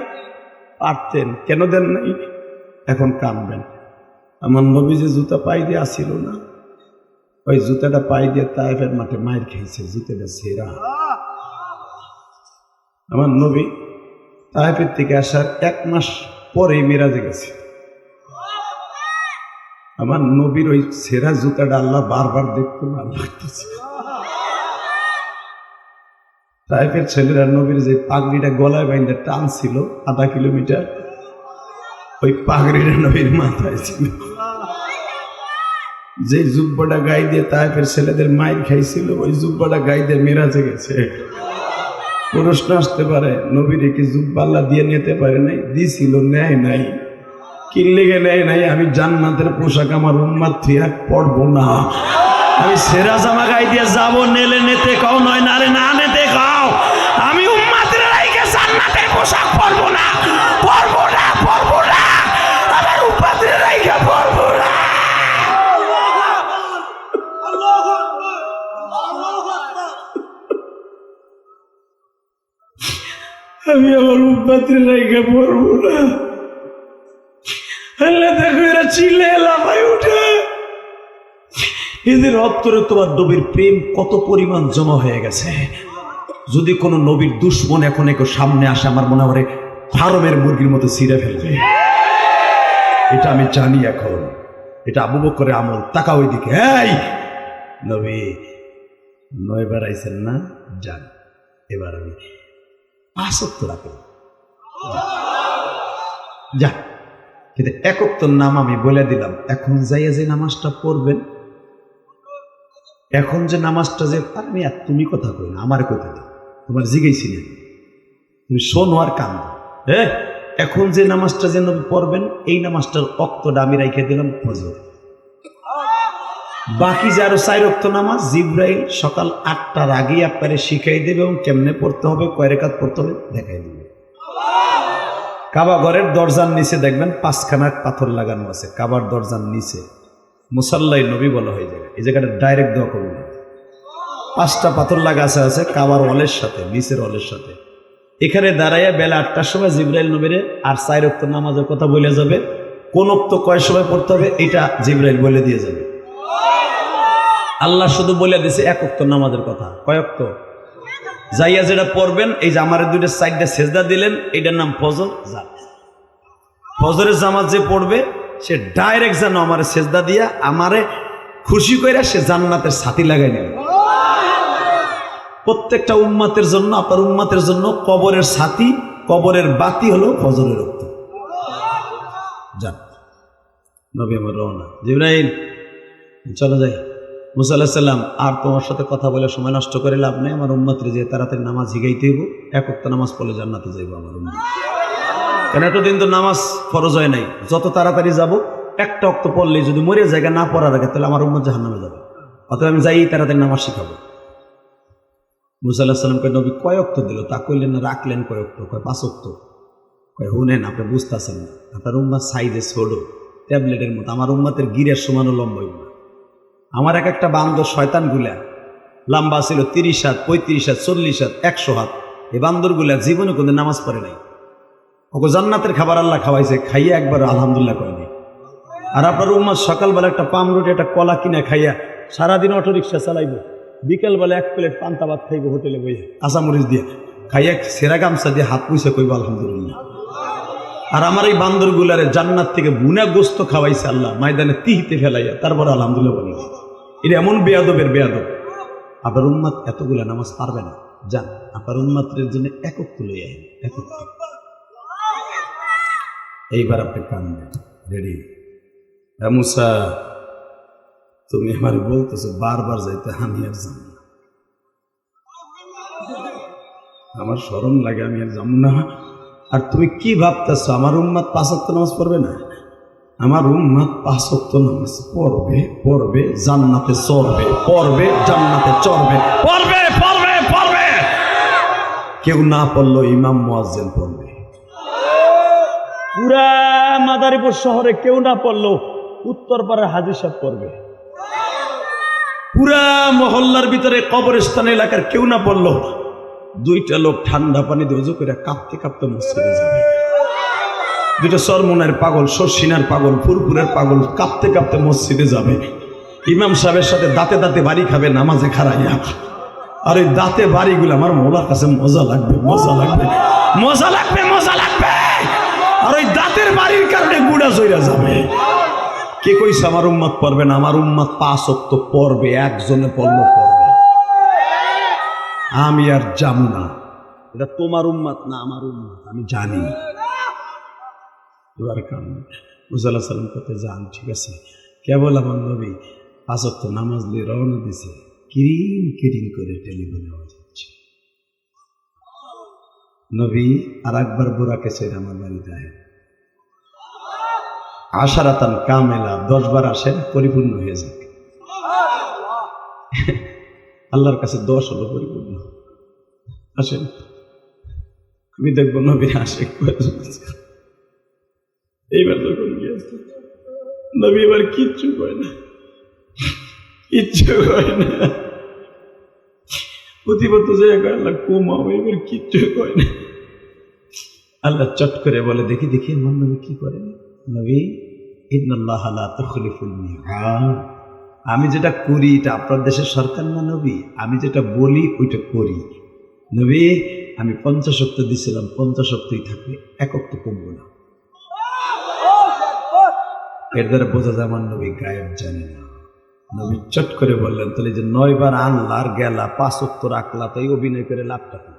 পারতেন, কেন দেন নাই? এখন কানবেন। আমার নবী যে জুতা পাই দিয়ে আসিল না, ওই জুতাটা পাই দিয়ে তায়েফের মাঠে মায়ের খেয়েছে, জুতাটা ছেঁড়া। আমার নবী তায়েফের থেকে আসার 1 মাস পরেই মিরাজে গেছে। আমার নবীর ওই ছেঁড়া জুতাটা আল্লাহ বারবার দেখতো না লাগতেছে। তায়েফের ছেলেরা নবীর যে পাগড়িটা গলায় বাইন্ধে টানছিল 0.5 কিলোমিটার, ওই পাগড়িটা নবীর মাথায় ছিল। যে জুব্বাটা গায়ে দিয়ে তায়েফের ছেলেদের মাইর খাইছিল, ওই জুব্বাটা গায়ে দিয়ে মিরাজে গেছে। প্রশ্ন আসতে পারে, নবীর কি জুব্বা আল্লাহ দিয়ে নিতে পারে নাই? দিছিল, নেয় নাই। কিনলে গেলে নাই, আমি জান্নাতের পোশাক আমার উম্মাত থিয়া পরবো না। আমি সেরা জামা গাই দিয়ে যাবো, নেলে নেতে খাও, নয় নারে না নেতে খাও। আমি উম্মাতের রাইকে জান্নাতের পোশাক পরবো না, পরবো না, পরবো না। আমার উম্মাতের রাইকে পরবো না। আমি আমার উম্মাতের রাইকে পরবো না। আল্লাহ দেখো এরা চিল্লে লাফায় উঠে। এদের অন্তরে তোমার নবীর প্রেম কত পরিমাণ জমা হয়ে গেছে। যদি কোনো নবীর দুশ্মন এখন একটু সামনে আসে, আমার মনে হয় ফার্মের মুরগির মতো ছিঁড়ে ফেলবে। এটা আমি জানি। এখন এটা আবু বকরের আমল। তাকা ওইদিকে। এই নবী 9 বার আইছেন না, যান। এবার আমি 5 ওয়াক্ত রাখবো, যা। কিন্তু একক তো নাম আমি বলে দিলাম। এখন যাইয়া যে নামাজটা পড়বেন, এখন যে নামাজটা যে, আমি আর তুমি কথা কই না, আমার কথা দাও, তোমার জিগেইছি না, তুমি শোনো আর কান দাও। হ্যাঁ, এখন যে নামাজটা যে পড়বেন, এই নামাজটার অক্তটা আমি রাইখে দিলাম ফজর। বাকি যে আরো 4 ওয়াক্ত নামাজ জিব্রাইল সকাল 8টার আগেই আপনারে শিখাই দেবে এবং কেমনে পড়তে হবে, কয় রাকাত পড়তে হবে দেখাই দেবে। কাবা ঘরের দরজার নিচে দেখবেন 5খানা পাথর লাগানো আছে। কাবার দরজার নিচে মুসাল্লাই নবী বলা হয়ে যায়। এই জায়গাটা ডাইরেক্ট দোয়া করুন। 5টা পাথর লাগা আছে কাবার ওয়ালের সাথে, নিচের ওয়ালের সাথে। এখানে দাঁড়াইয়া বেলা 8টার সময় জিব্রাইল নবীরে আর 4 ওয়াক্ত নামাজের কথা বলে যাবে। কোন ওক্ত কয় সময় পড়তে হবে এটা জিব্রাইল বলে দিয়ে যাবে। আল্লাহ শুধু বলে দিয়েছে 1 ওক্ত নামাজের কথা। কয় ওক্ত? যাইয়া যেটা পড়বেন, এই যে আমার 2টা সাইডে সেজদা দিলেন, এটার নাম ফজর। ফজরের জামাত যে পড়বে সে ডাইরেক্ট যেন আমার সেজদা দিয়া আমারে খুশি কইরা সে জান্নাতের ছাতি লাগাই নেবে। প্রত্যেকটা উম্মাতের জন্য, আপনার উম্মাতের জন্য কবরের ছাতি, কবরের বাতি হলো ফজরের ওক্ত। যান নবী আমার রওনা। জিবরাইল চলো যাই। মুসা আলাইহিস সালাম, আর তোমার সাথে কথা বলে সময় নষ্ট করে লাভ নেই। আমার উম্মতরে যে তাড়াতাড়ি নামাজ শিখাইতে হইব, 1 ওয়াক্ত নামাজ পড়লে জান্নাতে যাইব আমার উম্মত। কেন এতদিন তো নামাজ ফরজ হয় নাই। যত তাড়াতাড়ি যাব, 1টা ওয়াক্ত পড়লেই যদি মরে জায়গা না পড়ার আগে, তাহলে আমার উম্মত জাহান্নামে যাবে। অতএব আমি যাই তাড়াতাড়ি নামাজ শিখাবো। মুসা আলাইহিস সালামকে নবী কয় ওয়াক্ত দিল তা কইলেন না, রাখলেন কয় ওয়াক্ত? কয় 5 ওয়াক্ত। কয় হুনেন, আপনি বুঝতেছেন না, আপনার উম্মত সাইজে ছোট, ট্যাবলেটের মতো। আমার উম্মতের গিরের সমানও লম্বা হইব না। আমার একটা বান্দর শয়তান গুলা লম্বা ছিল 30 হাত, 35 হাত, 40 হাত, 100 হাত। এই বান্দর গুলা জীবনে কোনো নামাজ পড়ে নাই। ওকে জান্নাতের খাবার আল্লাহ খাওয়াইছে, খাইয়া একবার আলহামদুলিল্লাহ কয়নি। আর আপনার উম্মত সকালবেলা একটা পাম রুটি, একটা কলা কিনে খাইয়া সারাদিন অটো রিক্সা চালাইব, বিকেলবেলা 1 প্লেট পান্তা ভাত খাইব হোটেলে বইয়া কাঁচামরিচ দিয়ে, খাইয়া সেরা গামছা দিয়ে হাত পুইছে কইব আলহামদুলিল্লাহ। আর আমার এই বান্দর গুলারে জান্নাত থেকে বুনা গোস্ত খাওয়াইছে আল্লাহ, ময়দানে তিহিতে ফেলাইয়া, তারপরে আলহামদুলিল্লাহ বলি। এটা এমন বেয়াদবের বেয়াদব। আপনার উম্মত এতগুলা নামাজ পারবে না। যান, আপনার উম্মতের জন্য 1 ওয়াক্ত লইয়া আইন, 1 ওয়াক্ত। এইবার আপনি কাঁদবেন। রেডি? মুসা, তুমি আমার বলতেছো বারবার যাইতে, আমি আর যাব না। আমার শরম লাগে, আমি আর যাব না। আর তুমি কি ভাবতেছো আমার উম্মত 5 ওয়াক্ত নামাজ পড়বে না? আমার উম্মত 5 ওয়াক্ত নামাজ পড়বে, পড়বে, জান্নাতে চড়বে, পড়বে, জান্নাতে চড়বে, পড়বে, পড়বে, পড়বে। কেউ না পড়লো ইমাম মুয়াজ্জিন পড়বে। পুরা মাদারীপুর শহরে কেউ না পড়লো উত্তরপাড়ার হাজী সাহেব পড়বে। পুরা মহল্লার ভিতরে কবরস্থান এলাকার কেউ না পড়লো 2টা লোক ঠান্ডা পানি দিয়ে ওযু করে কাঁপতে কাঁপতে মসজিদে যাবে। 2টা সরমনের পাগল, শর্ষিনার পাগল, ফুরফুরের পাগল কাঁপতে কাঁপতে মসজিদে যাবে। ইমাম সাহেবের সাথে দাঁতে দাঁতে বাড়ি খাবে নামাজে খাড়াইয়া। আর এই দাঁতে বাড়িগুলো আমার মৌলার কাছে মজা লাগবে, মজা লাগবে, মজা লাগবে, মজা লাগবে। আর ওই দাঁতের বাড়ির কারণে গুড়া জইরা যাবে। কে কইছে আমার উম্মত পড়বে না? আমার উম্মত 5 ওয়াক্ত পড়বে, একজনে পড়লো পড়বে। আমি আর যাবো না। এটা তোমার উম্মত না, আমার উম্মত, আমি জানি। এবার কাম মুসা আলাইহিস সালাম করতে যান, ঠিক আছে। কেবল আমার নবী 5 ওয়াক্ত নামাজ দিয়ে রওনা দিছে, কিরিং কিরিং করে টেলিফোনে আওয়াজ হচ্ছে, নবী আর একবার বুড়াকে ছেড়ে আমার বাড়িতে আয়। আশারাতান কামেলা, 10 বার আসেন পরিপূর্ণ হয়ে যাক। আল্লাহর কাছে 10 হলো পরিপূর্ণ। আসেন, আমি দেখবো নবীর আশেক এইবার যখন গিয়েছে নবী এবার কিচ্ছু কয় না, কিচ্ছু কয় না। প্রতিবত যে আল্লাহ কমাও, এবার কিচ্ছু কয় না। আল্লাহ চট করে বলে, দেখি দেখি আমার নবী কি করে। নবী, ইন্নাল্লাহা লা তুখলিফুল মিআদ, আমি যেটা করি এটা আপনার দেশের সরকার না নবী, আমি যেটা বলি ওইটা করি। নবী, আমি 50 ওয়াক্ত দিছিলাম, 50 ওয়াক্তই থাকবে, 1 ওয়াক্ত কমবো না। এর দ্বারা বোঝা যায় আমার নবী গায়েব জানে না। নবী চট করে বললেন, তাহলে যে 9 বার আনলা আর গেলা, 5 ওয়াক্ত রাখলা, তাই অভিনয় করে লাভটা কি?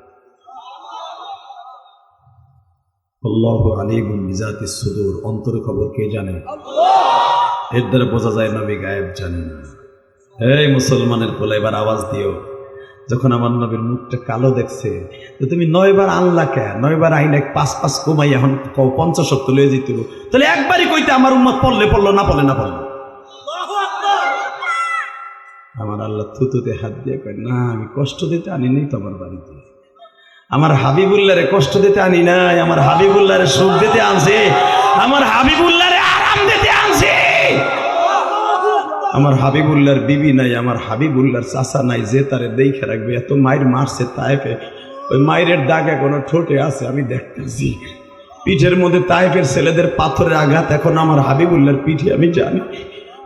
আল্লাহু আলিমুন বিযাতিস সুদূর, অন্তরের খবর কে জানে? এর দ্বারা বোঝা যায় নবী গায়েব জানে না। এই মুসলমানের পোলা, এবার আওয়াজ দিও। যখন আমার নবীর মুখটা কালো দেখছে, তো তুমি 9 বার আনলা কে? 9 বার আইনা 5 কমাই এখন 50 ওয়াক্ত লয়ে যেতে, তাহলে একবারই কইতে আমার উম্মত পড়লে পড়লো, না পড়লে না পড়লো। আমার আল্লাহ থুতুতে হাত দিয়ে কয়, না আমি কষ্ট দিতে আনি নাই তো আমার বাড়িতে, আমার হাবিবুল্লাহরে কষ্ট দিতে আনি নাই, আমার হাবিবুল্লাহরে সুখ দিতে আনছে, আমার হাবিবুল্লাহরে আরাম দিতে আনছে। আমার হাবিবুল্লাহর বিবি নাই, আমার হাবিবুল্লাহর চাচা নাই যে তারে দেখে রাখবে। এত মায়ের মারছে তায়েফে, ওই মায়ের দাগ এখনো ঠোঁটে আছে, আমি দেখতেছি। পিঠের মধ্যে তায়েফের ছেলেদের পাথরের আঘাত এখন আমার হাবিবুল্লাহর পিঠে, আমি জানি।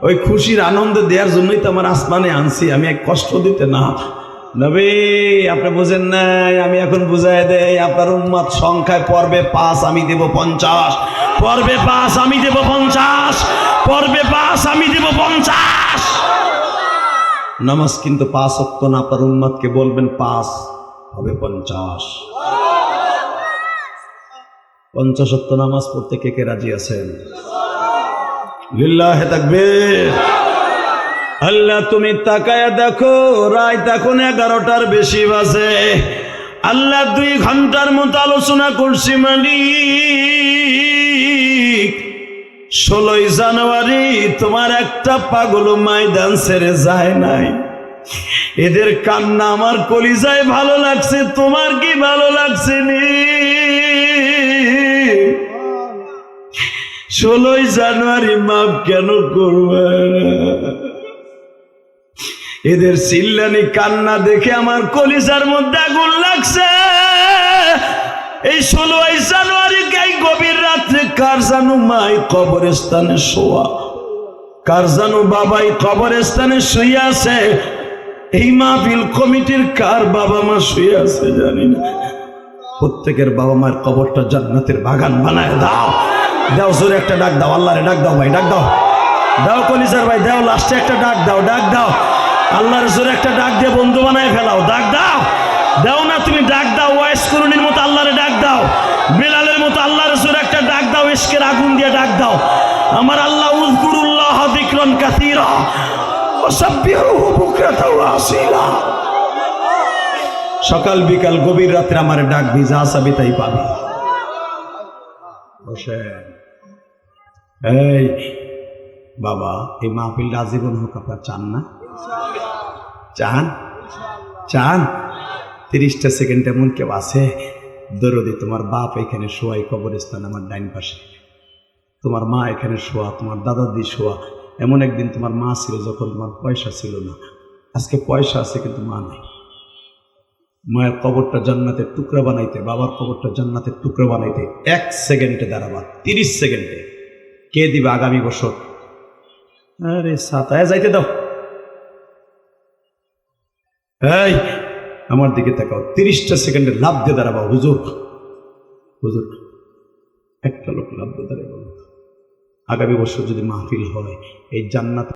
ওই খুশির আনন্দ দেওয়ার জন্যই তো আমার আসমানে আনছি, আমি এক কষ্ট দিতে না। নবী, আপনি বুঝেন নাই, আমি এখন বুঝাই দেই। আপনার উম্মত সংখ্যায় পড়বে 5, আমি দেব 50। পড়বে 5, আমি দেব 50। পড়বে 5, আমি দেব 50। নামাজ কিন্তু 5 ওয়াক্ত না, আপনার উম্মতকে বলবেন 5 হবে 50। 50 ওয়াক্ত নামাজ পড়তে কে কে রাজি আছেন? লিল্লাহি তাকবীর। আল্লাহ, তুমি তাকায়া দেখো, রাত এখন 11টার বেশি বাজে। আল্লাহ 2 ঘন্টার মতো আলোচনা করছি মালিক। 16ই জানুয়ারি তোমার একটা পাগল ময়দান ছেড়ে যায় নাই। এদের কান্না আমার কলিজায় ভালো লাগছে, তোমার কি ভালো লাগছে নি? 16ই জানুয়ারি মাফ কেন করবে? এদের চিল্লানি কান্না দেখে আমার কলিজার মধ্যে আগুন লাগছে। এই 16ই জানুয়ারি গাই গভীর রাত্রে কার জানু মাই কবরস্থানে শোয়া, কার জানু বাবাই কবরস্থানে শুয়ে আছে। এই মাহফিল কমিটির কার বাবা মা শুয়ে আছে জানি না। প্রত্যেকের বাবা মায়ের কবরটা জান্নাতের বাগান বানায় দাও। দাও জোরে একটা ডাক দাও, আল্লাহরে ডাক দাও ভাই, ডাক দাও, দাও কলিজার ভাই, দাও লাস্টে একটা ডাক দাও, ডাক দাও আল্লাহর জোরে একটা ডাক দিয়ে বন্ধু বানায় ফেলাও। ডাক দাও, দাও না তুমি ডাক দাও, ওয়াইস করুনির মতো আল্লাহরে ডাক দাও, বেলালের মতো আল্লাহর জোরে একটা ডাক দাও, ইশকের আগুন দিয়ে ডাক দাও। আমার আল্লাহ উযকুরুল্লাহ যিকরান কাসীরা ওয়াসাব্বিহুহু বুকরাতাও ওয়া আসীলা। সকাল বিকাল গভীর রাত্রে আমারে ডাকবি, যা চাবি তাই পাবি। বসেন। এই বাবা, এই মাহফিলটা আজীবন হোক, আপনারা চান না? চান? চান? 30টা সেকেন্ড এমন কেউ আছে? দরদি, তোমার বাপ এখানে শোয়াই কবরস্থান আমার ডাইন পাশে, তোমার মা এখানে শোয়া, তোমার দাদাদি শোয়া। এমন একদিন তোমার মা ছিল যখন তোমার পয়সা ছিল না, আজকে পয়সা আছে কিন্তু মা নাই। মায়ের কবরটা জান্নাতের টুকরা বানাইতে, বাবার কবরটা জান্নাতের টুকরা বানাইতে 1 সেকেন্ডে দাঁড়াবা, 30 সেকেন্ডে কে দিবে আগামী বছর? আরে সাতায় যাইতে দাও। এই আমার দিকে তাকাও, 30টা সেকেন্ডে লাভ দিয়ে দাঁড়াবা। হুজুর, হুজুর, একটা লোক লাভ দিয়ে দাঁড়াবো। আগামী বছর যদি মাহফিল হয়, এই জান্নাত